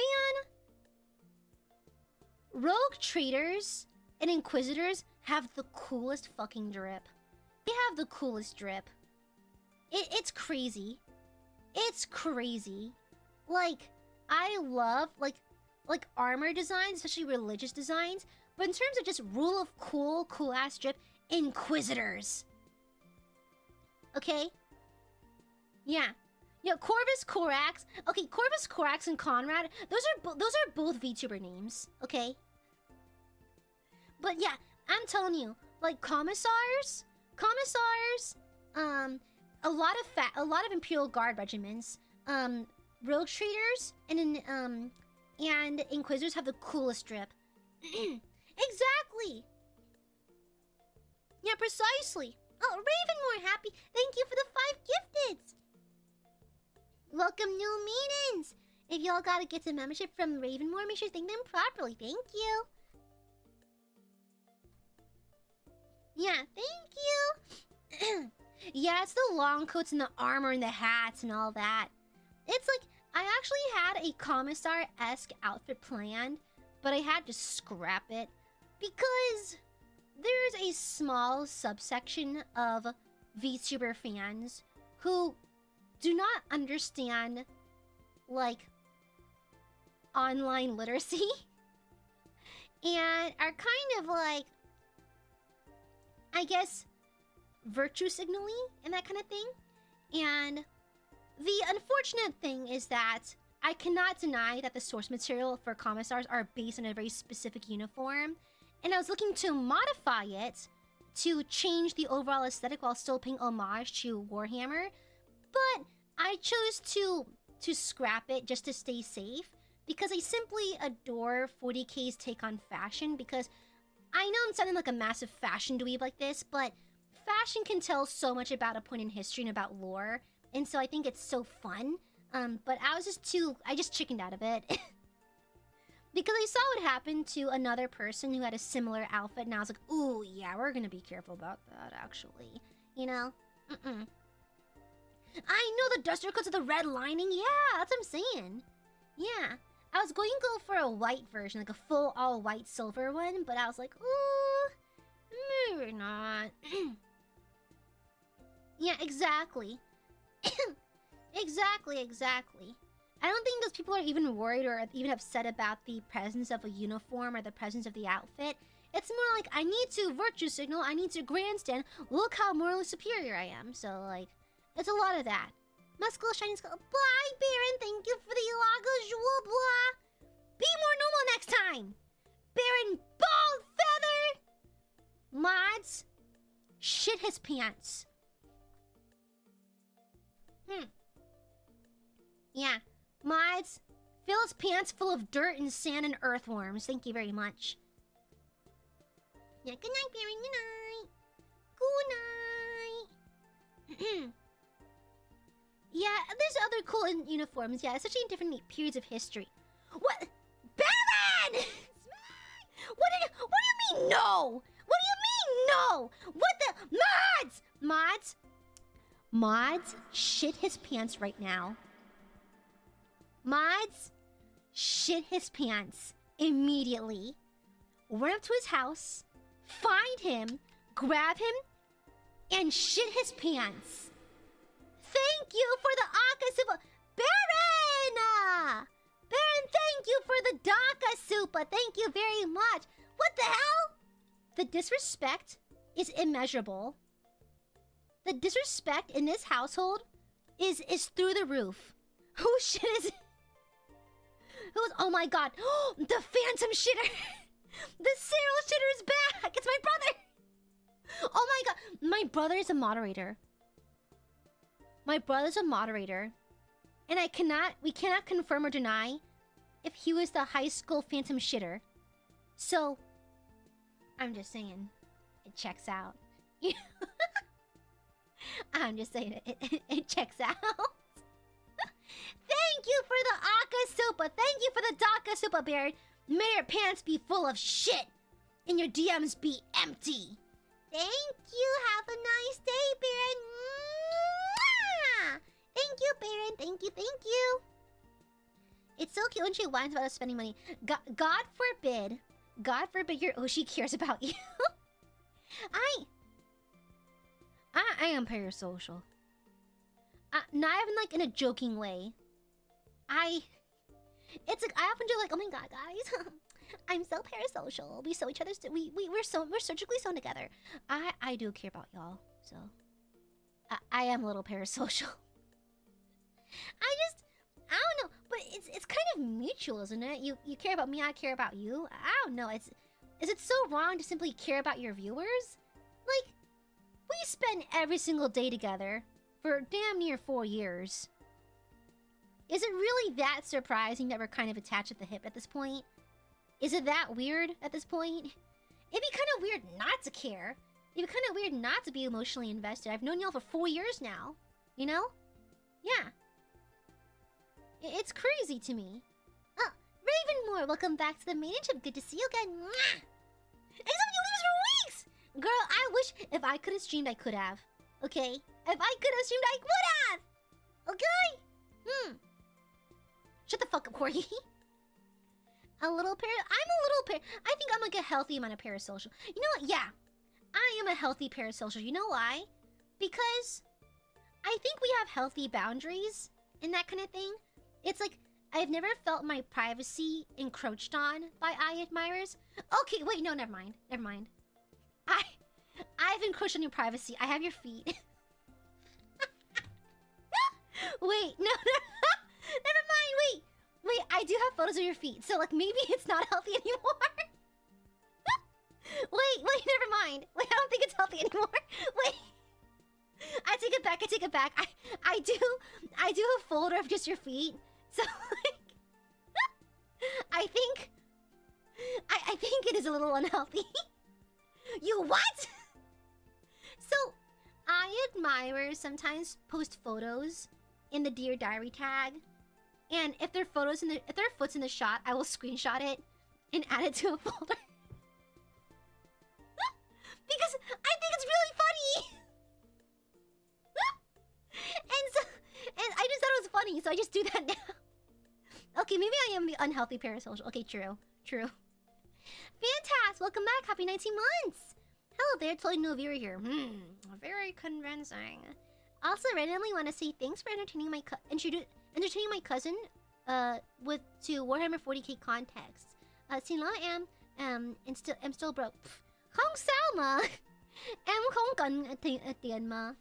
rogue traders and inquisitors have the coolest fucking drip. They have the coolest drip. It's crazy. It's crazy. Like, I love, like armor designs, especially religious designs. But in terms of just rule of cool-ass drip, Inquisitors. Okay? Yeah. Corvus Corax. Okay, Corvus Corax and Conrad, those are both VTuber names, okay? But yeah, I'm telling you, like commissars, a lot of Imperial Guard regiments, rogue traders, and Inquisitors have the coolest drip. Exactly. Yeah, precisely. Oh, Ravenmore, happy. Thank you for the 5 gifteds. Welcome, new meanings. If y'all gotta get some membership from Ravenmore, make sure to thank them properly. Thank you. Yeah, thank you. Yeah, it's the long coats and the armor and the hats and all that. It's like, I actually had a commissar-esque outfit planned, but I had to scrap it because there's a small subsection of VTuber fans who do not understand, like, online literacy and are kind of like, I guess, virtue signaling and that kind of thing. And the unfortunate thing is that I cannot deny that the source material for commissars are based on a very specific uniform, and I was looking to modify it to change the overall aesthetic while still paying homage to Warhammer, but I chose to scrap it just to stay safe because I simply adore 40k's take on fashion. Because I know I'm sounding like a massive fashion dweeb like this, but fashion can tell so much about a point in history and about lore, and so I think it's so fun. But I just chickened out of it. Because I saw what happened to another person who had a similar outfit, and I was like, ooh, yeah, we're gonna be careful about that, actually. You know? I know the duster coats with the red lining. Yeah, that's what I'm saying. Yeah. I was going to go for a white version, like a full all-white silver one, but I was like, ooh, maybe not. Yeah, exactly. Exactly. I don't think those people are even worried or even upset about the presence of a uniform or the presence of the outfit. It's more like, I need to virtue signal, I need to grandstand, look how morally superior I am. So, like, it's a lot of that. Muscle, shiny skull. Bye, Baron. Thank you for the lagos, joie, blah. Be more normal next time. Baron Bald Feather. Mods. Shit his pants. Yeah. Mods. Fill his pants full of dirt and sand and earthworms. Thank you very much. Yeah, good night, Baron. Good night. Good night. Yeah, there's other cool uniforms, yeah, especially in different periods of history. What? Baron! What do you mean, no? What do you mean, no? What the? Mods! Mods, shit his pants right now. Mods, shit his pants immediately. Run up to his house, find him, grab him, and shit his pants. Thank you for the Akasupa. Baron! Baron, thank you for the Dakasupa. Thank you very much. What the hell? The disrespect is immeasurable. The disrespect in this household is through the roof. Who shit is it? Who's, oh my god. The phantom shitter. The serial shitter is back. It's my brother. Oh my god. My brother is a moderator. My brother's a moderator, and we cannot confirm or deny if he was the high school phantom shitter. So, I'm just saying, it checks out. I'm just saying, it checks out. Thank you for the Akasupa. Thank you for the Dakasupa, Baron. May your pants be full of shit, and your DMs be empty. Thank you. Have a nice day, Baron. Thank you, Baron. Thank you. It's so cute when she whines about us spending money. God forbid your Oshi cares about you. I am parasocial. Not even like in a joking way. It's like I often do like, oh my god, guys, I'm so parasocial. We sew each other's. We're surgically sewn together. I do care about y'all, so I am a little parasocial. I don't know, but it's kind of mutual, isn't it? You care about me, I care about you. I don't know. Is it so wrong to simply care about your viewers? Like, we spend every single day together for damn near 4 years. Is it really that surprising that we're kind of attached at the hip at this point? Is it that weird at this point? It'd be kind of weird not to care. It'd be kind of weird not to be emotionally invested. I've known y'all for 4 years now. You know? Yeah. It's crazy to me. Oh, Ravenmore, welcome back to the main chip. Good to see you again. Mwah! And some of you leave for weeks! Girl, I wish if I could have streamed, I could have. Okay? If I could have streamed, I would have! Okay? Shut the fuck up, Corgi. I'm a little I think I'm like a healthy amount of parasocial. You know what? Yeah. I am a healthy parasocial. You know why? Because I think we have healthy boundaries and that kind of thing. It's like, I've never felt my privacy encroached on by Aiadmirers. Okay, wait, no, never mind. I've encroached on your privacy. I have your feet. Wait, no, never mind, wait, I do have photos of your feet, so like maybe it's not healthy anymore. wait, never mind. Wait, I don't think it's healthy anymore. Wait. I take it back. I do a folder of just your feet. So like I think it is a little unhealthy. You what? So Aiadmirers sometimes post photos in the Dear Diary tag, and if their foot's in the shot, I will screenshot it and add it to a folder. Because I think it's really funny. And so funny, so I just do that now. Okay, maybe I am the unhealthy parasocial. Okay, true. True. Fantastic! Welcome back. Happy 19 months! Hello there, totally new viewer here. Very convincing. Also, randomly want to say thanks for entertaining my entertaining my cousin with to Warhammer 40k context. Xin lỗi em, I'm still broke. Không sao mà. Em không cần tiền mà.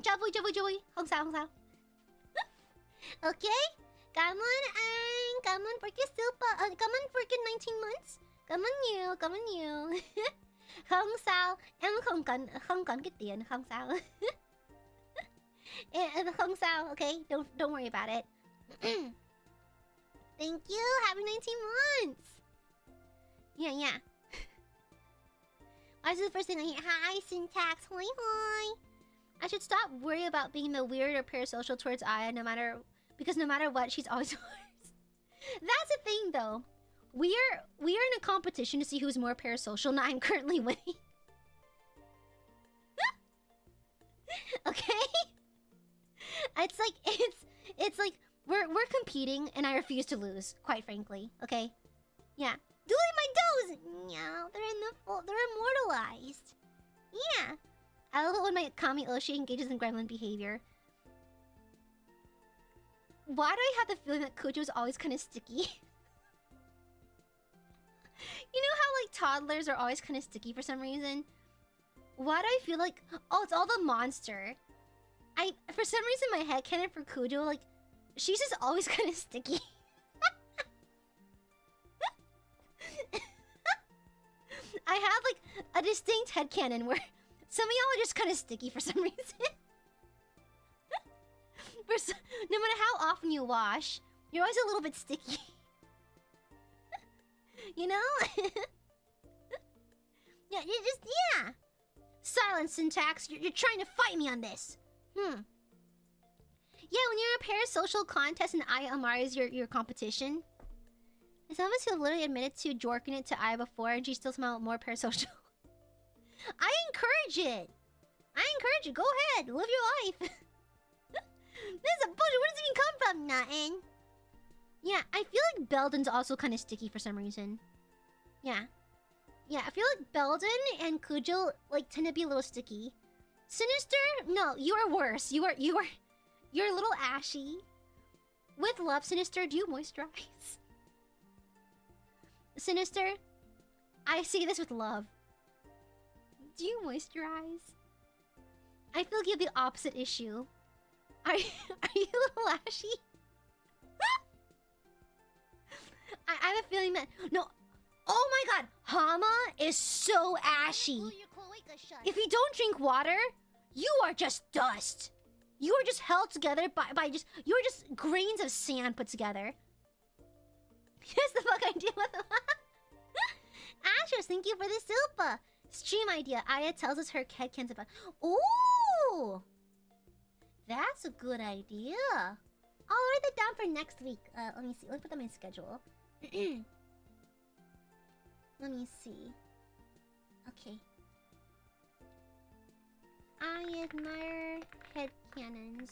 Cho vui. Không sao. Okay? Cảm ơn anh. Cảm ơn for cái super. Cảm ơn for cái 19 months. Cảm ơn nhiều. Không sao. Em không cần cái tiền. Không sao. Không sao. Okay? Don't worry about it. Thank you. Happy 19 months. Yeah. Why is this the first thing I hear? Hi, Syntax. Hi. I should stop worrying about being the weird or parasocial towards Aya, because no matter what, she's always worse. That's the thing, though. We are in a competition to see who's more parasocial, and I'm currently winning. Okay? It's like we're competing, and I refuse to lose, quite frankly. Okay? Yeah. Doing my toes! No, they're immortalized. Yeah. I love it when my Kami Oshi engages in gremlin behavior. Why do I have the feeling that Kujo is always kind of sticky? You know how like toddlers are always kind of sticky for some reason? Why do I feel like... Oh, it's all the monster. For some reason, my headcanon for Kujo, like, she's just always kind of sticky. I have like a distinct headcanon where some of y'all are just kind of sticky for some reason. No matter how often you wash, you're always a little bit sticky. You know? Yeah. Silence, Syntax. You're trying to fight me on this. Yeah, when you're in a parasocial contest and AiaAmare is your competition. As some of us who have literally admitted to jorking it to Aya before and she's still somehow more parasocial. I encourage it. Go ahead. Live your life. This is a bullshit. Where does it even come from? Nothing. Yeah, I feel like Belden's also kind of sticky for some reason. Yeah, I feel like Belden and Kujo like tend to be a little sticky. Sinister? No, you are worse. You're a little ashy. With love, Sinister, do you moisturize? Sinister, I say this with love. Do you moisturize? I feel like you have the opposite issue. Are you a little ashy? I have a feeling that... No. Oh my god. Hama is so ashy. If you don't drink water, you are just dust. You are just held together by just... You are just grains of sand put together. Yes, the fuck I do. What the fuck? Ashes, thank you for the super. Stream idea. Aya tells us her headcanon's about... Ooh! That's a good idea. I'll write that down for next week. Let me see. Let me put that in my schedule. Let me see. Okay. I admire headcanons.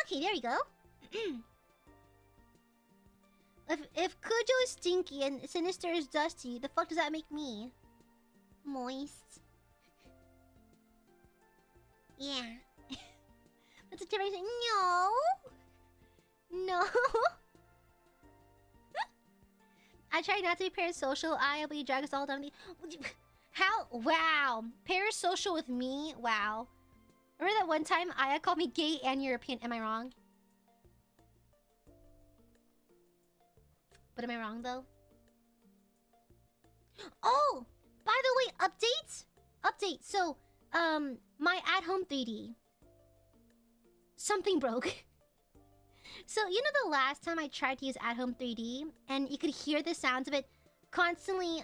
Okay, there we go. If Kujo is stinky and Sinister is dusty, the fuck does that make me? Moist. Yeah. That's a different thing. No. I try not to be parasocial. But you drag us all down the... How? Wow. Parasocial with me? Wow. Remember that one time Aya called me gay and European? Am I wrong? But am I wrong, though? Oh! By the way, updates? Update. So, my at-home 3D. Something broke. So, you know the last time I tried to use at-home 3D, and you could hear the sounds of it constantly,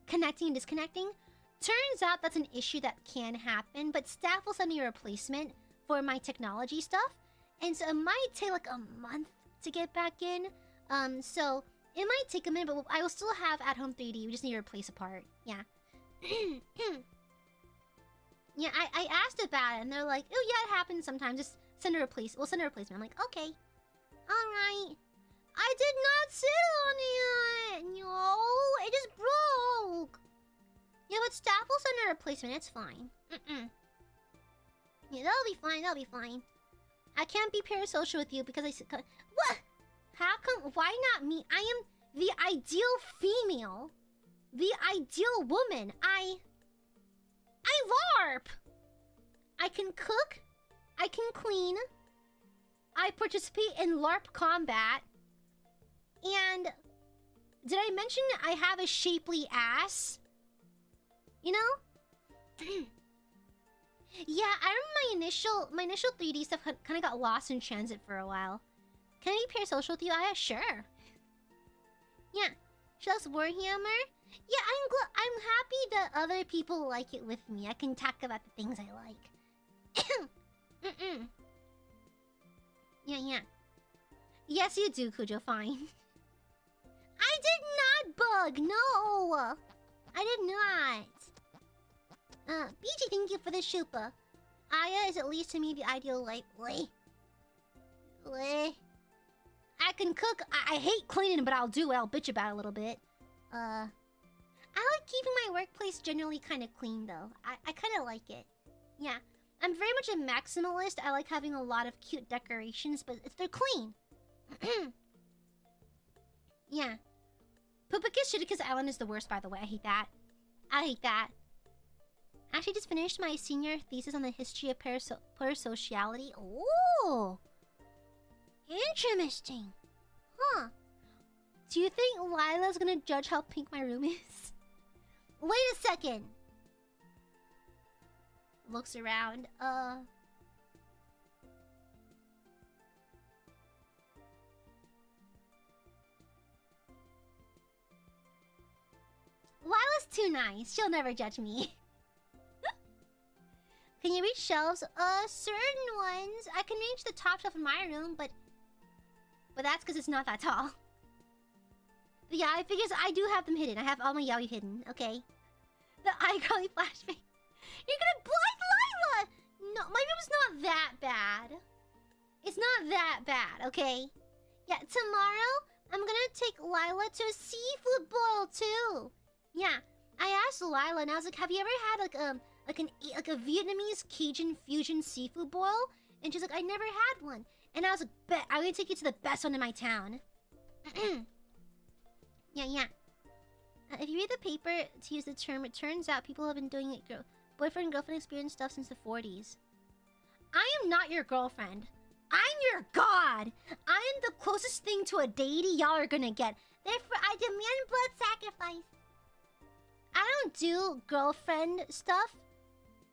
connecting and disconnecting? Turns out that's an issue that can happen, but staff will send me a replacement for my technology stuff. And so it might take like a month to get back in. So it might take a minute, but I will still have at-home 3D. We just need to replace a part. Yeah. Yeah, I asked about it, and they're like, oh yeah, it happens sometimes. Just send a replacement. We'll send a replacement. I'm like, okay, all right. I did not sit on it. No, it just broke. Yeah, but staff will send a replacement. It's fine. Yeah, that'll be fine. That'll be fine. I can't be parasocial with you because what? How come? Why not me? I am the ideal female, the ideal woman. I LARP. I can cook. I can clean. I participate in LARP combat. And did I mention I have a shapely ass? You know? Yeah, I remember my initial 3D stuff kind of got lost in transit for a while. Can I be parasocial with you, Aya? Sure. Yeah. She loves Warhammer? Yeah, I'm happy that other people like it with me. I can talk about the things I like. Yeah. Yes, you do, Kujo. Fine. I did not bug. No, I did not. BG, thank you for the shupa. Aya is at least to me the ideal life. I can cook. I hate cleaning, but I'll do it. I'll bitch about it a little bit. I like keeping my workplace generally kind of clean, though. I kind of like it. Yeah. I'm very much a maximalist. I like having a lot of cute decorations, but they're clean. Yeah. Pupakis Shitika's Island is the worst, by the way. I hate that. I hate that. I actually just finished my senior thesis on the history of parasociality. Oh! Interesting. Huh. Do you think Lila's gonna judge how pink my room is? Wait a second. Looks around. Lila's too nice. She'll never judge me. Can you reach shelves? Certain ones. I can reach the top shelf in my room, but that's because it's not that tall. But yeah, I figure I do have them hidden. I have all my yaoi hidden. Okay. The iCarly flashbang. You're gonna blind Lila! No, my room's not that bad. It's not that bad, okay? Yeah, tomorrow I'm gonna take Lila to a seafood boil too. Yeah, I asked Lila and I was like, "Have you ever had like a Vietnamese Cajun fusion seafood boil?" And she's like, "I never had one." And I was like, "Bet I'm gonna take you to the best one in my town." Yeah. If you read the paper to use the term, it turns out people have been doing it. Boyfriend girlfriend experience stuff since the 40s. I am not your girlfriend. I'm your god. I am the closest thing to a deity y'all are gonna get. Therefore, I demand blood sacrifice. I don't do girlfriend stuff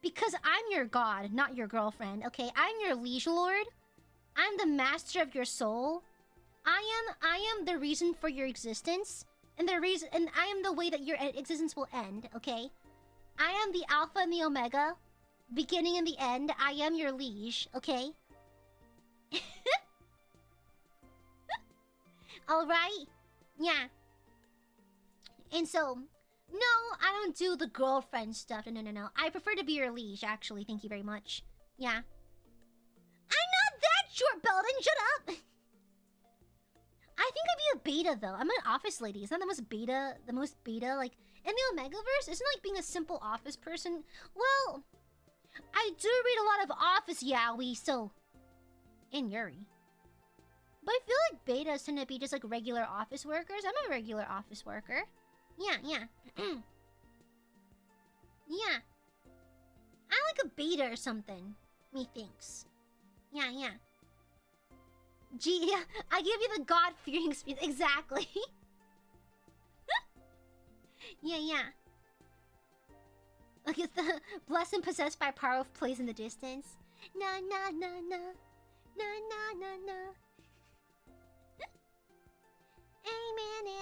because I'm your god, not your girlfriend. Okay, I'm your liege lord. I'm the master of your soul. I am the reason for your existence, and I am the way that your existence will end. Okay. I am the Alpha and the Omega, beginning and the end. I am your liege, okay? Alright? Yeah. And so, no, I don't do the girlfriend stuff. No. I prefer to be your liege, actually. Thank you very much. Yeah. I'm not that short, Belden! Shut up! I think I'd be a beta, though. I'm an office lady. Isn't that the most beta, like... In the Omegaverse, isn't like being a simple office person? Well, I do read a lot of office yaoi, so... And Yuri. But I feel like betas tend to be just like regular office workers. I'm a regular office worker. Yeah. Yeah. I'm like a beta or something, methinks. Yeah. Gee, I give you the God-fearing speed. Exactly. Yeah. Like it's the blessed and possessed by power of place in the distance. Na. Amen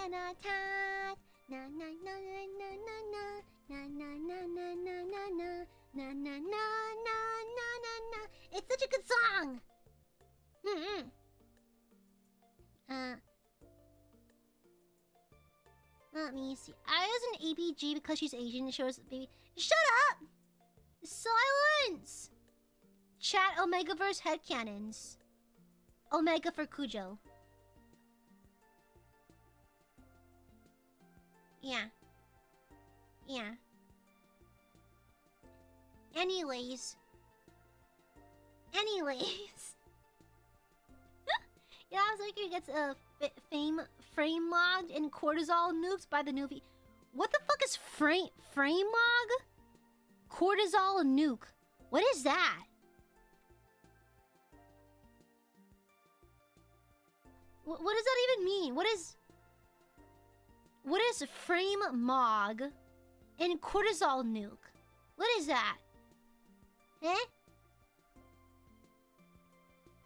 and a tot. Na. It's such a good song. Let me see. I was an ABG because she's Asian. She was baby. Shut up! Silence! Chat Omegaverse headcanons. Omega for Cujo. Yeah. Yeah. Anyways. Yeah, Zerker gets a frame logged and cortisol nukes by the newbie. What the fuck is frame log? Cortisol nuke. What is that? What does that even mean? What is frame mog and cortisol nuke? What is that? Eh?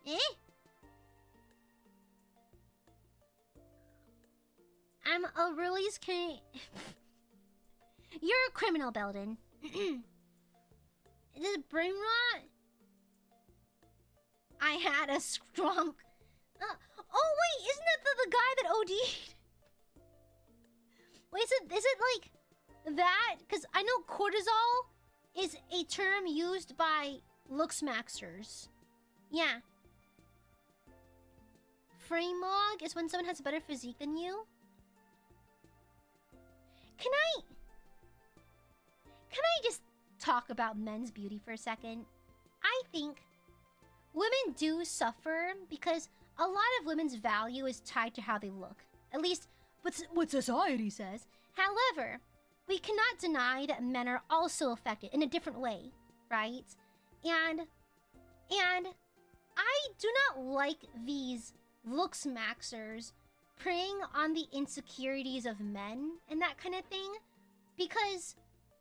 Eh? I'm a release can. You're a criminal, Belden. Is it brain rot? I had a strong. Oh wait, isn't that the guy that OD'd? Wait, is it like that? Because I know cortisol is a term used by looksmaxers. Yeah. Frame log is when someone has a better physique than you. Can I just talk about men's beauty for a second? I think women do suffer because a lot of women's value is tied to how they look. At least what society says. However, we cannot deny that men are also affected in a different way, right? And I do not like these looks maxers preying on the insecurities of men and that kind of thing, because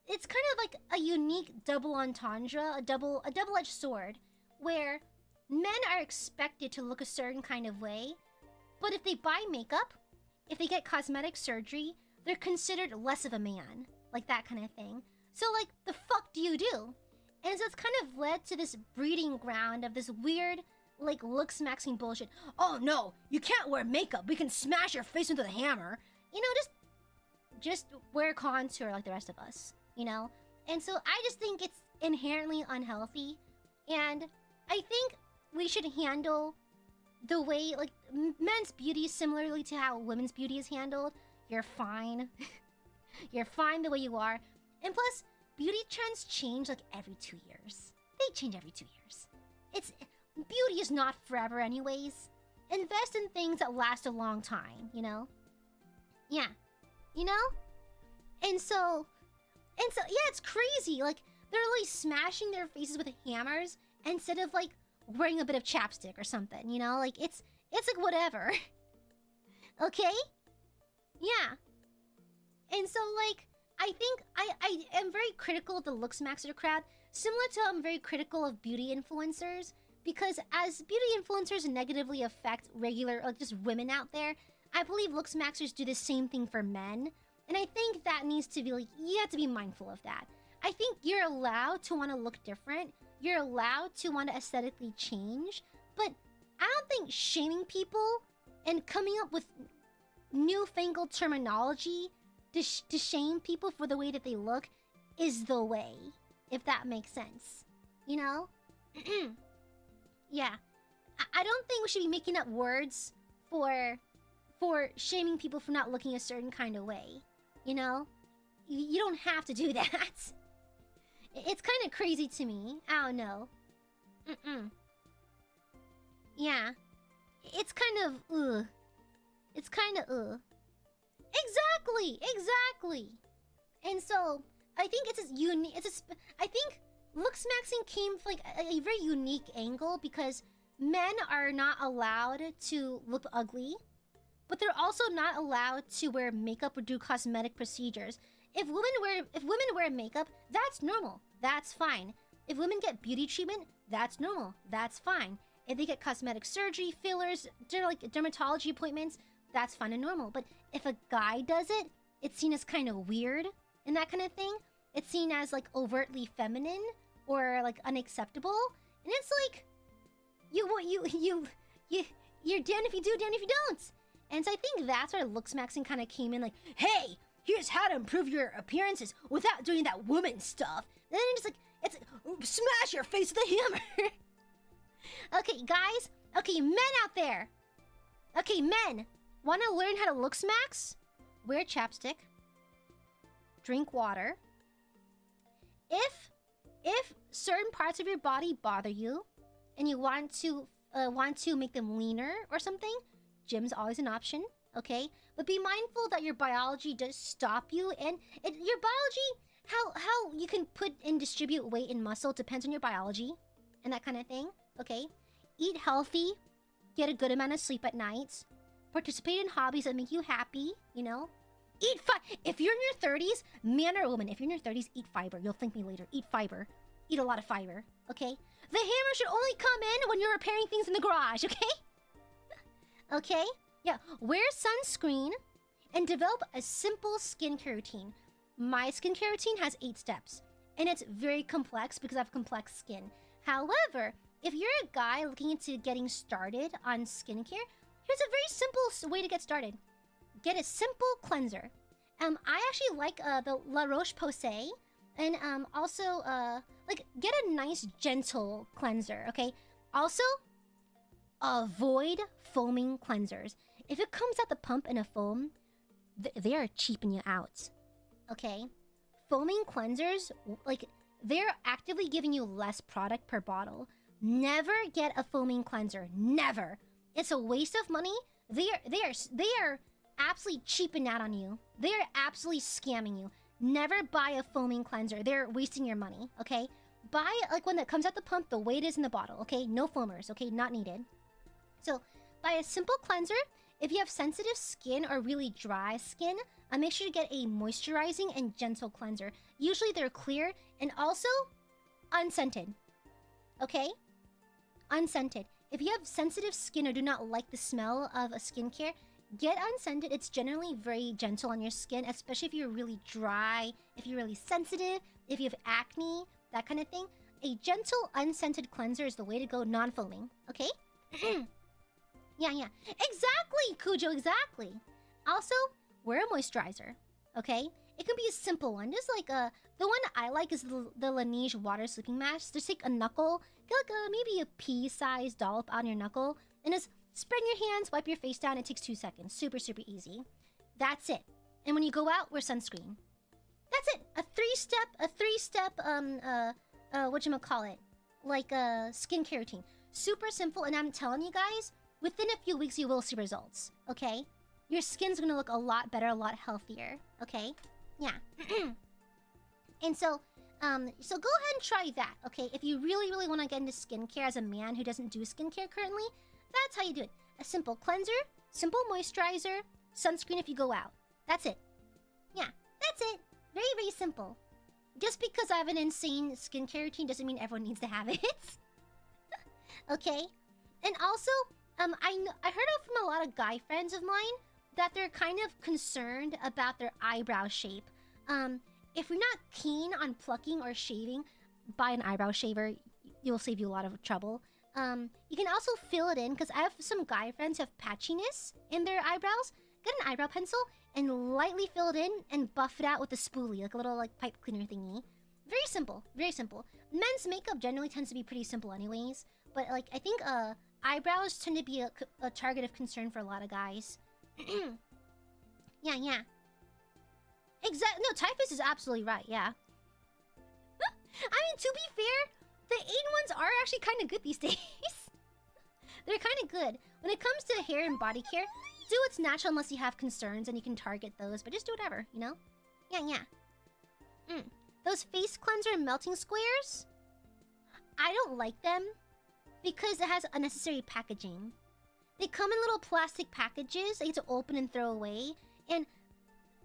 it's kind of like a unique double entendre, a double-edged sword, where men are expected to look a certain kind of way, but if they buy makeup, if they get cosmetic surgery, they're considered less of a man, like that kind of thing. So like, the fuck do you do? And so it's kind of led to this breeding ground of this weird, like, looks maxing bullshit. Oh no, you can't wear makeup. We can smash your face into the hammer. You know, just wear contour like the rest of us, you know? And so I just think it's inherently unhealthy. And I think we should handle the way, like, men's beauty similarly to how women's beauty is handled. You're fine. You're fine the way you are. And plus, beauty trends change like every 2 years. They change every 2 years. Beauty is not forever anyways. Invest in things that last a long time, you know? Yeah. You know? And so, yeah, it's crazy. Like, they're really smashing their faces with hammers instead of, like, wearing a bit of chapstick or something, you know? Like, it's like, whatever. Okay? Yeah. And so, like, I think I am very critical of the looks maxer crowd, similar to how I'm very critical of beauty influencers, because as beauty influencers negatively affect regular, like, just women out there, I believe looks maxers do the same thing for men. And I think that needs to be, like, you have to be mindful of that. I think you're allowed to want to look different. You're allowed to want to aesthetically change. But I don't think shaming people and coming up with newfangled terminology to shame people for the way that they look is the way, if that makes sense. You know? Yeah. I don't think we should be making up words for shaming people for not looking a certain kind of way. You know? You don't have to do that. It's kind of crazy to me. I don't know. Yeah. It's kind of, ugh. It's kind of, ugh. Exactly. And so, I think it's a unique, I think looks maxing came from, like, a very unique angle, because men are not allowed to look ugly, but they're also not allowed to wear makeup or do cosmetic procedures. If women wear makeup, that's normal. That's fine. If women get beauty treatment, that's normal. That's fine. If they get cosmetic surgery, fillers, dermatology appointments, that's fine and normal. But if a guy does it, it's seen as kind of weird and that kind of thing. It's seen as, like, overtly feminine or, like, unacceptable. And it's like, you're damned if you do, damned if you don't. And so I think that's where looks maxing kind of came in, like, hey, here's how to improve your appearances without doing that woman stuff. And then it's like, It's smash your face with a hammer. Okay, guys. Okay, men out there. Okay, men. Want to learn how to look smacks? Wear chapstick. Drink water. If certain parts of your body bother you, and you want to make them leaner or something, gym's always an option. Okay, but be mindful that your biology does stop you, and your biology, how you can put and distribute weight and muscle depends on your biology, and that kind of thing. Okay, eat healthy, get a good amount of sleep at night, participate in hobbies that make you happy. You know, eat if you're in your 30s, man or woman, if you're in your 30s, eat fiber. You'll thank me later. Eat fiber. Eat a lot of fiber. Okay, the hammer should only come in when you're repairing things in the garage. Okay. Okay. Yeah, wear sunscreen and develop a simple skincare routine. My skincare routine has 8 steps, and it's very complex because I have complex skin. However, if you're a guy looking into getting started on skincare, here's a very simple way to get started. Get a simple cleanser. I actually like the La Roche-Posay, and also like get a nice gentle cleanser. Okay. Also, avoid foaming cleansers. If it comes out the pump in a foam, they are cheaping you out. Okay? Foaming cleansers, like, they're actively giving you less product per bottle. Never get a foaming cleanser. Never. It's a waste of money. They are absolutely cheaping out on you. They are absolutely scamming you. Never buy a foaming cleanser. They're wasting your money. Okay? Buy like one that comes out the pump the way it is in the bottle. Okay? No foamers. Okay? Not needed. So, buy a simple cleanser. If you have sensitive skin or really dry skin, make sure to get a moisturizing and gentle cleanser. Usually they're clear and also unscented. Okay? Unscented. If you have sensitive skin or do not like the smell of a skincare, get unscented. It's generally very gentle on your skin, especially if you're really dry, if you're really sensitive, if you have acne, that kind of thing. A gentle, unscented cleanser is the way to go, non-foaming. Okay? Yeah. Exactly, Cujo, exactly. Also, wear a moisturizer, okay? It can be a simple one. Just like the one I like is the Laneige water sleeping mask. Just take a knuckle, get like maybe a pea-sized dollop on your knuckle, and just spread your hands, wipe your face down. It takes 2 seconds. Super, super easy. That's it. And when you go out, wear sunscreen. That's it. A three-step, whatchamacallit? Like a skincare routine. Super simple, and I'm telling you guys, within a few weeks, you will see results, okay? Your skin's gonna look a lot better, a lot healthier, okay? Yeah. And so go ahead and try that, okay? If you really, really want to get into skincare as a man who doesn't do skincare currently, that's how you do it. A simple cleanser, simple moisturizer, sunscreen if you go out. That's it. Yeah, that's it. Very, very simple. Just because I have an insane skincare routine doesn't mean everyone needs to have it. Okay? And also, I heard from a lot of guy friends of mine that they're kind of concerned about their eyebrow shape. If you're not keen on plucking or shaving, buy an eyebrow shaver. You'll save you a lot of trouble. You can also fill it in, because I have some guy friends who have patchiness in their eyebrows. Get an eyebrow pencil and lightly fill it in and buff it out with a spoolie, like a little like pipe cleaner thingy. Very simple, very simple. Men's makeup generally tends to be pretty simple anyways, but like I think eyebrows tend to be a target of concern for a lot of guys. Yeah. Exactly. No, typhus is absolutely right, yeah. I mean, to be fair, the Aiden ones are actually kind of good these days. They're kind of good. When it comes to hair and body care, do what's natural unless you have concerns and you can target those, but just do whatever, you know? Yeah. Those face cleanser melting squares, I don't like them because it has unnecessary packaging. They come in little plastic packages that you have to open and throw away, and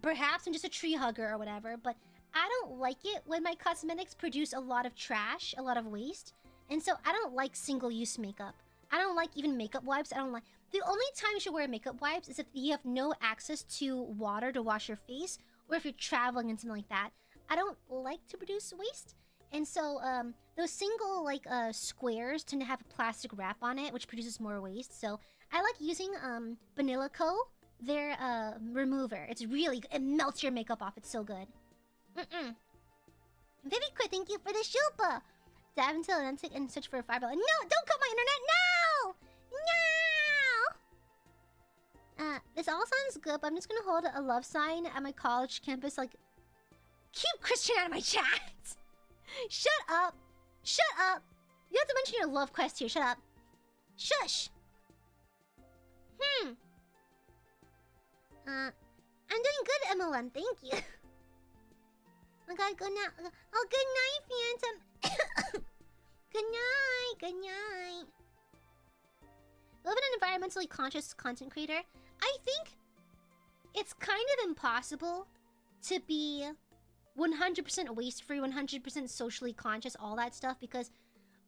perhaps I'm just a tree hugger or whatever, but I don't like it when my cosmetics produce a lot of trash, a lot of waste, and so I don't like single-use makeup. I don't like even makeup wipes. I don't like... The only time you should wear makeup wipes is if you have no access to water to wash your face, or if you're traveling and something like that. I don't like to produce waste, and so those single like squares tend to have a plastic wrap on it, which produces more waste. So I like using Banilico, their remover. It's really good. It melts your makeup off. It's so good. Viviqua, thank you for the shupa. Dive into Atlantic and search for a fireball. No, don't cut my internet. No, no. This all sounds good, but I'm just gonna hold a love sign at my college campus. Like, keep Christian out of my chat. Shut up. Shut up. You have to mention your love quest here. Shut up. Shush. I'm doing good, MLM. Thank you. Oh my god, good night. Oh, good night, Phantom. Good night. Good night. Live an environmentally conscious content creator. I think it's kind of impossible to be 100% waste-free, 100% socially conscious, all that stuff, because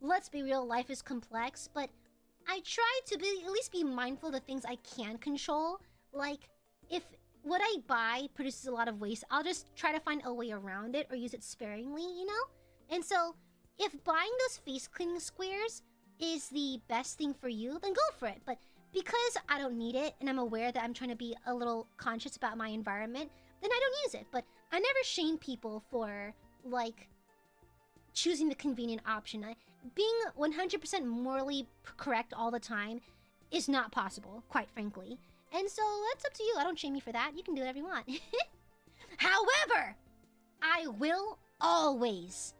let's be real, life is complex, but I try to at least be mindful of the things I can control. Like, if what I buy produces a lot of waste, I'll just try to find a way around it or use it sparingly, you know? And so, if buying those face cleaning squares is the best thing for you, then go for it. But because I don't need it, and I'm aware that I'm trying to be a little conscious about my environment, then I don't use it. But I never shame people for, like, choosing the convenient option. Being 100% morally correct all the time is not possible, quite frankly. And so, that's up to you. I don't shame you for that. You can do whatever you want. However, I will always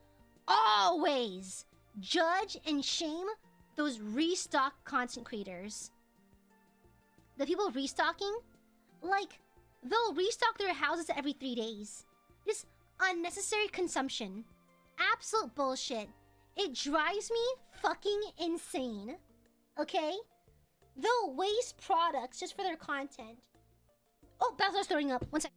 judge and shame those restock content creators. The people restocking, like, they'll restock their houses every 3 days. Just unnecessary consumption. Absolute bullshit. It drives me fucking insane. Okay? They'll waste products just for their content. Oh, Bowser's throwing up. One sec.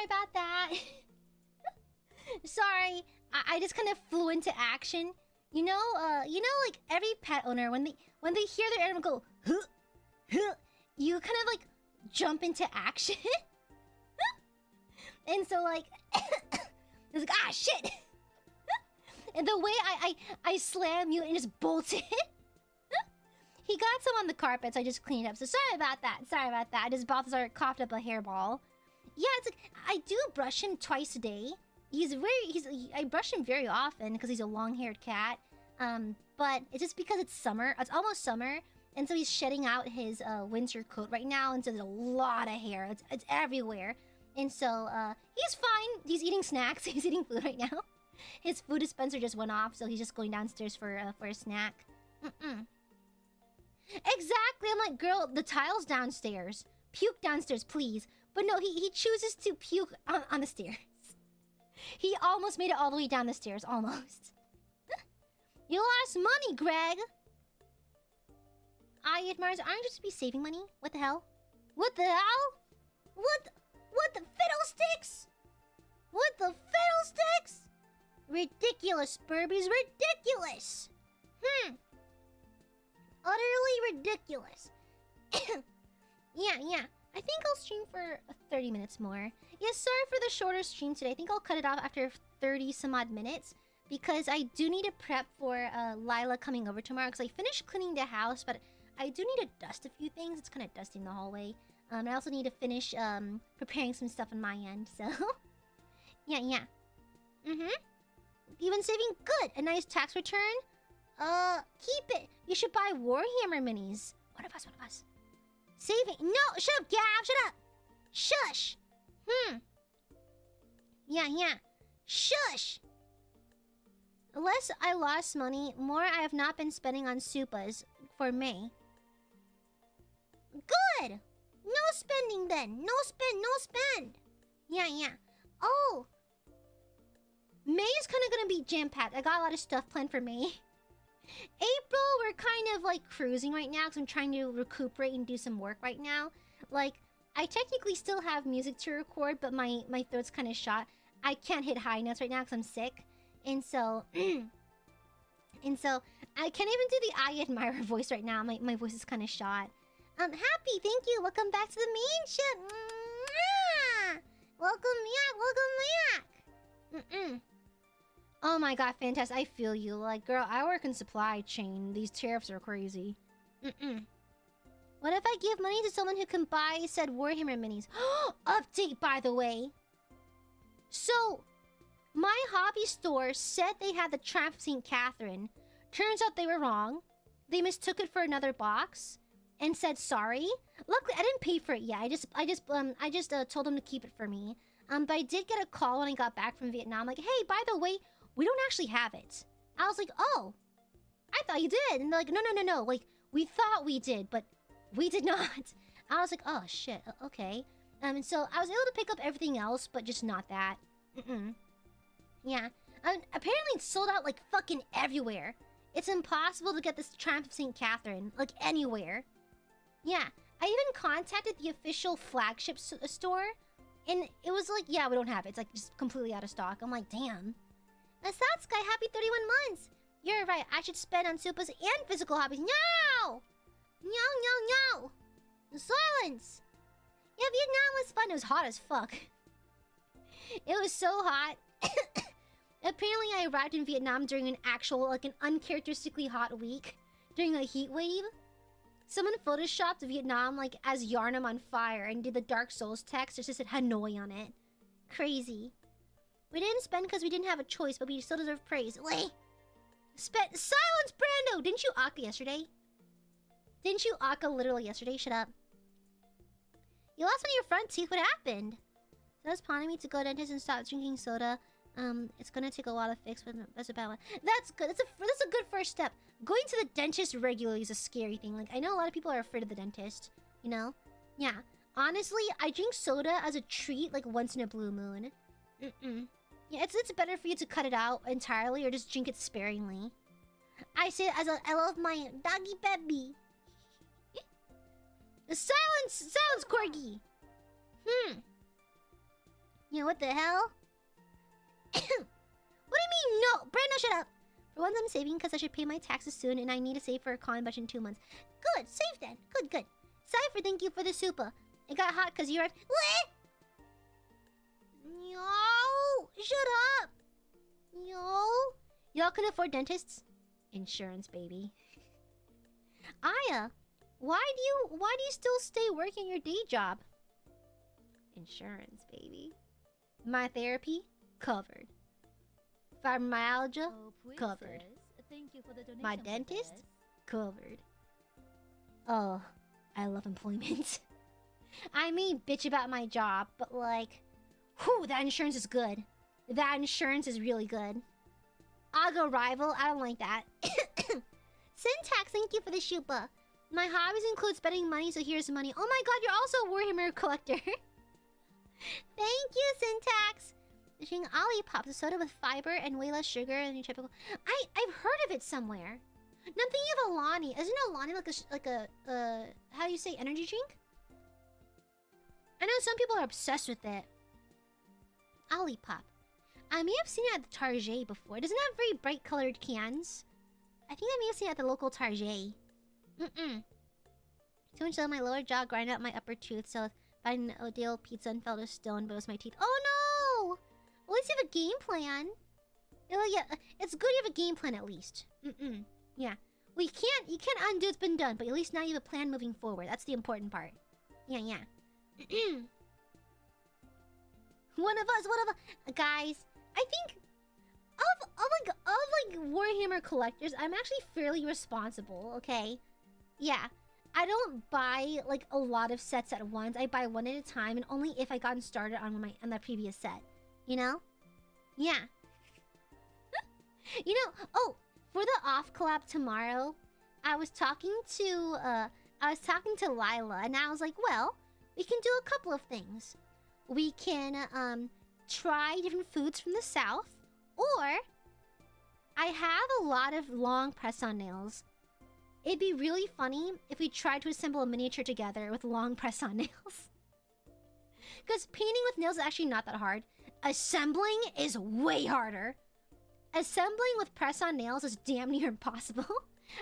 about that. Sorry, I just kind of flew into action. You know, like every pet owner when they hear their animal go, huh, huh, you kind of like jump into action. And so like, it's like, ah, shit. And the way I slam you and just bolted. He got some on the carpet, so I just cleaned it up. So sorry about that. Sorry about that. His Balthazar coughed up a hairball. Yeah, it's like I do brush him twice a day. I brush him very often because he's a long-haired cat. But it's just because it's summer. It's almost summer, and so he's shedding out his winter coat right now, and so there's a lot of hair. It's everywhere, and so he's fine. He's eating snacks. He's eating food right now. His food dispenser just went off, so he's just going downstairs for a snack. Exactly. I'm like, girl, the tile's downstairs. Puke downstairs, please. But no, he chooses to puke on the stairs. He almost made it all the way down the stairs. Almost. You lost money, Greg. Aiadmirers, aren't you supposed to be saving money? What the hell? What the hell? What the fiddlesticks? What the fiddlesticks? Ridiculous, Burbies. Ridiculous. Utterly ridiculous. Yeah. I think I'll stream for 30 minutes more. Yeah, sorry for the shorter stream today. I think I'll cut it off after 30 some odd minutes. Because I do need to prep for Lila coming over tomorrow. Because I finished cleaning the house, but I do need to dust a few things. It's kind of dusty in the hallway. I also need to finish preparing some stuff on my end. So, yeah. Even saving good. A nice tax return. Keep it. You should buy Warhammer minis. One of us. Saving. No, shut up, Gav. Shut up. Shush. Yeah. Shush. Less I lost money, more I have not been spending on supas for May. Good. No spending then. No spend. Yeah. Oh. May is kind of gonna be jam-packed. I got a lot of stuff planned for May. April, we're kind of like cruising right now because I'm trying to recuperate and do some work right now. Like, I technically still have music to record, but my throat's kind of shot. I can't hit high notes right now because I'm sick. And so I can't even do the Aiadmirer voice right now. My voice is kind of shot. Happy, thank you. Welcome back to the main ship. Welcome back. Oh my god, fantastic. I feel you. Like, girl, I work in supply chain. These tariffs are crazy. What if I give money to someone who can buy said Warhammer minis? Update, by the way. So, my hobby store said they had the Triumph of St. Catherine. Turns out they were wrong. They mistook it for another box and said sorry. Luckily, I didn't pay for it yet. I just told them to keep it for me. But I did get a call when I got back from Vietnam. Like, hey, by the way, we don't actually have it. I was like, oh, I thought you did. And they're like, no. Like, we thought we did, but we did not. I was like, oh, shit. Okay. And so I was able to pick up everything else, but just not that. Yeah. Apparently it's sold out, like, fucking everywhere. It's impossible to get this Triumph of St. Catherine, like, anywhere. Yeah. I even contacted the official flagship store, and it was like, yeah, we don't have it. It's, like, just completely out of stock. I'm like, damn. Asatsukai, happy 31 months. You're right. I should spend on supas and physical hobbies. No! No. Silence. Yeah, Vietnam was fun. It was hot as fuck. It was so hot. Apparently, I arrived in Vietnam during an actual, like, an uncharacteristically hot week. During a heat wave. Someone photoshopped Vietnam, like, as Yarnum on fire and did the Dark Souls text. It just said Hanoi on it. Crazy. We didn't spend because we didn't have a choice, but we still deserve praise. Wait! Silence, Brando! Didn't you Aka yesterday? Didn't you Aka literally yesterday? Shut up. You lost one of your front teeth. What happened? So that's prompting me to go to dentist and stop drinking soda. It's gonna take a lot of fix, but that's a bad one. That's good. That's a good first step. Going to the dentist regularly is a scary thing. Like, I know a lot of people are afraid of the dentist. You know? Yeah. Honestly, I drink soda as a treat, like, once in a blue moon. Yeah, it's better for you to cut it out entirely or just drink it sparingly. I say it as I love my doggy baby. Silence, Corgi. Yeah, what the hell? What do you mean, no? Brando, shut up. For once, I'm saving because I should pay my taxes soon, and I need to save for a con budget in 2 months. Good, save then. Good, good. Cypher, thank you for the super. It got hot because you arrived. What? No, shut up. No. Y'all can afford dentists? Insurance, baby. Aya, why do you still stay working your day job? Insurance, baby. My therapy covered. Fibromyalgia covered. Thank you for the donation, My dentist princess. covered. Oh, I love employment. I may bitch about my job, but like, whew, that insurance is good. That insurance is really good. I'll go rival. I don't like that. Syntax, thank you for the shupa. My hobbies include spending money, so here's money. Oh my god, you're also a Warhammer collector. Thank you, Syntax. Dishing Olipop, a soda with fiber and way less sugar than your typical. I've heard of it somewhere. No, I'm thinking of Alani. Isn't Alani like a how do you say, energy drink? I know some people are obsessed with it. Olipop. I may have seen it at the Target before. It doesn't have very bright colored cans. I think I may have seen it at the local Target. Too much on my lower jaw grinded up my upper tooth, so I had an Odale pizza and fell to stone, but it was my teeth. Oh no! At least you have a game plan. Yeah, it's good you have a game plan at least. Yeah. Well, you can't undo what's been done, but at least now you have a plan moving forward. That's the important part. Yeah. One of us. Guys, I think of Warhammer collectors, I'm actually fairly responsible, okay? Yeah. I don't buy like a lot of sets at once. I buy one at a time, and only if I gotten started on the previous set. You know? Yeah. You know, oh, for the off collab tomorrow, I was talking to Lila, and I was like, well, we can do a couple of things. We can try different foods from the south, or I have a lot of long press-on nails. It'd be really funny if we tried to assemble a miniature together with long press-on nails. Because painting with nails is actually not that hard. Assembling is way harder. Assembling with press-on nails is damn near impossible.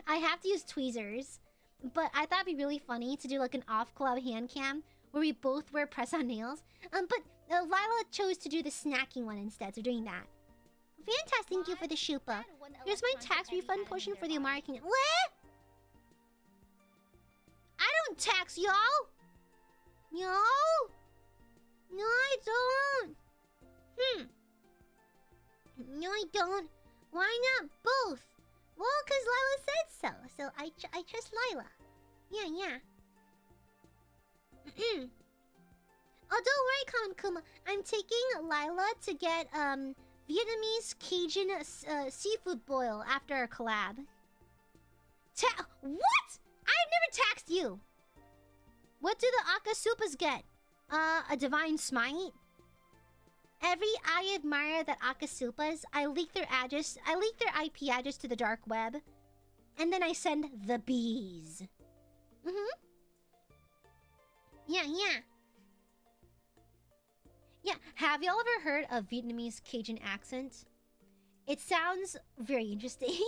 I have to use tweezers. But I thought it'd be really funny to do like an off-collab hand cam where we both wear press-on nails. But Lila chose to do the snacking one instead, so doing that. Fantastic, thank you for the shupa. Here's my tax refund portion for the Amare Kingdom. What? I don't tax y'all! No? No, I don't. No, I don't. Why not both? Well, because Lila said so. So I trust Lila. Yeah. Oh, don't worry, Common Kuma. I'm taking Lila to get Vietnamese Cajun seafood boil after our collab. What? I've never taxed you. What do the Akasupas get? A divine smite? Every Aiadmirer that Akasupas, I leak their IP address to the dark web, and then I send the bees. Yeah. Have y'all ever heard of Vietnamese Cajun accent? It sounds very interesting.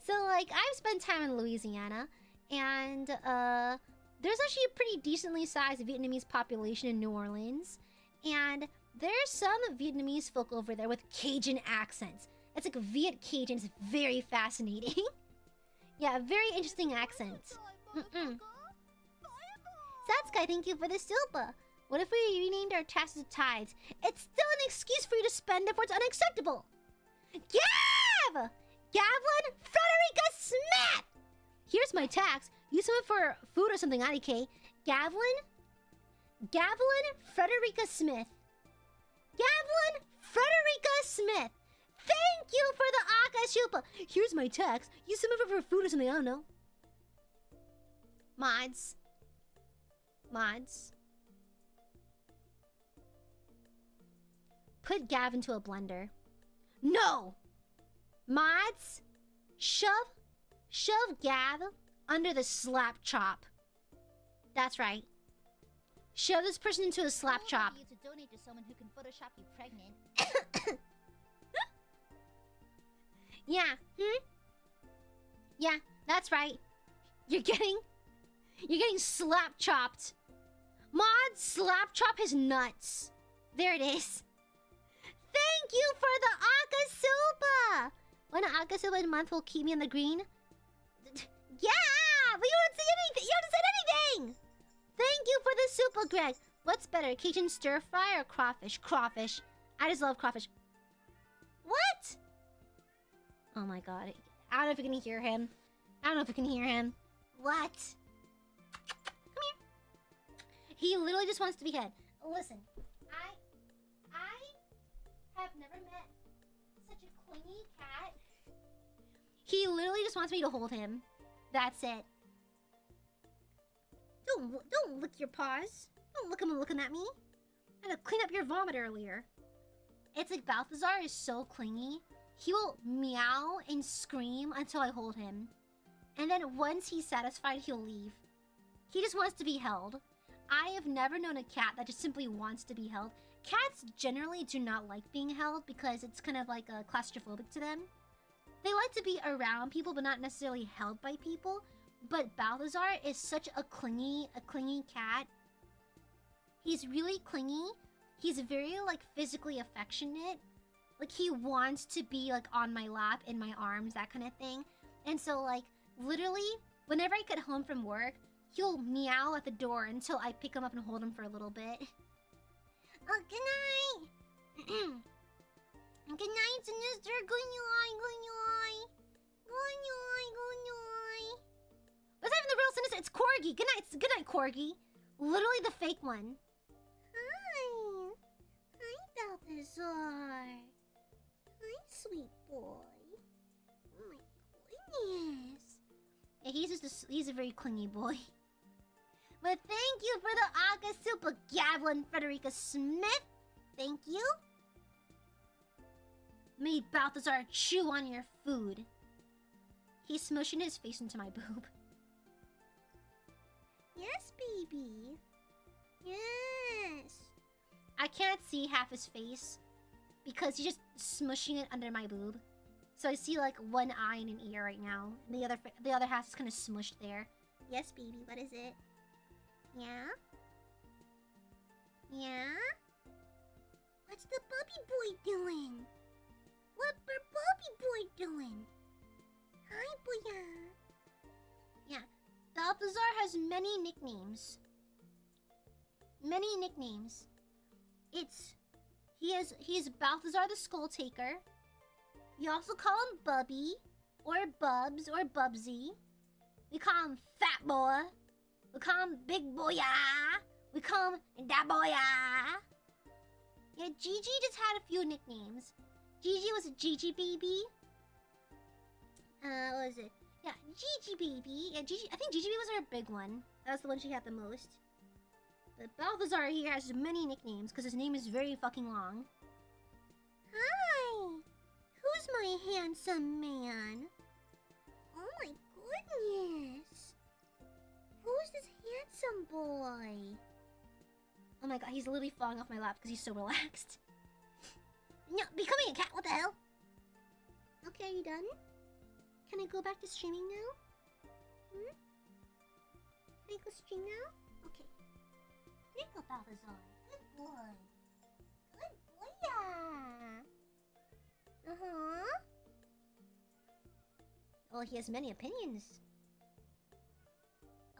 So, like, I've spent time in Louisiana, and there's actually a pretty decently sized Vietnamese population in New Orleans, and there's some Vietnamese folk over there with Cajun accents. It's like Viet Cajun. It's very fascinating. Yeah, very interesting accent. Satsky, thank you for the silpa. What if we renamed our taxes to tithes? It's still an excuse for you to spend, therefore it's unacceptable. Gav! Gavlin Frederica Smith! Here's my tax. Use some for food or something, IDK. Gavlin Frederica Smith. Gavlin Frederica Smith! Thank you for the Akashupa! Here's my tax. Use some of it for food or something, I don't know. Mods. Put Gav into a blender. No! Mods, shove Gav under the slap chop. That's right. Shove this person into a slap Who chop. are you to donate to someone who can Photoshop you pregnant? Yeah. Yeah, that's right. You're getting slap chopped. Mod, slap chop his nuts. There it is. Thank you for the Akasuba. One Akasuba a month will keep me in the green. Yeah, but you haven't said anything. You haven't said anything. Thank you for the super, Greg. What's better, Cajun stir fry or crawfish? Crawfish. I just love crawfish. What? Oh my god. I don't know if you can hear him. I don't know if you can hear him. What? Come here. He literally just wants to be head. Listen, I have never met such a clingy cat. He literally just wants me to hold him. That's it. Don't lick your paws. Don't look him looking at me. I had to clean up your vomit earlier. It's like Balthazar is so clingy. He will meow and scream until I hold him. And then once he's satisfied, he'll leave. He just wants to be held. I have never known a cat that just simply wants to be held. Cats generally do not like being held because it's kind of like claustrophobic to them. They like to be around people but not necessarily held by people. But Balthazar is such a clingy cat. He's really clingy. He's very like physically affectionate. Like he wants to be like on my lap, in my arms, that kind of thing. And so like literally whenever I get home from work, he'll meow at the door until I pick him up and hold him for a little bit. Oh, good night. Good night, Sinister. Good night, good night. Good night, good night. That's not even the real Sinister. It's Corgi. Good night, Corgi. Literally the fake one. Hi. Hi, Balthazar. Hi, sweet boy. Oh my goodness. Yeah, he's a very clingy boy. But thank you for the Aga Super Gablin, Frederica Smith. Thank you. Made Balthazar chew on your food. He's smushing his face into my boob. Yes, baby. Yes. I can't see half his face because he's just smushing it under my boob. So I see like one eye and an ear right now. And the other half is kind of smushed there. Yes, baby. What is it? Yeah? Yeah? What's the puppy boy doing? What's the puppy boy doing? Hi, boya. Yeah. Balthazar has many nicknames. Many nicknames. He's Balthazar the Skull Taker. You also call him Bubby, or Bubs, or Bubsy. We call him Fat Boy. We call him Big Boya. We call him Da Boya. Yeah, Gigi just had a few nicknames. Gigi was a Gigi baby. What was it? Yeah, Gigi baby. Yeah, Gigi. I think Gigi baby was her big one. That was the one she had the most. But Balthazar here has many nicknames because his name is very fucking long. Hi. Who's my handsome man? Oh my goodness. Who's this handsome boy? Oh my god, he's literally falling off my lap because he's so relaxed. No, becoming a cat, what the hell? Okay, are you done? Can I go back to streaming now? Can I go stream now? Okay. There you go, Balthazar. Good boy. Good boy, yeah. Uh-huh. Oh, he has many opinions.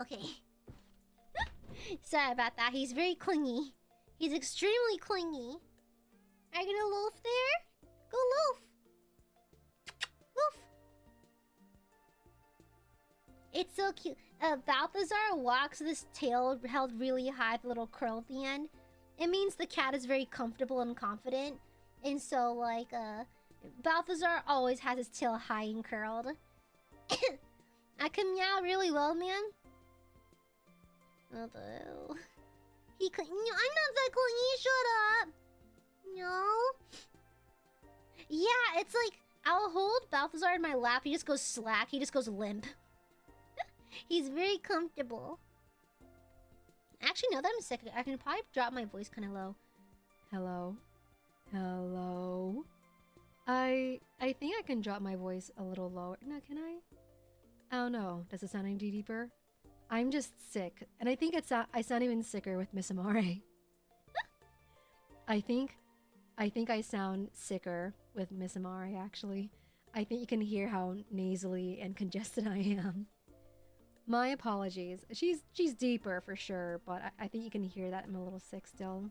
Okay. Sorry about that. He's very clingy. He's extremely clingy. Are you gonna loaf there? Go loaf. Loaf. It's so cute. Balthazar walks with his tail held really high, the little curl at the end. It means the cat is very comfortable and confident. And so, like, Balthazar always has his tail high and curled. I can meow really well, man. Oh, no. I'm not that clingy, shut up! No. Yeah, it's like, I'll hold Balthazar in my lap, he just goes slack, he just goes limp. He's very comfortable. Actually, now that I'm sick, I can probably drop my voice kind of low. Hello? Hello? I think I can drop my voice a little lower. No, can I? I don't know. Does it sound any deeper? I'm just sick. And I think I sound even sicker with Miss Amare. I think I sound sicker with Miss Amare, actually. I think you can hear how nasally and congested I am. My apologies. She's deeper for sure, but I think you can hear that I'm a little sick still.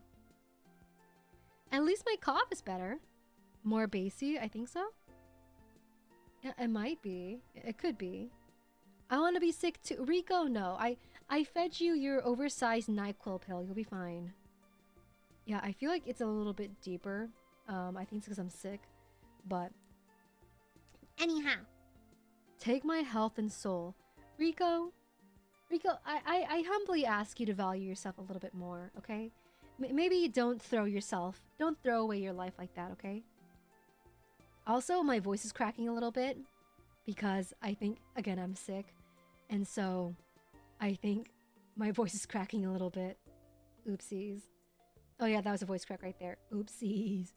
At least my cough is better. More bassy, I think so. Yeah, it might be. It could be. I want to be sick too. Rico, no. I fed you your oversized NyQuil pill. You'll be fine. Yeah, I feel like it's a little bit deeper. I think it's because I'm sick. But anyhow, take my health and soul. Rico, I humbly ask you to value yourself a little bit more, okay? Maybe don't throw away your life like that, okay? Also, my voice is cracking a little bit because I think, again, I'm sick. And so I think my voice is cracking a little bit. Oopsies. Oh yeah, that was a voice crack right there. Oopsies.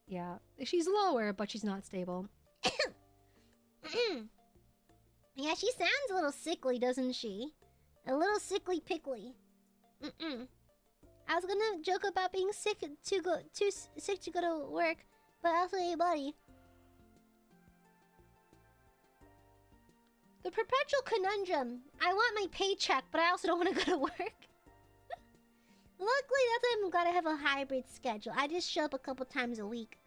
Yeah. She's lower, but she's not stable. Yeah, she sounds a little sickly, doesn't she? A little sickly pickly. I was gonna joke about being sick too sick to go to work, but also, hey buddy. The perpetual conundrum. I want my paycheck, but I also don't want to go to work. Luckily, that's why I'm glad I have a hybrid schedule. I just show up a couple times a week.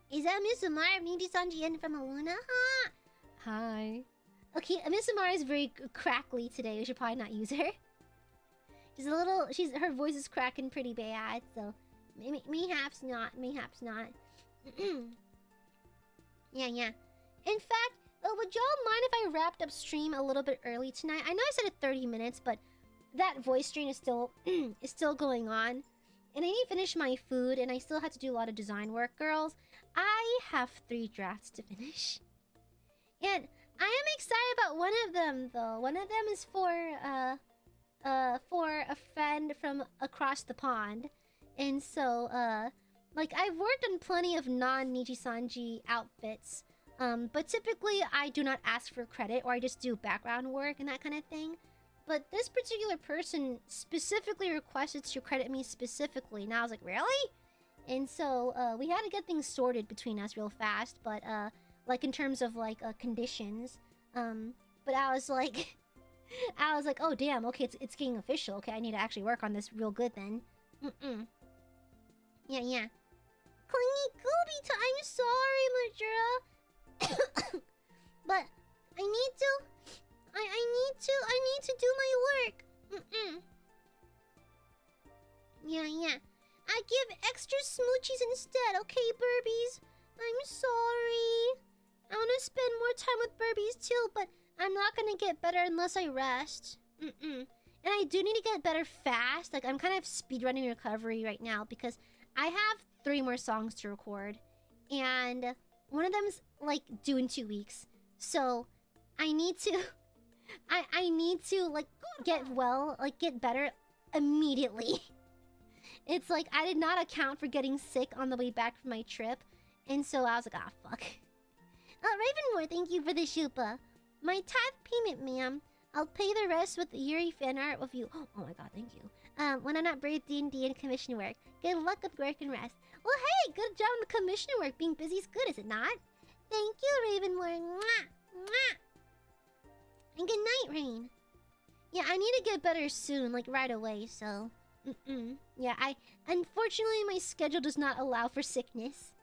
Is that Miss Amare of Nijisanji and from ILUNA? Huh? Hi. Okay, Miss Amare is very crackly today. We should probably not use her. Her voice is cracking pretty bad, so mayhaps not. Yeah. In fact, would y'all mind if I wrapped up stream a little bit early tonight? I know I said it 30 minutes, but that voice strain is still going on. And I need to finish my food, and I still have to do a lot of design work, girls. I have 3 drafts to finish. And I am excited about one of them, though. One of them is for a friend from across the pond. And so, like, I've worked on plenty of non-Nijisanji outfits. But typically, I do not ask for credit, or I just do background work and that kind of thing. But this particular person specifically requested to credit me specifically. And I was like, really? And so, we had to get things sorted between us real fast. But, like, in terms of, like, conditions. But I was like... oh, damn, okay, it's getting official. Okay, I need to actually work on this real good then. Yeah. Clingy Gooby time. I'm sorry, Majura. But I need to do my work. Yeah. I give extra smoochies instead, okay, Burbies? I'm sorry. I want to spend more time with Burbies too, but I'm not gonna get better unless I rest. And I do need to get better fast. Like, I'm kind of speedrunning recovery right now because I have 3 more songs to record. And one of them's, like, due in 2 weeks. So, I need to... I need to, like, get better immediately. It's like, I did not account for getting sick on the way back from my trip. And so I was like, ah, fuck. Ravenmore, thank you for the shupa. My tithe payment, ma'am. I'll pay the rest with Yuri fan art of you. Oh my god, thank you. When I'm not brave D&D and commission work. Good luck with work and rest. Well, hey, good job on the commission work. Being busy is good, is it not? Thank you, Ravenmore. Mwah. And good night, Rain. Yeah, I need to get better soon, like right away, so... Yeah, unfortunately, my schedule does not allow for sickness.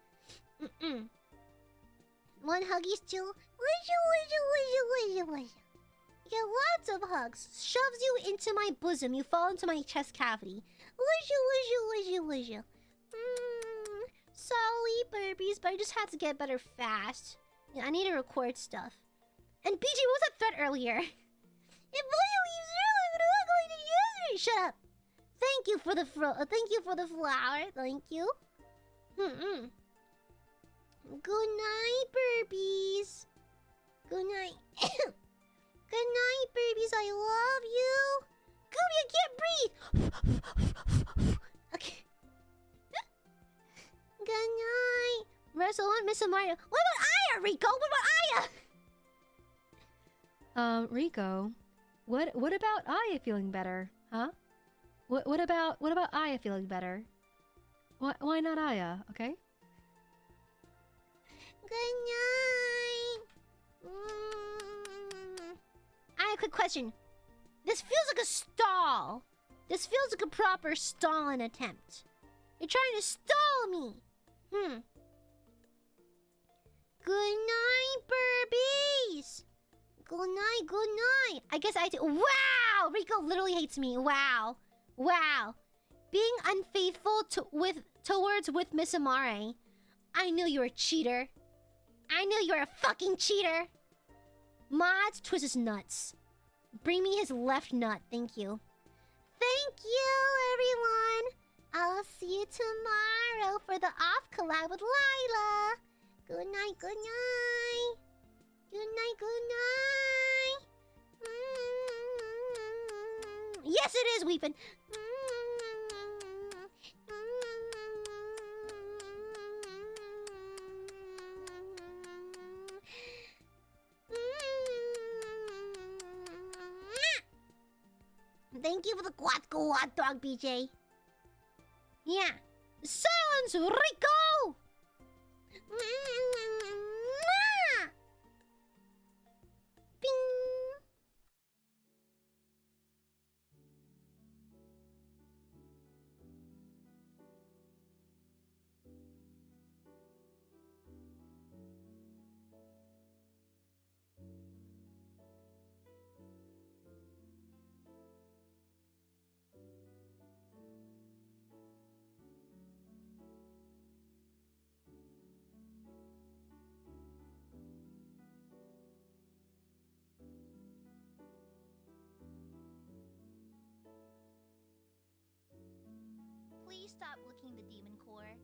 One huggies too. You get lots of hugs. Shoves you into my bosom. You fall into my chest cavity. Sorry, Burbies, but I just had to get better fast. Yeah, I need to record stuff. And BG, what was that threat earlier? If Boya leaves early, I'm going to use it. Shut up. Thank you for the flower. Thank you. Good night, Burbies. Good night. Good night, babies. I love Miss Amare. What about Aya, Rico? What about Aya? Rico, what about Aya feeling better? Huh? What about Aya feeling better? Why not Aya? Okay. Good night. I have a quick question. This feels like a stall. This feels like a proper stalling attempt. You're trying to stall me. Good night, Burbies. Good night, good night. I guess wow! Rico literally hates me. Wow. Wow. Being unfaithful towards Miss Amare. I knew you were a cheater. I knew you were a fucking cheater. Mods, twist his nuts. Bring me his left nut, thank you. Thank you, everyone. I'll see you tomorrow for the off collab with Lila. Good night, good night. Good night, good night. Yes, it is weeping. Thank you for the quad dog, BJ. Yeah. Silence, Rico! Bing! Please stop looking the demon core.